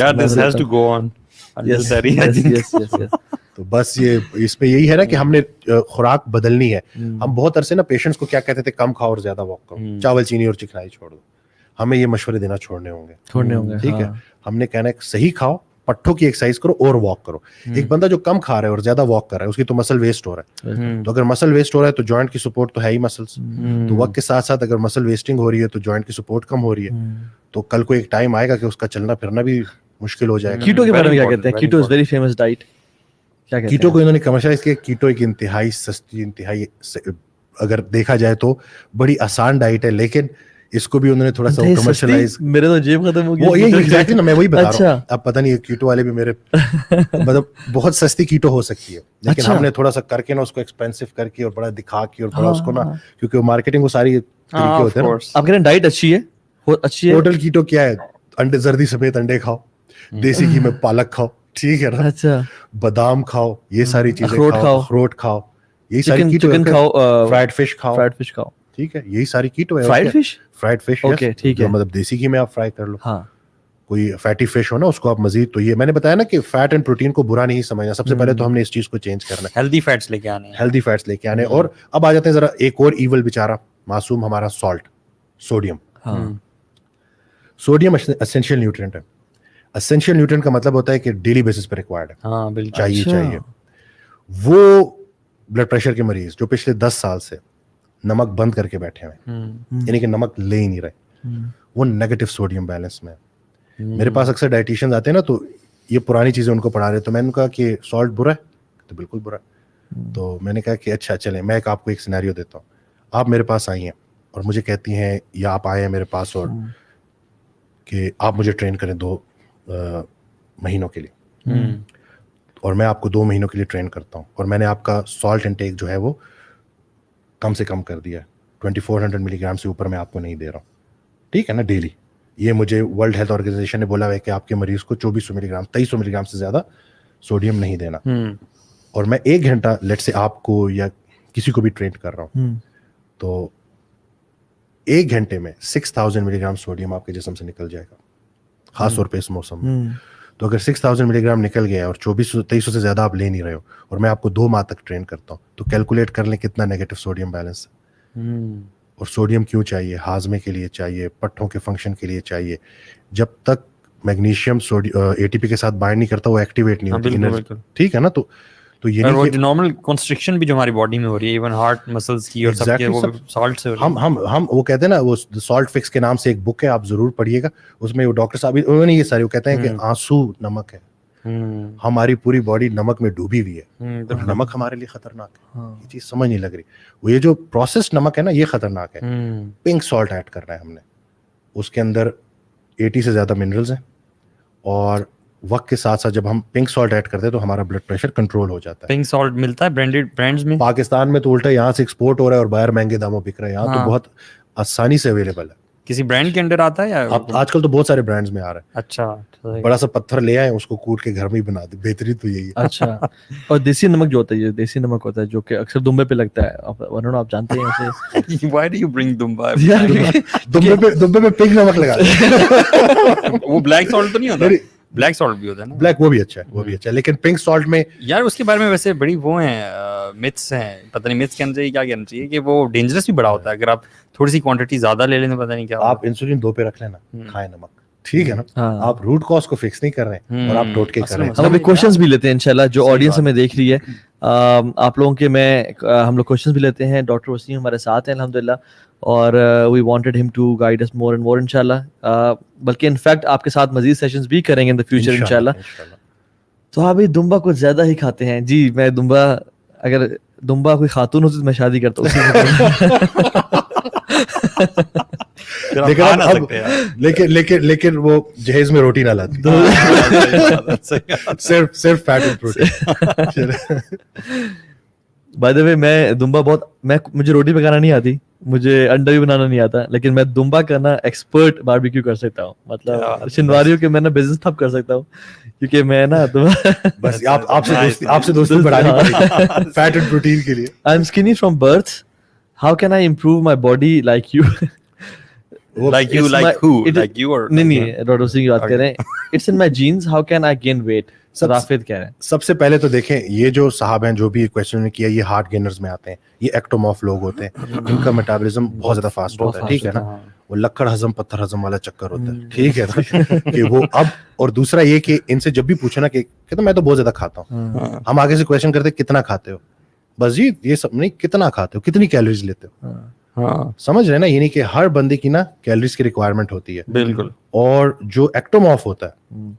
تو بس یہ اس میں یہی ہے نا کہ ہم نے خوراک بدلنی ہے. ہم بہت عرصے نا پیشنٹس کو کیا کہتے تھے, کم کھاؤ اور زیادہ واک کرو, چاول چینی اور چکنائی چھوڑ دو. ہمیں یہ مشورے دینا چھوڑنے ہوں گے, ٹھیک ہے. ہم نے کہنا ہے صحیح کھاؤ, پٹھوں کی ایکسرسائز کرو اور واک کرو. ایک بندہ جو کم کھا رہا ہے اور زیادہ واک کر رہا ہے اس کی تو مسل ویسٹ ہو رہا ہے. تو اگر مسل ویسٹ ہو رہا ہے تو جوائنٹ کی سپورٹ تو ہے ہی مسلس, تو وقت کے ساتھ ساتھ اگر مسل ویسٹنگ ہو رہی ہے تو جوائنٹ کی سپورٹ کم ہو رہی ہے. تو کل کو ایک ٹائم آئے گا کہ اس کا چلنا پھرنا بھی مشکل ہو جائے گا.
کیٹو کے بارے میں کیا کہتے ہیں؟ کیٹو از ویری فیمس ڈائٹ.
کیٹو کو انہوں نے کمرشلائز کیا. کیٹو ایک انتہائی سستی, انتہائی اگر دیکھا جائے تو بڑی آسان ڈائٹ ہے, لیکن اس کو بھی انہوں نے تھوڑا سا کمرشلائز.
میرے تو جیب ختم ہو گئی.
وہ یہ ایگزیکٹلی نا, میں وہی بتا رہا ہوں. اب پتہ نہیں کیٹو والے بھی میرے مطلب بہت سستی کیٹو ہو سکتی ہے, لیکن ہم نے تھوڑا سا کر کے نا اس کو ایکسپینسو کر کے اور بڑا دکھا کے اور بڑا اس کو نا, کیونکہ مارکیٹنگ وہ ساری طریقے ہوتے ہیں.
آپ کہہ رہے ہیں ڈائٹ اچھی ہے, اچھی ہے.
ٹوٹل کیٹو کیا ہے, انڈے زردی سمیت انڈے کھاؤ, دیسی گھی میں پالک کھاؤ, ٹھیک ہے نا,
اچھا,
بادام کھاؤ, یہ ساری چیزیں کھاؤ, اخروٹ کھاؤ, یہی ساری کیٹو.
چکن کھاؤ,
فرائیڈ فش کھاؤ,
فرائیڈ فش کھاؤ,
ٹھیک ہے, یہی ساری کیٹو ہے. فرائیڈ فش
اوکے, ٹھیک ہے,
مطلب دیسی گھی میں آپ فرائی کر لو.
ہاں,
کوئی فیٹی فش ہو نا اس کو آپ مزید, تو یہ میں نے بتایا نا کہ فیٹ اینڈ پروٹین کو برا نہیں سمجھنا. سب سے پہلے تو ہم نے اس چیز کو چینج کرنا ہے,
ہیلدی فیٹس لے کے آنے,
ہیلدی فیٹس لے کے آنے. اور اب آ جاتے ہیں ذرا ایک اور ایول بیچارہ معصوم ہمارا, salt, sodium. Sodium essential nutrient ہے. اسینشیل نیوٹرینٹ کا مطلب ہوتا ہے کہ ڈیلی بیسس پہ ریکوائرڈ ہے,
ہاں بالکل
چاہیے. وہ بلڈ پریشر کے مریض جو پچھلے 10 سال سے نمک بند کر کے بیٹھے ہوئے ہیں, یعنی کہ نمک لے ہی نہیں رہے, وہ نیگیٹو سوڈیم بیلنس میں. میرے پاس اکثر ڈائٹیشینز آتے ہیں نا, تو یہ پرانی چیزیں ان کو پڑھا رہے, تو میں نے کہا کہ سالٹ برا ہے, تو بالکل برا ہے. تو میں نے کہا کہ اچھا چلیں میں آپ کو ایک سینیریو دیتا ہوں. آپ میرے پاس آئی ہیں اور مجھے کہتی ہیں, یا آپ آئے ہیں میرے پاس اور کہ آپ مجھے ٹرین کریں 2 مہینوں کے لیے, اور میں آپ کو 2 مہینوں کے لیے ٹرین کرتا ہوں, اور میں نے آپ کا سالٹ انٹیک جو ہے وہ کم سے کم کر دیا ہے, 2400 ملی گرام سے اوپر میں آپ کو نہیں دے رہا ہوں, ٹھیک ہے نا, ڈیلی. یہ مجھے ورلڈ ہیلتھ آرگنائزیشن نے بولا ہے کہ آپ کے مریض کو 2400 ملی گرام 2300 ملی گرام سے زیادہ سوڈیم نہیں دینا. اور میں 1 گھنٹہ لیٹ سے آپ کو یا کسی کو بھی ٹرین کر رہا ہوں, تو 1 گھنٹے میں 6000 ملی گرام سوڈیم آپ کے جسم سے نکل جائے گا, خاص طور پہ اس موسم میں. تو اگر 6000 ملی گرام نکل گیا اور 2300 سے زیادہ آپ لے نہیں رہے ہو, اور میں آپ کو 2 ماہ تک ٹرین کرتا ہوں, تو کیلکولیٹ کر لیں کتنا نیگیٹو سوڈیم بیلنس ہے. اور سوڈیم کیوں چاہیے؟ ہاضمے کے لیے چاہیے, پٹھوں کے فنکشن کے لیے چاہیے. جب تک میگنیشیم ATP کے ساتھ بائنڈ نہیں کرتا وہ ایکٹیویٹ نہیں ہوتی, ٹھیک ہے نا. تو یہ
وہ نارمل کنسٹرکشن بھی جو ہماری باڈی میں ہو رہی ہے, ایون ہارٹ مسلز کی اور سب کے, وہ سالٹ سے.
ہم وہ کہتے ہیں نا, وہ سالٹ فکس کے نام سے ایک بک ہے, آپ ضرور پڑھیے گا. اس میں وہ ڈاکٹر صاحب انہوں نے یہ سارے وہ کہتے ہیں کہ آنسو نمک ہے, ہماری پوری باڈی نمک میں ڈوبی ہوئی ہے, نمک ہمارے لیے خطرناک ہے. یہ چیز سمجھ نہیں لگ رہی. وہ یہ جو پروسیسڈ نمک ہے نا, یہ خطرناک ہے. پنک سالٹ ایڈ کرنا ہے ہم نے, اس کے اندر 80 سے زیادہ منرلز ہیں, اور وقت کے ساتھ ساتھ جب ہم پنک سالٹ ایڈ کرتے ہیں تو ہمارا بلڈ پریشر کنٹرول ہو جاتا ہے.
پنک سالٹ ملتا ہے برانڈیڈ برانڈز میں.
پاکستان میں تو الٹا یہاں سے ایکسپورٹ ہو رہا ہے اور باہر مہنگے داموں بک رہا ہے. یہاں تو بہت آسانی سے اویلیبل ہے.
کسی برانڈ کے انڈر آتا ہے یا
آج کل تو بہت سارے برانڈز میں آ رہا ہے.
اچھا,
بڑا سا پتھر لے آئے, اس کو کوٹ کے گھر میں ہی بنا دے, بہترین تو یہی ہے.
اچھا, اور دیسی نمک جو ہوتا ہے, یہ دیسی نمک ہوتا ہے جو کہ اکثر دمبے پہ لگتا ہے, ورنہ آپ جانتے ہیں اسے.
Why do you bring Damba?
دمبے پہ پنک نمک لگا دے.
وہ بلیک سالٹ تو نہیں ہوتا؟ بلیک سالٹ بھی ہوتا ہے نا.
بلیک وہ بھی اچھا ہے, وہ بھی اچھا ہے, لیکن پنک سالٹ میں
یار اس کے بارے میں ویسے بڑی وہ ہیں متس ہیں, پتہ نہیں متس کہنا چاہیے کیا کہنا چاہیے, کہ وہ ڈینجرس بھی بڑا ہوتا ہے. اگر آپ تھوڑی سی کوانٹٹی زیادہ لے لیں تو پتہ نہیں کیا.
آپ انسولین 2 پہ رکھ لینا, کھائیں نمک, ٹھیک ہے نا. آپ روٹ کاز کو فکس نہیں کر رہے ہیں, اور آپ ٹوٹکے کر رہے ہیں.
ہم ابھی کوشچنز بھی لیتے ہیں انشاءاللہ, جو آڈینس ہمیں دیکھ رہی ہے. آپ لوگوں کے ہم لوگ کوشچنز بھی لیتے ہیں. ڈاکٹر وسیم ہمارے ساتھ ہیں الحمدللہ, اور وی وانٹڈ ہم to guide us more and more انشاءاللہ. بلکہ انفیکٹ آپ کے ساتھ مزید سیشنز بھی کریں گے ان دا فیوچر انشاءاللہ. تو آپ دمبا کچھ زیادہ ہی کھاتے ہیں جی. میں دمبا, اگر دمبا کوئی خاتون ہوتی تو میں شادی کرتا ہوں.
لیکن وہ جہیز میں روٹی نہ لاتی, صرف fat and protein.
By the way میں دمبا مجھے روٹی پکانا نہیں آتی, مجھے انڈا بھی بنانا نہیں آتا, لیکن میں دمبا کا نا ایکسپرٹ باربیکیو کر سکتا ہوں. مطلب شنواریوں کے میں نا بزنس ٹھپ کر سکتا ہوں, کیونکہ میں نا
بس آپ سے دوستی بڑھانی پڑے گی فیٹ اینڈ پروٹین کے لیے.
I am skinny from birth, how can I improve my body like you? نہیں ڈاکٹر سنگھ کی بات کر رہے ہیں. It's in my genes, how can I gain weight? Rafid کہہ رہے ہیں.
سب سے پہلے تو دیکھیں, یہ جو صاحب ہیں جو بھی کویسچن نے کیا, یہ ہارٹ گینرز میں آتے ہیں, یہ ایکٹومورف لوگ ہوتے ہیں, ان کا میٹابولزم بہت زیادہ فاسٹ ہوتا ہے, ٹھیک ہے نا. وہ لکڑ ہضم پتھر ہضم والا چکر ہوتا ہے, ٹھیک ہے نا, کہ وہ اب. اور دوسرا یہ کہ ان سے جب بھی پوچھو نا کہ میں تو بہت زیادہ کھاتا ہوں, ہم آگے سے کویسچن کرتے کتنا کھاتے ہو, بس جی یہ سب نہیں, کتنا کھاتے ہو, کتنی کیلوریز لیتے ہو. سمجھ رہے نا, یعنی کہ ہر بندے کی نا کیلریز کی ریکوائرمنٹ ہوتی ہے.
بالکل.
اور جو ایکٹومورف ہوتا ہے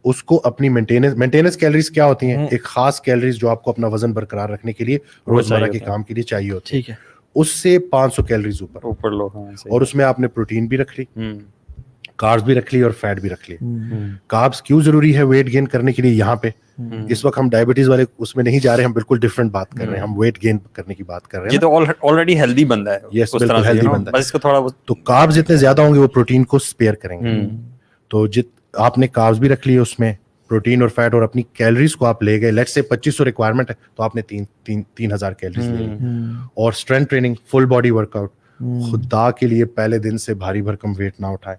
اس کو اپنی مینٹیننس کیلریز کیا ہوتی ہیں, ایک خاص کیلریز جو آپ کو اپنا وزن برقرار رکھنے کے لیے روزمرہ کے کام کے لیے چاہیے ہوتی ہے, ٹھیک ہے, اس سے 500 کیلریز اوپر لو. اور اس میں آپ نے پروٹین بھی رکھ لی, کاربز بھی رکھ لی, اور فیٹ بھی رکھ لی. کاربز کیوں ضروری ہے ویٹ گین کرنے کے لیے؟ یہاں پہ اس وقت ہم ڈائبٹیز والے اس میں نہیں جا رہے, ہم بالکل ڈفرنٹ بات کر رہے ہیں, ہم ویٹ گین کرنے کی بات کر رہے ہیں.
یہ تو آلریڈی ہیلدی بندہ ہے,
یس بالکل ہیلدی بندہ ہے,
بس اس کو تھوڑا.
تو کاربز جتنے زیادہ ہوں گے وہ پروٹین کو اسپیئر کریں گے. تو آپ نے کاربز بھی رکھ لیے, اس میں پروٹین اور فیٹ, اور اپنی کیلریز کو آپ لے گئے. لیٹس سے 2500 ریکوائرمنٹ ہے, تو آپ نے 3000 کیلریز لے لی. اور strength training, full body workout, خدا کے لیے پہلے دن سے بھاری بھرکم ویٹ نہ اٹھائیں.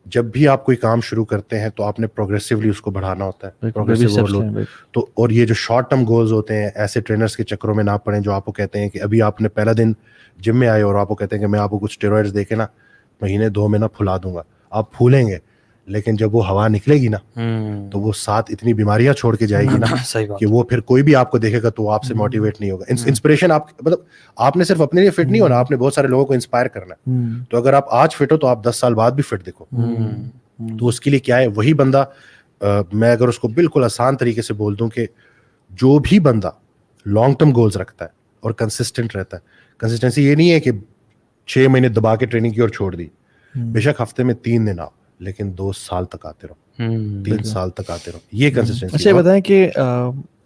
جب بھی آپ کوئی کام شروع کرتے ہیں تو آپ نے پروگریسولی اس کو بڑھانا ہوتا ہے, پروگریسو اوورلوڈ. تو اور یہ جو شارٹ ٹرم گولز ہوتے ہیں, ایسے ٹرینرز کے چکروں میں نہ پڑیں جو آپ کو کہتے ہیں کہ ابھی آپ نے پہلا دن جم میں آئے اور آپ کو کہتے ہیں کہ میں آپ کو کچھ اسٹیرائڈز دے کے نا مہینے 2 میں نا پھلا دوں گا. آپ پھولیں گے, لیکن جب وہ ہوا نکلے گی نا تو وہ ساتھ اتنی بیماریاں چھوڑ کے جائے گی نا کہ وہ پھر کوئی بھی آپ کو دیکھے گا تو وہ آپ سے موٹیویٹ نہیں ہوگا. انسپریشن آپ مطلب آپ نے صرف اپنے لیے فٹ نہیں ہونا, آپ نے بہت سارے لوگوں کو انسپائر کرنا ہے. تو اگر آپ آج فٹ ہو تو آپ 10 سال بعد بھی فٹ دکھو. تو اس کے لیے کیا ہے, وہی بندہ میں اگر اس کو بالکل آسان طریقے سے بول دوں کہ جو بھی بندہ لانگ ٹرم گولز رکھتا ہے اور کنسسٹنٹ رہتا ہے, کنسسٹنسی یہ نہیں ہے کہ 6 مہینے دبا کے ٹریننگ کی اور چھوڑ دی, بے شک ہفتے میں 3 دن آؤ لیکن 2 سال تک آتے رہو, 3 سال تک آتے رہو, یہ کنسسٹنسی.
اچھا بتائیں کہ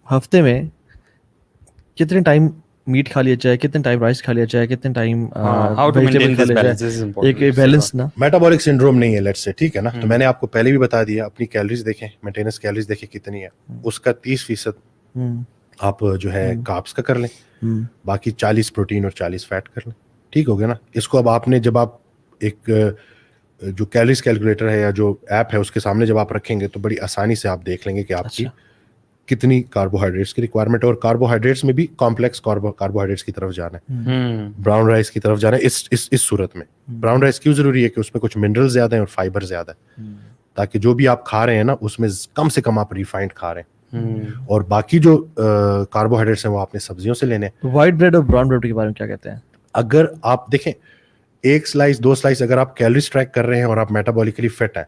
ہفتے میں کتنے ٹائم میٹ کھا لیا جائے, کتنے ٹائم رائس کھا لیا جائے, کتنے ٹائم ویجیٹیبل کھا لیا جائے, ایک بیلنس نا.
میٹابولک سنڈروم نہیں ہے لیٹس سے, ٹھیک ہے نا. تو میں نے آپ کو پہلے بھی بتا دیا, اپنی کیلریز دیکھیں, مینٹیننس کیلریز دیکھیں کتنی ہے, اس کا 30% آپ جو ہے کاربس کا کر لیں, باقی 40 پروٹین اور 40 فیٹ کر لیں, ٹھیک ہو گیا نا. اس کو اب آپ نے جب آپ ایک جو کیلریز کیلکولیٹر ہے یا جو ایپ ہے اس کے سامنے جب آپ رکھیں گے تو بڑی آسانی سے آپ دیکھ لیں گے کہ آپ کی کتنی کاربوہائیڈریٹس کی ریکوائرمنٹ ہے, اور کاربوہائیڈریٹس میں بھی کمپلیکس کاربوہائیڈریٹس کی طرف جانا ہے, براؤن رائس کی طرف جانا ہے. اس صورت میں براؤن رائس کیوں ضروری ہے کہ اس میں کچھ منرل زیادہ ہیں اور فائبر زیادہ ہے, تاکہ جو بھی آپ کھا رہے ہیں نا اس میں کم سے کم آپ ریفائنڈ کھا رہے ہیں, اور باقی جو کاربوہائیڈریٹس ہیں وہ آپ نے سبزیوں سے لینے ہیں.
وائٹ بریڈ اور براؤن بریڈ کے بارے میں کیا کہتے ہیں؟
اگر آپ دیکھیں 1 سلائس 2 سلائس اگر آپ کیلریز ٹریک کر رہے ہیں اور آپ میٹابولیکلی فٹ ہیں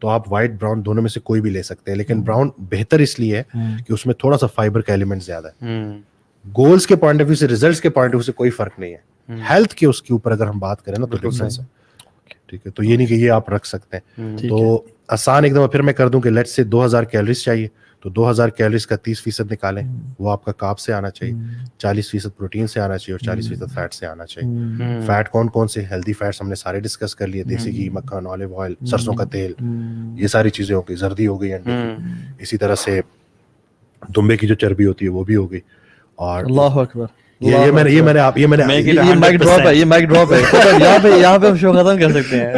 تو آپ وائٹ براؤن دونوں میں سے کوئی بھی لے سکتے ہیں, لیکن براؤن بہتر اس لیے ہے کہ اس میں تھوڑا سا فائبر کا ایلیمنٹ زیادہ ہے. گولز کے پوائنٹ آف ویو سے, ریزلٹس کے پوائنٹ آف ویو سے کوئی فرق نہیں ہے. ہیلتھ کے اس کے اوپر اگر ہم بات کریں نا تو ڈفرینس ہے, ٹھیک ہے. تو یہ نہیں کہ یہ آپ رکھ سکتے ہیں. تو آسان ایک دم پھر میں کر دوں کہ لیٹ سے 2000 کیلریز چاہیے تو 2000 کیلریز کا 30% نکالیں, وہ آپ کا کارب سے آنا چاہیے, 40% پروٹین سے آنا چاہیے اور 40% فیٹ سے آنا چاہیے. فیٹ کون کون سے ہیلدی فیٹس ہم نے سارے ڈسکس کر لیے, دیسی گھی, مکھن, آلیو آئل, سرسوں کا تیل, یہ ساری چیزیں ہو گئی, زردی ہو گئی, انڈے, اسی طرح سے دمبے کی جو چربی ہوتی ہے وہ بھی ہو گئی. اور
اللہ اکبر,
یہ میں نے
مائک ڈراپ ہے, یہ مائک ڈراپ ہے. یہاں پہ ہم شو ختم کر سکتے ہیں,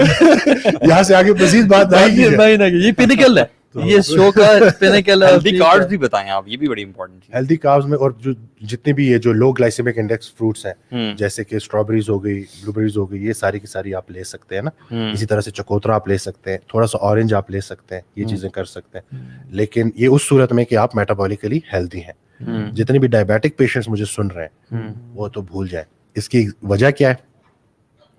یہاں سے آگے مزید بات آئے گی.
یہ پینیکل ہے, یہ شو کا پینیکل ہے.
ہیلتھی کاربز بھی بتائیں آپ, یہ بھی بڑی امپورٹنٹ ہے.
ہیلتھی کاربز میں اور جو جتنے بھی یہ جو لو گلائسیمک انڈیکس فروٹس ہیں جیسے کہ اسٹرابریز ہو گئی, بلو بیریز ہو گئی, یہ ساری کی ساری آپ لے سکتے ہیں نا. اسی طرح سے چکوترا آپ لے سکتے ہیں, تھوڑا سا اورنج آپ لے سکتے ہیں, یہ چیزیں کر سکتے ہیں. لیکن یہ اس صورت میں کہ آپ میٹابولیکلی ہیلتھی ہیں. جتنے بھی ڈائبیٹک پیشنٹس مجھے سن رہے ہیں وہ تو بھول جائیں. اس کی وجہ کیا ہے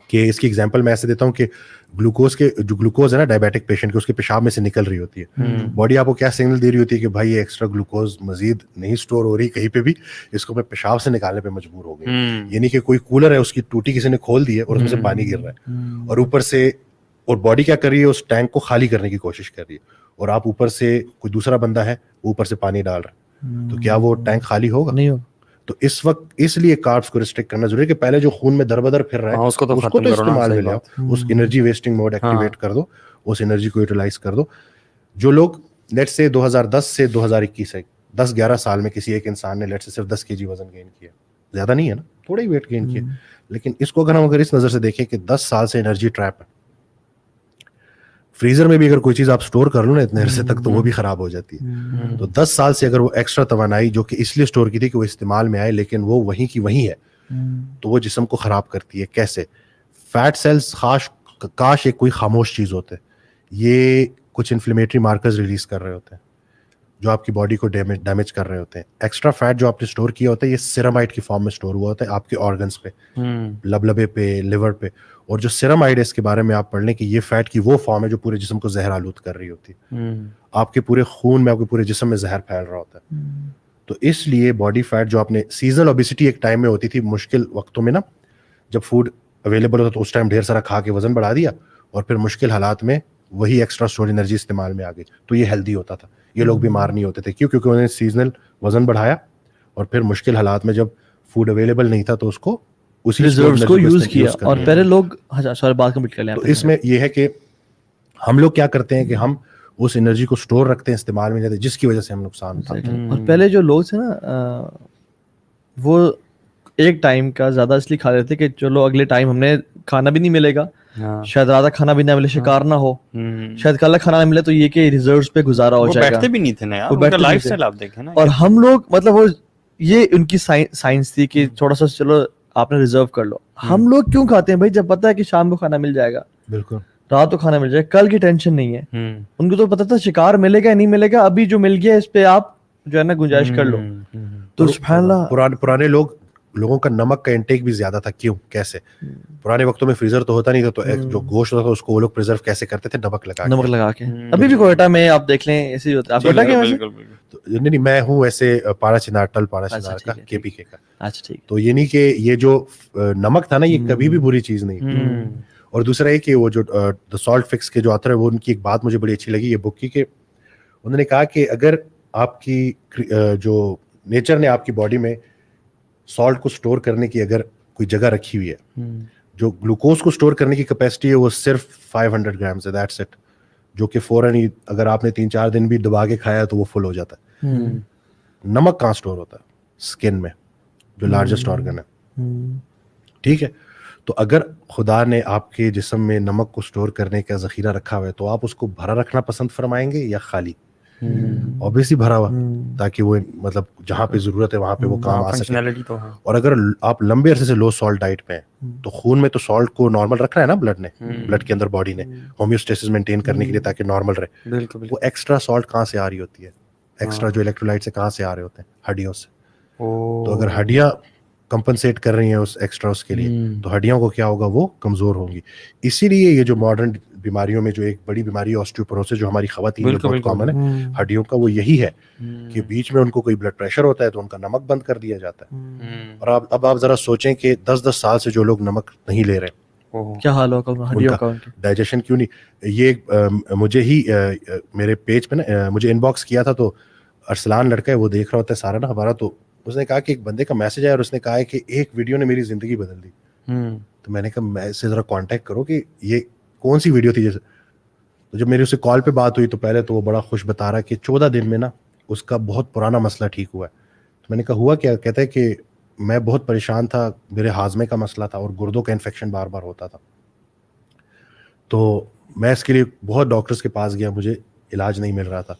کہ اس کی ایگزامپل میں ایسے دیتا ہوں کہ گلوکوز ہے نا ڈائبیٹک پیشنٹ کے, اس کے پیشاب میں سے نکل رہی ہوتی ہے. باڈی آپ کو کیا سگنل دے رہی ہوتی ہے کہ بھائی یہ ایکسٹرا گلوکوز مزید نہیں اسٹور ہو رہی کہیں پہ بھی, اس کو میں پیشاب سے نکالنے پہ مجبور ہو گئی. یعنی کہ کوئی کولر ہے, اس کی ٹوٹی کسی نے کھول دی ہے اور اس میں سے پانی گر رہا ہے, اور اوپر سے اور باڈی کیا کر رہی ہے, اس ٹینک کو خالی کرنے کی کوشش کر رہی ہے, اور آپ اوپر سے کوئی دوسرا بندہ ہے وہ اوپر سے پانی ڈال رہا ہے, تو کیا وہ ٹینک خالی ہوگا؟
نہیں ہوگا.
تو اس وقت اس لیے کاربس کو ریسٹرکٹ کرنا ضروری ہے کہ پہلے جو خون میں در بدر پھر رہا ہے
اس کو تو
استعمال میں لاؤ, اس انرجی ویسٹنگ موڈ ایکٹیویٹ کر دو, اس انرجی کو یوٹیلائز کر دو. جو لوگ لیٹ سے 2010 سے 2021 ہے 10-11 سال میں کسی ایک انسان نے لیٹ سے صرف 10 kg وزن گین کیا, زیادہ نہیں ہے نا, تھوڑا ہی ویٹ گین کیا, لیکن اس کو اگر اس نظر سے دیکھیں کہ 10 سال سے انرجی ٹریپ ہے. فریزر میں بھی اگر کوئی چیز آپ سٹور کر لو نا اتنے عرصے تک تو وہ بھی خراب ہو جاتی ہے. تو 10 سال سے اگر وہ ایکسٹرا توانائی جو کہ اس لیے سٹور کی تھی کہ وہ استعمال میں آئے لیکن وہ وہیں کی وہیں ہے, تو وہ جسم کو خراب کرتی ہے. کیسے؟ فیٹ سیلز کاش ایک کوئی خاموش چیز ہوتے, یہ کچھ انفلیمیٹری مارکرز ریلیز کر رہے ہوتے ہیں جو آپ کی باڈی کو ڈیمیج کر رہے ہوتے ہیں. ایکسٹرا فیٹ جو آپ نے سٹور کیا ہوتا ہے یہ سیرامائڈ کی فارم میں سٹور ہوا ہوتا ہے آپ کے آرگنز پہ, لبلبے پہ, لیور پہ. اور جو سیرامائڈ ہے اس کے بارے میں آپ پڑھ لیں کہ یہ فیٹ کی وہ فارم ہے جو پورے جسم کو زہر آلود کر رہی ہوتی ہے, آپ کے پورے خون میں, آپ کے پورے جسم میں زہر پھیل رہا ہوتا ہے. تو اس لیے باڈی فیٹ جو آپ نے سیزنل اوبیسٹی ایک ٹائم میں ہوتی تھی, مشکل وقتوں میں نا جب فوڈ اویلیبل ہوتا تو اس ٹائم ڈھیر سارا کھا کے وزن بڑھا دیا, اور پھر مشکل حالات میں وہی ایکسٹرا اسٹور انرجی استعمال میں آ گئی, تو یہ ہیلدی ہوتا تھا. یہ لوگ بیمار نہیں ہوتے تھے. کیوں؟ کیونکہ انہوں نے سیزنل وزن بڑھایا اور پھر مشکل حالات میں جب فوڈ اویلیبل نہیں تھا تو اس کو اسی
ریزروز کو یوز کیا. اور پہلے لوگ سارے بات کمپلیٹ کر لیں.
تو اس میں یہ ہے کہ ہم لوگ کیا کرتے ہیں کہ ہم اس انرجی کو سٹور رکھتے ہیں, استعمال میں جاتے ہیں, جس کی وجہ سے ہم نقصان اٹھاتے ہیں.
اور پہلے جو لوگ تھے نا وہ ایک ٹائم کا زیادہ اس لیے کھا رہے تھے کہ چلو اگلے ٹائم ہم نے کھانا بھی نہیں ملے گا, شاید رات کھانا بھی نہ ملے, شکار نہ ہو, شاید کل کھانا نہ ملے, تو یہ کہ ریزروز پہ گزارا ہو جائے گا.
بیٹھتے بھی نہیں تھے نا یار, ان کا لائف سٹائل آپ دیکھیں نا.
اور ہم لوگ مطلب وہ یہ ان کی سائنس تھی کہ تھوڑا سا چلو آپ نے ریزرو کر لو. ہم لوگ کیوں کھاتے ہیں بھائی جب پتہ ہے کہ شام کو کھانا مل جائے گا؟
بالکل.
رات کو کھانا مل جائے, کل کی ٹینشن نہیں ہے. ان کو تو پتا تھا شکار ملے گا نہیں ملے گا, ابھی جو مل گیا اس پہ آپ جو ہے نا گنجائش کر لو. تو سبحان اللہ
پرانے لوگوں کا نمک کا انٹیک بھی زیادہ تھا. کیوں, کیسے؟ پرانے وقتوں میں فریزر تو ہوتا نہیں تھا, تو جو گوشت ہوتا تھا اس کو وہ لوگ پریزرو کیسے کرتے تھے؟ نمک لگا کے.
ابھی بھی کوئٹہ میں آپ دیکھ لیں ایسے ہی ہوتا ہے. آپ کوئٹہ کے ویسے؟
نہیں, میں ہوں ایسے پارا چنار کا کے پی کے کا.
اچھا ٹھیک.
تو یہ نہیں کہ یہ جو نمک تھا نا یہ کبھی بھی بری چیز نہیں تھی. اور دوسرا یہ کہ وہ جو دا سالٹ فکس کے جو آتھر ہے وہ ان کی ایک بات مجھے بڑی اچھی لگی یہ بک کی, کہ انہوں نے کہا کہ اگر آپ کی جو نیچر نے آپ کی باڈی میں سالٹ کو سٹور کرنے کی اگر کوئی جگہ رکھی ہوئی ہے, جو گلوکوز کو سٹور کرنے کی کیپیسٹی ہے وہ صرف 500 گرامز ہے, دیٹس اٹ, جو کہ فوراً ہی اگر آپ نے 3-4 دن بھی دبا کے کھایا تو وہ فل ہو جاتا ہے. نمک کہاں سٹور ہوتا ہے؟ اسکن میں, جو لارجسٹ آرگن ہے. ٹھیک ہے, تو اگر خدا نے آپ کے جسم میں نمک کو سٹور کرنے کا ذخیرہ رکھا ہوا ہے تو آپ اس کو بھرا رکھنا پسند فرمائیں گے یا خالی؟ obviously بھرا ہوا, تاکہ وہ مطلب جہاں پہ ضرورت ہے وہاں پہ وہ کام آ سکے. اور اگر آپ لمبے عرصے سے لو سالٹ ڈائٹ پہ ہیں تو خون میں تو سالٹ کو نارمل رکھنا ہے نا, بلڈ کے اندر باڈی نے ہومیوسٹیسس مینٹین کرنے کے لیے تاکہ نارمل رہے. وہ ایکسٹرا سالٹ کہاں سے آ رہی ہوتی ہے؟ ایکسٹرا جو الیکٹرولائٹ سے کہاں سے آ رہے ہوتے ہیں؟ ہڈیوں سے. تو اگر ہڈیاں کمپنسیٹ کر رہی ہیں اس ایکسٹرا اس کے لیے تو ہڈیوں کو کیا ہوگا؟ وہ کمزور ہوں گی. اسی لیے یہ جو ماڈرن بیماریوں میں جو ایک بڑی بیماری ہے آسٹیوپروسس, جو ہماری خواتین میں بہت کامن ہے ہڈیوں کا, وہ یہی ہے کہ بیچ میں ان کو کوئی بلڈ پریشر ہوتا ہے تو ان کا نمک بند کر دیا جاتا ہے. اور اب آپ ذرا سوچیں کہ 10 سال سے جو لوگ نمک نہیں لے رہے
کیا حال ہوگا ہڈیوں کا,
ڈائجیشن کیوں نہیں. یہ مجھے ہی میرے پیج پہ نا مجھے ان باکس کیا تھا, تو ارسلان لڑکا ہے وہ دیکھ رہا ہوتا ہے سارا نا ہمارا, تو اس نے کہا کہ ایک بندے کا میسج آیا اور اس نے کہا ہے کہ ایک ویڈیو نے میری زندگی بدل دی. تو میں نے کہا میں اس سے ذرا کانٹیکٹ کرو کہ یہ کون سی ویڈیو تھی. جیسے تو جب میری اس سے کال پہ بات ہوئی تو پہلے تو وہ بڑا خوش بتا رہا کہ 14 دن میں نا اس کا بہت پرانا مسئلہ ٹھیک ہوا ہے. تو میں نے کہا ہوا کیا؟ کہتا ہے کہ میں بہت پریشان تھا, میرے ہاضمے کا مسئلہ تھا اور گردوں کا انفیکشن بار بار ہوتا تھا, تو میں اس کے لیے بہت ڈاکٹرز کے پاس گیا, مجھے علاج نہیں مل رہا تھا.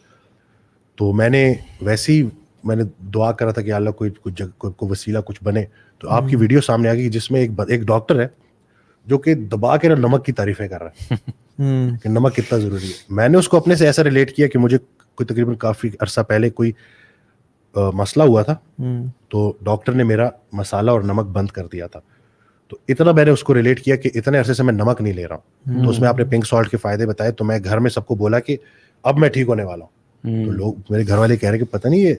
تو میں نے ویسے ہی میں نے دعا کرا تھا کہ اللہ کوئی وسیلہ کچھ بنے. تو آپ کی ویڈیو سامنے آ گئی جس میں ایک ڈاکٹر ہے جو کہ دبا کے نمک کی تعریفیں کر رہا ہے کہ نمک کتنا ضروری ہے. میں نے اس کو اپنے سے ایسا ریلیٹ کیا کہ مجھے کوئی تقریباً کافی عرصہ پہلے کوئی مسئلہ ہوا تھا, تو ڈاکٹر نے میرا مسالہ اور نمک بند کر دیا تھا. تو اتنا میں نے اس کو ریلیٹ کیا کہ اتنے عرصے سے میں نمک نہیں لے رہا ہوں. تو اس میں آپ نے پنک سالٹ کے فائدے بتائے, تو میں گھر میں سب کو بولا کہ اب میں ٹھیک ہونے والا ہوں. تو لوگ میرے گھر والے کہہ رہے کہ پتہ نہیں یہ,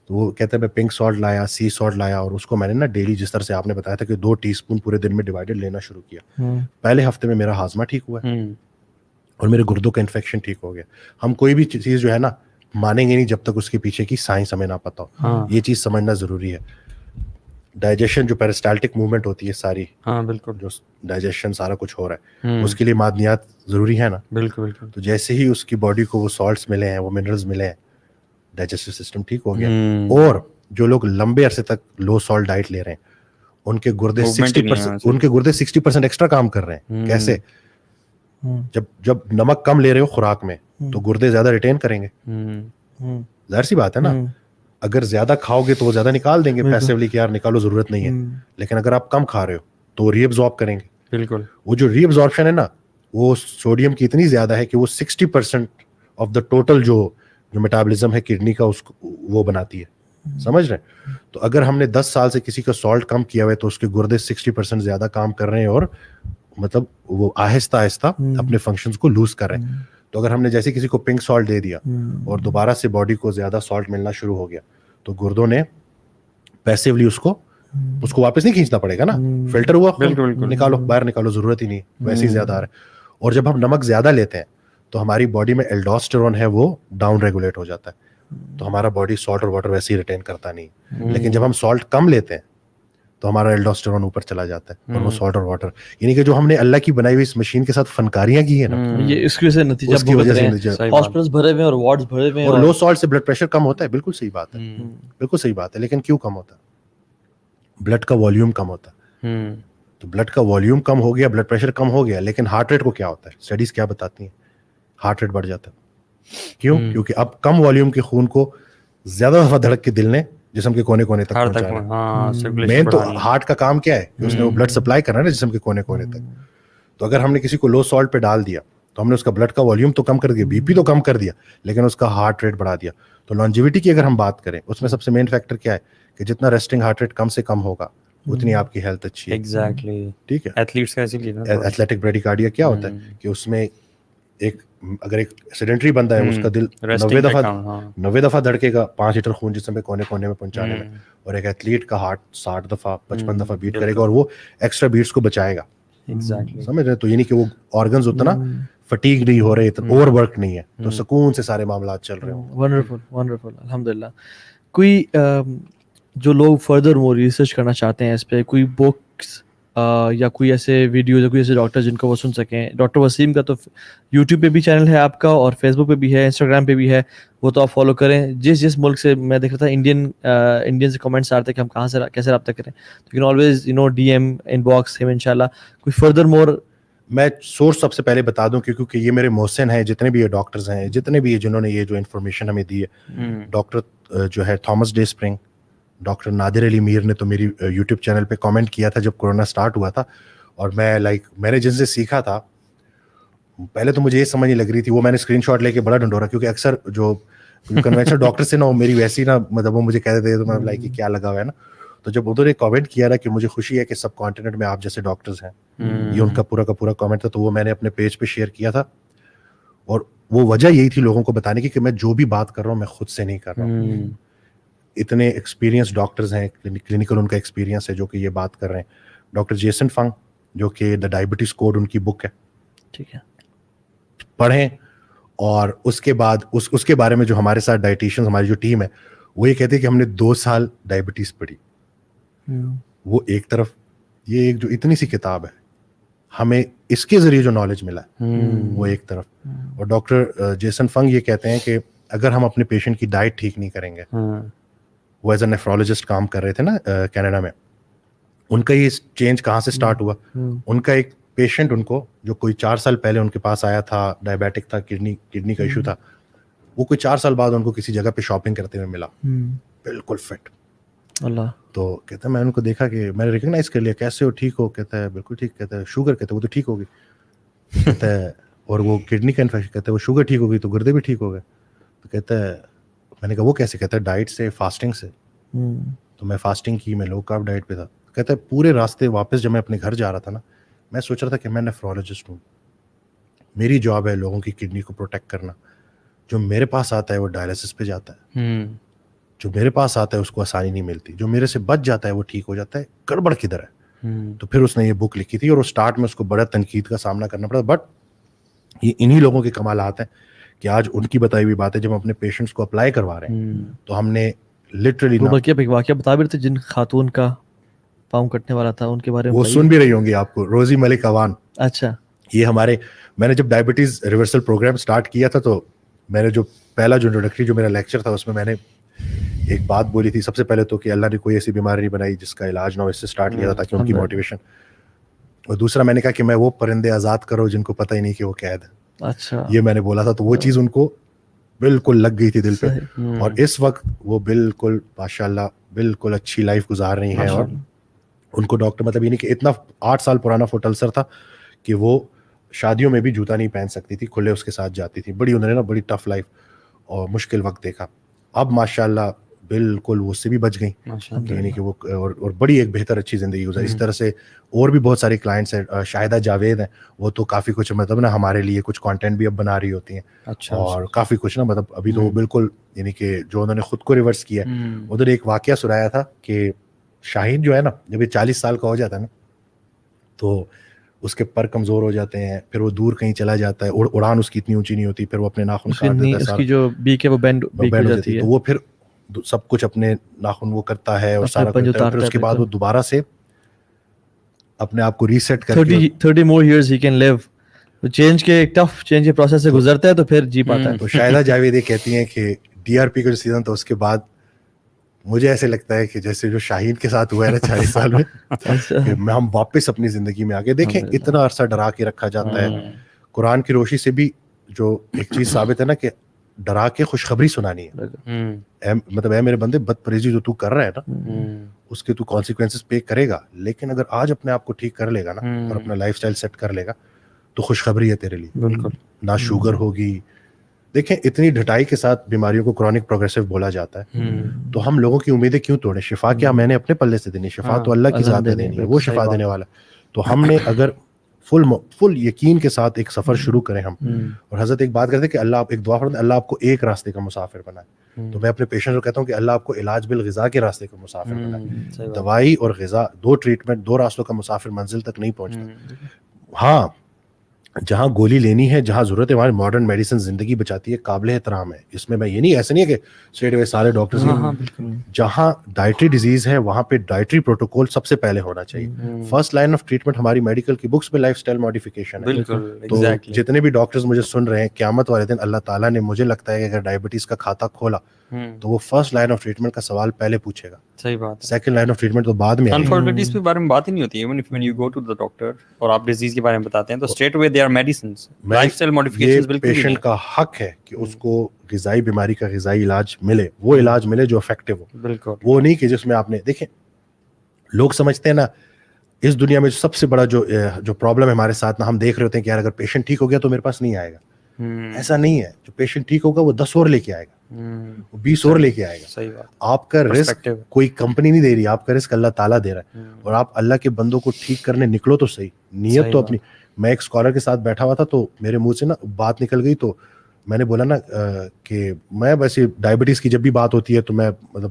تو وہ کہتے ہیں میں پنک سالٹ لایا, سی سالٹ لایا, اور اس کو میں نے نا ڈیلی جس طرح سے آپ نے بتایا تھا کہ 2 ٹی اسپون پورے دن میں ڈیوائڈیڈ لینا شروع کیا. پہلے ہفتے میں میرا ہاضمہ ٹھیک ہوا ہے اور میرے گردوں کا انفیکشن ٹھیک ہو گیا. ہم کوئی بھی چیز جو ہے نا مانیں گے نہیں جب تک اس کے پیچھے کی سائنس ہمیں نہ پتہ ہو. یہ چیز سمجھنا ضروری ہے. ڈائجیشن جو پیرسٹالٹک موومنٹ ہوتی ہے ساری,
بالکل,
جو ڈائجیشن سارا کچھ ہو رہا ہے اس کے لیے معدنیات ضروری ہے نا.
بالکل بالکل.
تو جیسے ہی اس کی باڈی کو وہ سالٹس ملے ہیں, وہ منرلز ملے ہیں, ڈائجسٹو سسٹم ٹھیک ہو گیا. اور جو لوگ لمبے عرصے تک لو سالٹ ڈائٹ لے رہے ہیں ان کے گردے 60% ایکسٹرا کام کر رہے ہیں. کیسے؟ جب نمک کم لے رہے ہو خوراک میں تو گردے زیادہ ریٹین کریں گے, ظاہر سی بات ہے نا. اگر زیادہ کھاؤ گے تو وہ زیادہ نکال دیں گے پیسیولی کہ یار نکالو ضرورت نہیں ہے. لیکن اگر آپ کم کھا رہے ہو تو وہ ری ایبزارب کریں گے.
بالکل.
وہ جو ری ایبزارپشن ہے نا وہ سوڈیم کی اتنی زیادہ ہے کہ وہ 60% آف دا ٹوٹل جو میٹابولزم ہے کڈنی کا اس کو وہ بناتی ہے. سمجھ رہے ہیں؟ تو اگر ہم نے 10 سال سے کسی کا سالٹ کم کیا ہوا ہے تو اس کے گردے 60% زیادہ کام کر رہے ہیں اور مطلب وہ آہستہ آہستہ اپنے فنکشنز کو لوز کر رہے ہیں. تو اگر ہم نے جیسے کسی کو پنک سالٹ دے دیا اور دوبارہ سے باڈی کو زیادہ سالٹ ملنا شروع ہو گیا تو گردوں نے پیسیولی اس کو واپس نہیں کھینچنا پڑے گا نا. فلٹر ہوا نکالو, باہر نکالو, ضرورت ہی نہیں, ویسے ہی زیادہ آ رہا ہے. اور جب ہم نمک زیادہ لیتے ہیں تو ہماری باڈی میں الڈوسٹرون ہے وہ ڈاؤن ریگولیٹ ہو جاتا ہے. تو ہمارا باڈی سالٹ اور واٹر ویسے ہی ریٹین کرتا نہیں. لیکن جب ہم سالٹ کم لیتے ہیں تو ہمارا الڈوسٹرون اوپر چلا جاتا ہے اور وہ سالٹ اور واٹر, یعنی کہ جو ہم نے اللہ کی بنائی ہوئی اس مشین کے ساتھ فنکاریاں کی ہیں نا,
یہ اس کی وجہ سے نتیجہ ہاسپٹلز بھرے ہوئے اور وارڈز بھرے ہوئے.
اور لو سالٹ سے بلڈ پریشر کم ہوتا ہے, بالکل صحیح بات ہے, بالکل صحیح بات ہے. لیکن کیوں کم ہوتا ہے؟ بلڈ کا والیوم کم ہوتا ہے. تو بلڈ کا والیوم کم ہو گیا, بلڈ پریشر کم ہو گیا, لیکن ہارٹ ریٹ کو کیا ہوتا ہے؟ اسٹڈیز کیا بتاتی ہیں؟ ہارٹ ریٹ بڑھ جاتا ہے. کیوں؟ کیونکہ اب کم والیوم کے خون کو زیادہ دفعہ دھڑک کے دل نے جسم کے کونے کونے تک پہنچانا. مین تو ہارٹ کا کام کیا ہے کہ اس نے وہ بلڈ سپلائی کرنا ہے نا جسم کے کونے کونے تک. تو اگر ہم نے کسی کو لو سالٹ پہ ڈال دیا تو ہم نے اس کا بلڈ کا والیوم تو کم کر دیا, بی پی تو کم کر دیا, لیکن اس کا ہارٹ ریٹ بڑھا دیا. تو لانجیوٹی کی اگر ہم بات کریں اس میں سب سے مین فیکٹر کیا ہے کہ جتنا ریسٹنگ ہارٹ ریٹ کم سے کم ہوگا اتنی آپ کی ہیلتھ اچھی ہے.
ایگزیکٹلی,
ٹھیک ہے.
ایتھلیٹس کا اسی لیے
ایتھلیٹک بریڈیکارڈیا کیا ہوتا ہے کہ اس میں اگر ایک سیڈنٹری بندہ ہے اس کا دل 90 دفعہ دھڑکے گا 5 لیٹر خون جسم میں کونے کونے میں پہنچانے میں, اور ایک ایتھلیٹ کا ہارٹ 60 دفعہ 55 دفعہ بیٹ کرے گا, اور وہ ایکسٹرا بیٹس کو بچائے گا. سمجھ رہے, تو یعنی کہ وہ آرگنز اتنا فٹیگ نہیں ہو رہے, اتنا اوور ورک نہیں ہے, تو سکون سے سارے معاملات چل رہے ہوں.
ونڈرفل الحمدللہ. کوئی جو لوگ فردر مور ریسرچ کرنا چاہتے ہیں اس پہ, کوئی بکس یا کوئی ایسے ویڈیوز یا کوئی ایسے ڈاکٹر جن کو وہ سن سکیں؟ ڈاکٹر وسیم کا تو یوٹیوب پہ بھی چینل ہے آپ کا, اور فیس بک پہ بھی ہے, انسٹاگرام پہ بھی ہے, وہ تو آپ فالو کریں. جس ملک سے میں دیکھ رہا تھا انڈین سے کمنٹس آتے ہیں کہ ہم کہاں سے کیسے رابطہ کریں, تو you can always D M inbox ہم انشاءاللہ. کوئی فردر مور
میں سورس سب سے پہلے بتا دوں کیونکہ یہ میرے محسن ہیں, جتنے بھی یہ ڈاکٹرز ہیں, جتنے بھی جنہوں نے یہ جو انفارمیشن ہمیں دی ہے, ڈاکٹر جو ہے تھامس ڈے اسپرنگ, ڈاکٹر نادر علی میر نے تو میری یوٹیوب چینل پہ کامنٹ کیا تھا جب کورونا سٹارٹ ہوا تھا, اور میں نے جن سے سیکھا تھا پہلے تو مجھے یہ سمجھ نہیں لگ رہی تھی, وہ میں نے اسکرین شاٹ لے کے بڑا ڈنڈورا, کیونکہ اکثر جو کنوینشنل ڈاکٹر سے نا وہ میری ویسی نا مطلب وہ مجھے کہہ دیتے تو میں لائک کیا لگا ہوا ہے نا. تو جب انہوں نے کامنٹ کیا نا کہ مجھے خوشی ہے کہ سب کانٹیننٹ میں آپ جیسے ڈاکٹرز ہیں, یہ ان کا پورا کامنٹ تھا, تو وہ میں نے اپنے پیج پہ شیئر کیا تھا, اور وہ وجہ یہی تھی لوگوں کو بتانے کی کہ میں جو بھی بات کر رہا ہوں میں خود سے نہیں کر رہا ہوں. اتنے ایکسپیرینس ڈاکٹرز ہیں, کلینکل ان کا ایکسپیرینس ہے جو کہ یہ بات کر رہے ہیں. ڈاکٹر جیسن فنگ جو کہ دا ڈائبٹیز کوڈ ان کی بک ہے,
ٹھیک ہے,
پڑھیں. اور اس کے بعد اس کے بارے میں جو ہمارے ساتھ ڈائٹیشنز ہماری جو ٹیم ہے وہ یہ کہتے ہیں کہ ہم نے 2 سال ڈائبٹیز پڑھی. وہ ایک طرف, یہ ایک جو اتنی سی کتاب ہے ہمیں اس کے ذریعے جو نالج ملا ہے وہ ایک طرف. اور ڈاکٹر جیسن فنگ یہ کہتے ہیں کہ اگر ہم اپنے پیشنٹ کی ڈائٹ ٹھیک نہیں کریں گے, وہ ایز اے نیفرولوجسٹ کام کر رہے تھے نا کینیڈا میں, ان کا یہ چینج کہاں سے اسٹارٹ ہوا. ان کا ایک پیشنٹ ان کو جو کوئی 4 سال پہلے ان کے پاس آیا تھا, ڈائبیٹک تھا, کڈنی کا ایشو تھا, وہ کوئی 4 سال بعد ان کو کسی جگہ پہ شاپنگ کرتے ہوئے ملا, بالکل فٹ.
اللہ.
تو کہتا ہے میں ان کو دیکھا کہ میں نے ریکگنائز کر لیا, کیسے ہو, ٹھیک ہو؟ کہتا ہے بالکل ٹھیک. کہتا ہے شوگر؟ کہتا ہے وہ تو ٹھیک ہوگی. کہتا ہے اور وہ کڈنی کا انفیکشن؟ کہتا ہے وہ شوگر ٹھیک ہوگی تو گردے بھی ٹھیک ہو گئے. تو کہتا ہے میں نے کہا وہ کیسے؟ کہتا ہے ڈائٹ سے, فاسٹنگ سے. تو میں فاسٹنگ کی, میں لو کارب ڈائٹ پہ تھا. کہتا ہے پورے راستے واپس جب میں اپنے گھر جا رہا تھا نا, میں سوچ رہا تھا کہ میں نیفرولوجسٹ ہوں, میری جاب ہے لوگوں کی کڈنی کو پروٹیکٹ کرنا. جو میرے پاس آتا ہے وہ ڈائلسس پہ جاتا ہے, جو میرے پاس آتا ہے اس کو آسانی نہیں ملتی, جو میرے سے بچ جاتا ہے وہ ٹھیک ہو جاتا ہے. گڑبڑ کدھر ہے؟ تو پھر اس نے یہ بک لکھی تھی, اور وہ اسٹارٹ میں اس کو بڑا تنقید کا سامنا کرنا پڑا, بٹ یہ انہی لوگوں کے کمالات ہیں کہ آج ان کی بتائی ہوئی بات ہے جب ہم اپنے پیشنٹس کو اپلائی کروا رہے ہیں تو ہم نے لٹرلی
ایک واقعہ بتا بھی رہے تھے جن خاتون کا پاؤں کٹنے والا تھا, ان کے بارے میں
وہ سن بھی رہی ہوں گی آپ کو, روزی ملک اوان.
اچھا,
یہ میں نے جب ڈائبٹیز ریورسل پروگرام سٹارٹ کیا تھا تو میں نے جو پہلا جو انٹروڈکٹری جو میرا لیکچر تھا اس میں نے ایک بات بولی تھی. سب سے پہلے تو کہ اللہ نے کوئی ایسی بیماری نہیں بنائی جس کا علاج نہ ہو, اس سے سٹارٹ کیا تھا تاکہ ان کی موٹیویشن. اور دوسرا میں نے کہا کہ میں وہ پرندے آزاد کرو جن کو پتہ ہی نہیں کہ وہ قید ہے.
اچھا,
یہ میں نے بولا تھا, تو وہ چیز ان کو بالکل لگ گئی تھی دل پہ. اور اس وقت وہ بالکل ماشاءاللہ بالکل اچھی لائف گزار رہی ہیں. اور ان کو ڈاکٹر مطلب یہ نہیں کہ اتنا 8 سال پرانا فٹ السر تھا کہ وہ شادیوں میں بھی جوتا نہیں پہن سکتی تھی, کھلے اس کے ساتھ جاتی تھی. بڑی انہوں نے نا بڑی ٹف لائف اور مشکل وقت دیکھا. اب ماشاءاللہ بالکل وہ اس سے بھی بچ گئیں, یعنی کہ وہ اور بڑی ایک بہتر اچھی زندگی گزاری. اس طرح سے اور بھی بہت سارے کلائنٹس ہیں. شاہدہ جاوید ہیں, وہ تو کافی کچھ مطلب نا ہمارے لیے کچھ کانٹینٹ بھی اب بنا رہی ہوتی ہیں, اور کافی کچھ نا مطلب ابھی تو وہ بالکل یعنی کہ جو انہوں نے خود کو ریورس کیا. ادھر ایک واقعہ سنایا تھا کہ شاہین جو ہے نا جب یہ 40 سال کا ہو جاتا ہے نا تو اس کے پر کمزور ہو جاتے ہیں, پھر وہ دور کہیں چلا جاتا ہے, اڑان اس کی اتنی اونچی نہیں ہوتی, پھر وہ اپنے ناخن کاٹ دیتا ہے,
اس کی جو بیک ہے وہ بینڈ ہو جاتی ہے,
تو وہ پھر سب کچھ اپنے ناخن وہ کرتا ہے اور سارا کرتا ہے. پھر اس کے بعد وہ دوبارہ سے اپنے آپ کو ریسیٹ کر کے
30 more years he can live. Change کے ایک ٹف چینج کے پروسیس سے گزرتا ہے تو پھر جی پاتا ہے.
تو شاہدہ جاوید یہ کہتی ہیں کہ ڈی آر پی کا جو سیزن تھا اس کے بعد مجھے ایسے لگتا ہے کہ جیسے جو شاہین کے ساتھ ہوا ہے نا 40 سال میں, کہ ہم واپس اپنی زندگی میں آگے دیکھیں. اتنا عرصہ ڈرا کے رکھا جاتا ہے. قرآن کی روشنی سے بھی جو ایک چیز ثابت ہے نا کہ ڈرا کے خوشخبری سنانی ہے. مطلب اے میرے بندے, بد پریزی جو تو کر رہا ہے نا اس کے تو کانسیکوینسز پے کرے گا, لیکن اگر آج اپنے آپ کو ٹھیک کر لے گا نا اور اپنا لائف سٹائل سیٹ کر لے گا تو خوشخبری ہے تیرے لیے.
بالکل.
نہ شوگر ہوگی. دیکھیں اتنی ڈھٹائی کے ساتھ بیماریوں کو کرونک پروگریسو بولا جاتا ہے, تو ہم لوگوں کی امیدیں کیوں توڑیں؟ شفا کیا میں نے اپنے پلے سے دینی؟ شفا تو اللہ کی ذات نے دینی ہے, وہ شفا دینے والا. تو ہم نے اگر فل یقین کے ساتھ ایک سفر شروع کریں ہم, اور حضرت ایک بات کرتے ہیں کہ اللہ آپ ایک دعا فرمائے, اللہ آپ کو ایک راستے کا مسافر بنائے. تو میں اپنے پیشنٹ کو کہتا ہوں کہ اللہ آپ کو علاج بالغذا کے راستے کا مسافر بنائے. دوائی اور غذا, دو ٹریٹمنٹ, دو راستوں کا مسافر منزل تک نہیں پہنچتا. ہاں جہاں گولی لینی ہے, جہاں ضرورت ہے, ہماری ماڈرن میڈیسن زندگی بچاتی ہے, قابل احترام ہے. اس میں یہ نہیں, ایسا نہیں ہے کہ اسٹریٹ اوے سارے ڈاکٹرز, جہاں ڈائٹری ڈیزیز ہے وہاں پہ ڈائٹری پروٹوکول سب سے پہلے ہونا چاہیے. فرسٹ لائن آف ٹریٹمنٹ ہماری میڈیکل کی بکس میں لائف اسٹائل ماڈیفیکیشن ہے. تو جتنے بھی ڈاکٹرز مجھے سن رہے ہیں, قیامت والے دن اللہ تعالیٰ نے, مجھے لگتا ہے کہ اگر ڈائبٹیز کا کھاتا کھولا تو وہ فرسٹ لائن آف ٹریٹمنٹ کا سوال پہلے پوچھے گا.
صحیح بات.
سیکنڈ لائن آف ٹریٹمنٹ تو بعد میں.
انفارچونیٹلی اس کے بارے میں بات ہی نہیں ہوتی ہے. Even if you go to the doctor اور آپ ڈیزیز کے بارے میں بتاتے ہیں تو straight away they are medicines, lifestyle modifications. بالکل
پیشنٹ کا حق ہے کہ اس کو غذائی بیماری کا غذائی علاج ملے, وہ علاج ملے جو افیکٹو ہو.
بالکل.
وہ نہیں کہ جس میں آپ نے, دیکھیں لوگ سمجھتے ہیں نا اس دنیا میں سب سے بڑا جو پرابلم ہے ہمارے ساتھ نا, ہم دیکھ رہے ہوتے ہیں کہ یار اگر پیشنٹ ٹھیک ہو گیا تو میرے پاس نہیں آئے گا. ایسا نہیں ہے. جو پیشنٹ ٹھیک ہوگا وہ 10 اور لے کے آئے گا, وہ 20 اور لے کے آئے گا.
صحیح بات.
آپ کا رزق کوئی کمپنی نہیں دے رہی, آپ کا رزق اللہ تعالیٰ دے رہا ہے. اور آپ اللہ کے بندوں کو ٹھیک کرنے نکلو تو صحیح, نیت تو اپنی. میں ایک اسکالر کے ساتھ بیٹھا ہوا تھا تو میرے منہ سے نا بات نکل گئی, تو میں نے بولا نا کہ میں ویسے ڈائبٹیز کی جب بھی بات ہوتی ہے تو میں مطلب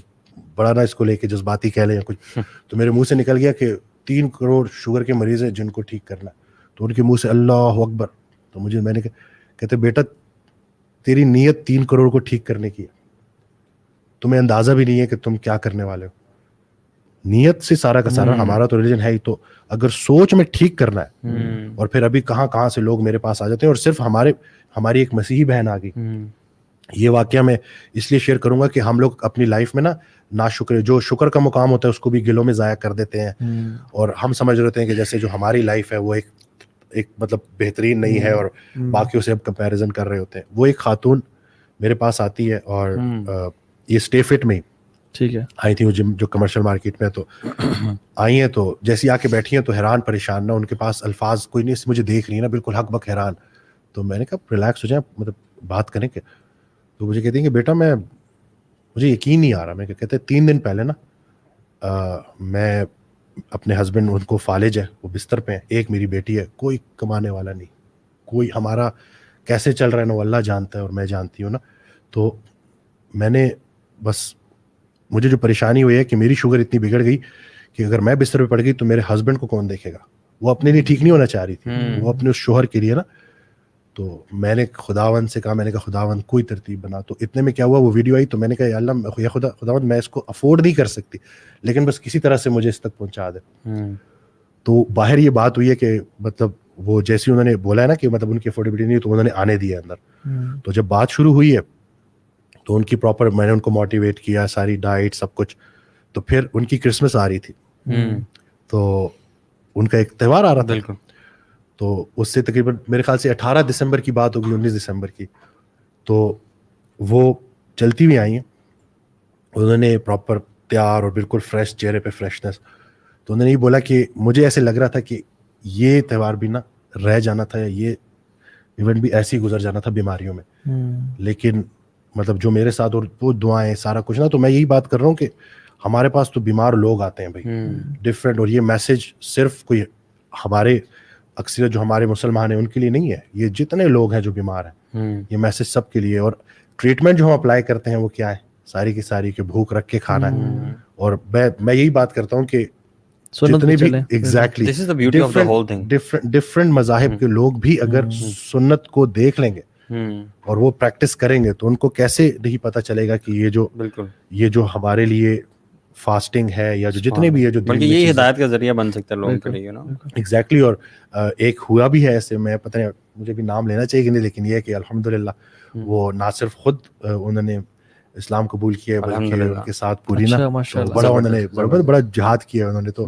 بڑا نا اس کو لے کے جذباتی کہہ لیں یا کچھ, تو میرے منہ سے نکل گیا کہ 3 کروڑ شوگر کے مریض ہیں جن کو ٹھیک کرنا ہے. تو ان کے منہ سے اللہ اکبر. تو میں نے کہتے بیٹا تیری نیت 3 کروڑ کو ٹھیک کرنے کی ہے, تمہیں اندازہ بھی نہیں ہے کہ تم کیا کرنے والے ہو. نیت سے سارا کا سارا. ہمارا تو ریلیجن ہے ہی, تو اگر سوچ میں ٹھیک کرنا ہے, اور پھر ابھی کہاں سے لوگ میرے پاس آ جاتے ہیں, اور صرف ہماری ایک مسیحی بہن آ گئی. یہ واقعہ میں اس لیے شیئر کروں گا کہ ہم لوگ اپنی لائف میں نا ناشکر, جو شکر کا مقام ہوتا ہے اس کو بھی گلوں میں ضائع کر دیتے ہیں, اور ہم سمجھ رہے ہوتے ہیں کہ جیسے جو ہماری لائف ہے وہ ایک مطلب بہترین نہیں ہے, اور باقیوں سے ہم کمپیریزن کر رہے ہوتے ہیں. وہ ایک خاتون میرے پاس آتی ہے, اور یہ اسٹے فٹ میں
ٹھیک ہے
آئی تھی, وہ جم جو کمرشل مارکیٹ میں, تو آئی ہیں تو جیسی آ کے بیٹھی ہیں تو حیران پریشان نا, ان کے پاس الفاظ کوئی نہیں, مجھے دیکھ رہی ہے نا بالکل حق بک حیران. تو میں نے کہا ریلیکس ہو جائیں, مطلب بات کریں کہ. تو مجھے کہتی ہیں کہ بیٹا مجھے یقین نہیں آ رہا. میں کہتے 3 دن پہلے نا میں اپنے ہسبینڈ, ان کو فالج ہے, وہ بستر پہ ہیں, ایک میری بیٹی ہے, کوئی کمانے والا نہیں, کوئی ہمارا کیسے چل رہا ہے نا وہ اللہ جانتا ہے اور میں جانتی ہوں نا. تو میں نے بس, مجھے جو پریشانی ہوئی ہے کہ میری شوگر اتنی بگڑ گئی کہ اگر میں بستر پہ پڑ گئی تو میرے ہسبینڈ کو کون دیکھے گا. وہ اپنے لیے ٹھیک نہیں ہونا چاہ رہی تھی, وہ اپنے اس شوہر کے لیے نا. تو میں نے خداوند سے کہا, میں نے کہا خداوند کوئی ترتیب بنا. تو اتنے میں کیا ہوا, وہ ویڈیو آئی, تو میں نے کہا یا اللہ, یا خداوند میں اس کو افورڈ نہیں کر سکتی, لیکن بس کسی طرح سے مجھے اس تک پہنچا دے. تو باہر یہ بات ہوئی ہے کہ مطلب وہ جیسی انہوں نے بولا ہے نا کہ مطلب ان کی افورڈیبلٹی نہیں, تو انہوں نے آنے دیا اندر. تو جب بات شروع ہوئی ہے تو ان کی پراپر میں نے ان کو موٹیویٹ کیا, ساری ڈائٹ سب کچھ. تو پھر ان کی کرسمس آ رہی تھی, تو ان کا ایک تہوار آ رہا تھا.
بالکل.
تو اس سے تقریباً میرے خیال سے 18 دسمبر کی بات ہوگی, 19 دسمبر کی. تو وہ چلتی ہوئی آئی ہیں, انہوں نے پراپر تیار اور بالکل فریش, چہرے پہ فریشنس. تو انہوں نے یہ بولا کہ مجھے ایسے لگ رہا تھا کہ یہ تہوار بھی نا رہ جانا تھا, یا یہ ایونٹ بھی ایسے ہی گزر جانا تھا بیماریوں میں. لیکن مطلب جو میرے ساتھ اور وہ دعائیں سارا کچھ نا, تو میں یہی بات کر رہا ہوں کہ ہمارے پاس تو بیمار لوگ آتے ہیں بھائی ڈفرینٹ, اور یہ میسج صرف کوئی ہمارے اکثریت جو ہمارے مسلمان ہیں ان کے لیے نہیں ہے, یہ جتنے لوگ ہیں جو بیمار ہیں یہ میسج سب کے لیے. اور ٹریٹمنٹ جو ہم اپلائی کرتے ہیں وہ کیا ہے, ساری کی ساری کہ بھوک رکھ کے کھانا ہے. اور میں یہی بات کرتا ہوں کہ جتنے بھی ایگزیکٹلی ڈفرینٹ مذاہب کے لوگ بھی اگر سنت کو دیکھ لیں گے اور وہ پریکٹس کریں گے تو ان کو کیسے نہیں پتہ چلے گا کہ یہ جو ہمارے لیے فاسٹنگ ہے یا جو جتنے بھی ہے, جو
بلکہ یہ ہدایت کا ذریعہ بن سکتا ہے لوگوں کے لیے نا.
ایگزیکٹلی. اور ایک ہوا بھی ہے ایسے, میں پتہ نہیں مجھے بھی نام لینا چاہیے کہ نہیں, لیکن یہ ہے کہ الحمدللہ وہ نہ صرف خود انہوں نے اسلام قبول کیا ہے بلکہ ان کے ساتھ پوری نا بڑا انہوں نے بڑا جہاد کیا انہوں نے. تو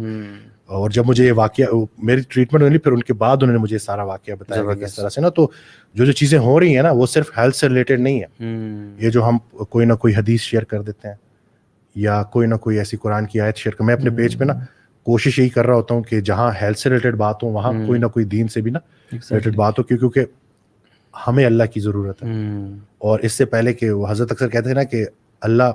اور جب مجھے یہ واقعہ میری ٹریٹمنٹ ہوئی پھر ان کے بعد انہوں نے مجھے سارا واقعہ بتایا کہ کس طرح سے نا, تو جو چیزیں ہو رہی ہیں نا وہ صرف ہیلتھ سے ریلیٹڈ نہیں ہے. یہ جو ہم کوئی نہ کوئی حدیث شیئر کر دیتے ہیں یا کوئی نہ کوئی ایسی قرآن کی آیت شیئر کر, میں اپنے پیج پہ نا کوشش یہی کر رہا ہوتا ہوں کہ جہاں ہیلتھ سے ریلیٹڈ بات ہو وہاں کوئی نہ کوئی دین سے بھی نا ریلیٹڈ بات ہو, کیونکہ ہمیں اللہ کی ضرورت ہے. اور اس سے پہلے کہ وہ حضرت اکثر کہتے ہیں نا کہ اللہ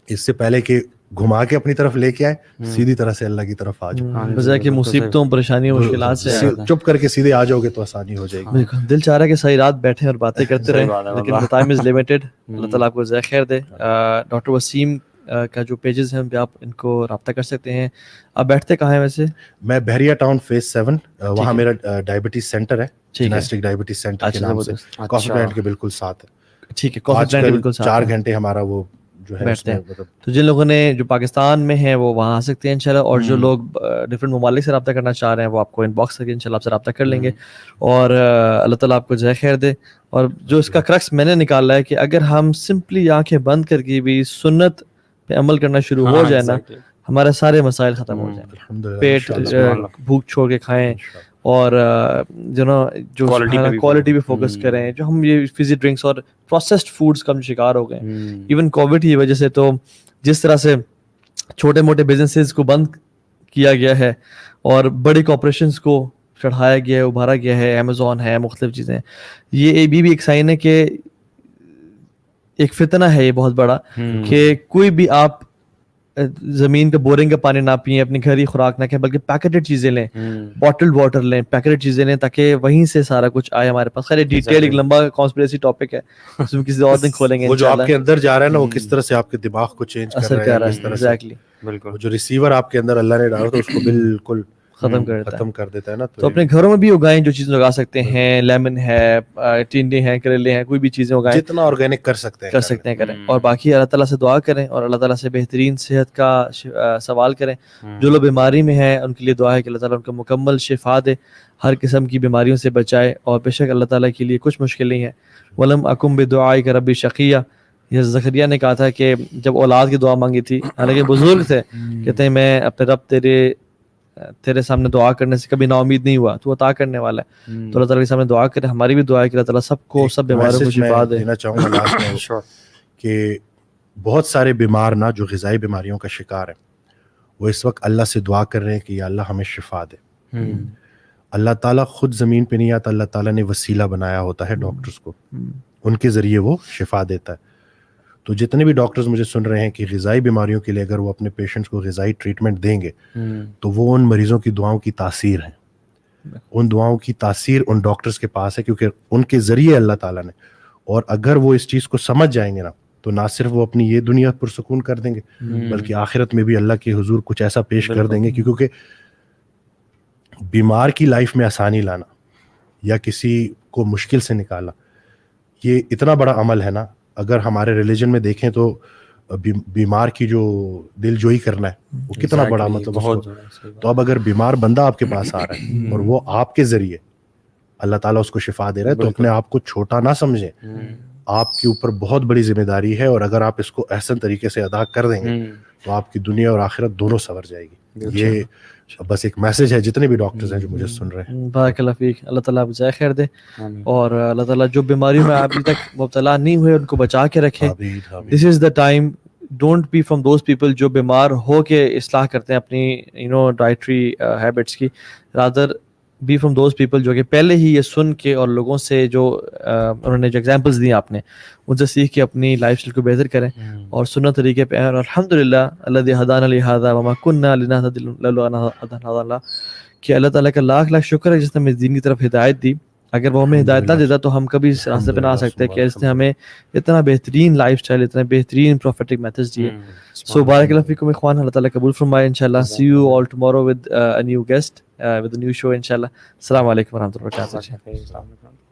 اس سے پہلے کہ گھما کے اپنی طرف لے کے آئے, سیدھی طرح سے اللہ کی طرف آ جاؤ,
بجائے کہ مصیبتوں پریشانیوں مشکلات سے
چپ کر کے سیدھے آ جاؤ گے تو آسانی ہو جائے گی.
بالکل دل چاہ رہا ہے کہ ساری رات بیٹھیں اور باتیں کرتے رہیں, لیکن ٹائم از لمیٹڈ. اللہ تعالیٰ آپ کو جزائے خیر دے. ڈاکٹر وسیم کا جو پیجز ہیں ان پہ آپ ان کو رابطہ کر سکتے ہیں. آپ بیٹھتے کہاں ہیں ویسے؟
میں بحریہ ٹاؤن فیز 7, وہاں میرا ڈائبٹیز سینٹر ہے, جناسٹک ڈائبٹیز سینٹر کے نام سے, کافی پلانٹ کے بالکل ساتھ ہے.
ٹھیک ہے, کافی پلانٹ کے بالکل ساتھ
4 گھنٹے ہمارا وہ جو ہے
بیٹھتے ہیں. تو جن لوگوں نے جو پاکستان میں ہیں وہ وہاں آ سکتے ہیں انشاءاللہ, اور جو لوگ ڈفرینٹ ممالک سے رابطہ کرنا چاہ رہے ہیں وہ آپ کو ان باکس کر کے انشاءاللہ آپ سے رابطہ کر لیں گے. اور اللہ تعالیٰ آپ کو جزائے خیر دے. اور جو اس کا کرکس میں نے نکالا ہے کہ اگر ہم سمپلی آنکھیں بند کر کے بھی سنت پہ عمل کرنا شروع ہو جائے نا, ہمارے سارے مسائل ختم ہو جائیں. پیٹ بھوک چھوڑ کے کھائیں, اور جو نا جو کوالٹی پہ فوکس کریں. جو ہم یہ فزی ڈرنکس اور پروسیسڈ فوڈس کا ہم شکار ہو گئے, ایون کووڈ کی وجہ سے, تو جس طرح سے چھوٹے موٹے بزنسز کو بند کیا گیا ہے اور بڑی کارپوریشنز کو چڑھایا گیا ہے, ابھارا گیا ہے, امیزون ہے, مختلف چیزیں, یہ بھی ایک سائن ہے کہ ایک فتنہ ہے یہ بہت بڑا, کہ کوئی بھی آپ زمین کا بورنگ کا پانی نہ پئیں, اپنی گھر ہی خوراک نہ کھائیں, بلکہ پیکیٹڈ چیزیں لیں, باٹلڈ واٹر لیں, پیکیٹڈ چیزیں لیں, تاکہ وہیں سے سارا کچھ آئے ہمارے پاس. خیر ڈیٹیل ایک لمبا کانسپریسی ٹاپک ہے, اس میں کسی اور دن کھولیں گے.
وہ جو آپ کے اندر جا رہا ہے نا, وہ کس طرح سے آپ کے دماغ کو چینج کر رہا ہے, کس طرح سے
بالکل
جو ریسیور آپ کے اندر اللہ نے ڈالا تو اس کو بالکل
ختم
کر دیتا ہے نا.
تو اپنے گھروں میں بھی اگائیں جو چیزیں اگا سکتے ہیں, لیمن ہے, ٹنڈے ہیں, کریلے ہیں, کوئی بھی چیزیں اگائیں,
جتنا آرگینک کر سکتے ہیں
کریں. اور باقی اللہ تعالیٰ سے دعا کریں اور اللہ تعالیٰ سے بہترین صحت کا سوال کریں. جو لوگ بیماری میں ہیں ان کے لیے دعا ہے کہ اللہ تعالیٰ ان کو مکمل شفا دے, ہر قسم کی بیماریوں سے بچائے. اور بے شک اللہ تعالیٰ کے لیے کچھ مشکل نہیں ہے. ولم اکم بدعائک ربی شقیہ, یہ زکریا نے کہا تھا کہ جب اولاد کی دعا مانگی تھی, حالانکہ بزرگ تھے, کہتے ہیں میں اپنے رب تیرے سامنے دعا کرنے سے کبھی نا امید نہیں ہوا, تو عطا کرنے والا ہے. تو اللہ تعالیٰ کے سامنے دعا کریں. ہماری بھی دعا ہے کہ اللہ تعالیٰ سب کو سب بیماریوں کو شفا دے.
دینا چاہوں گا لاسٹ میں کہ بہت سارے بیمار نا جو غذائی بیماریوں کا شکار ہیں, وہ اس وقت اللہ سے دعا کر رہے ہیں کہ یا اللہ ہمیں شفا دے. اللہ تعالیٰ خود زمین پہ نہیں آتا, اللہ تعالیٰ نے وسیلہ بنایا ہوتا ہے ڈاکٹرز کو, ان کے ذریعے وہ شفا دیتا ہے. تو جتنے بھی ڈاکٹرز مجھے سن رہے ہیں کہ غذائی بیماریوں کے لیے اگر وہ اپنے پیشنٹس کو غذائی ٹریٹمنٹ دیں گے تو وہ ان مریضوں کی دعاؤں کی تاثیر ہے, ان دعاؤں کی تاثیر ان ڈاکٹرز کے پاس ہے, کیونکہ ان کے ذریعے اللہ تعالیٰ نے. اور اگر وہ اس چیز کو سمجھ جائیں گے نا, تو نہ صرف وہ اپنی یہ دنیا پرسکون کر دیں گے, بلکہ آخرت میں بھی اللہ کے حضور کچھ ایسا پیش کر دیں گے. کیونکہ بیمار کی لائف میں آسانی لانا یا کسی کو مشکل سے نکالنا, یہ اتنا بڑا عمل ہے نا. اگر ہمارے ریلیجن میں دیکھیں تو بیمار کی جو دل جوئی کرنا ہے وہ کتنا بڑا مطلب تو اب اگر بیمار بندہ آپ کے پاس آ رہا ہے اور وہ آپ کے ذریعے اللہ تعالیٰ اس کو شفا دے رہا ہے, تو اپنے آپ کو چھوٹا نہ سمجھیں. آپ کے اوپر بہت بڑی ذمہ داری ہے, اور اگر آپ اس کو احسن طریقے سے ادا کر دیں گے تو آپ کی دنیا اور آخرت دونوں سنور جائے گی. یہ بس ایک میسج ہے جتنے بھی ڈاکٹرز ہیں جو مجھے سن رہے ہیں.
بارک اللہ فیک, اللہ تعالیٰ آپ جزائے خیر دے, اور اللہ تعالیٰ جو بیماریوں میں ابھی تک مبتلا نہیں ہوئے ان کو بچا کے رکھے. This is the time, don't be from those people جو بیمار ہو کے اصلاح کرتے ہیں اپنی ڈائٹری ہیبٹس کی. Rather be from those people جو کہ پہلے ہی یہ سن کے اور لوگوں سے جو انہوں نے جو ایگزامپلس دی آپ نے ان سے سیکھ کے اپنی لائف اسٹائل کو بہتر کریں اور سنت طریقے پہ. اور الحمدللہ الذی ہدانا لہذا وما کنا لنہتدی لولا ان ہدانا اللہ, کہ اللہ تعالیٰ کا لاکھ لاکھ شکر ہے جس نے ہمیں دین کی طرف ہدایت دی. اگر وہ ہمیں ہدایت نہ دیتا تو ہم کبھی اس راستے پہ نہ آ سکتے, کہ اس نے ہمیں اتنا بہترین لائف اسٹائل, اتنے بہترین پروفیٹک میتھڈز دیے. سو بارک اللہ فیکم اخوان, اللہ تعالیٰ قبول فرمائے انشاءاللہ. See you all tomorrow with a new guest with a new show انشاءاللہ. السلام علیکم ورحمۃ اللہ وبرکاتہ.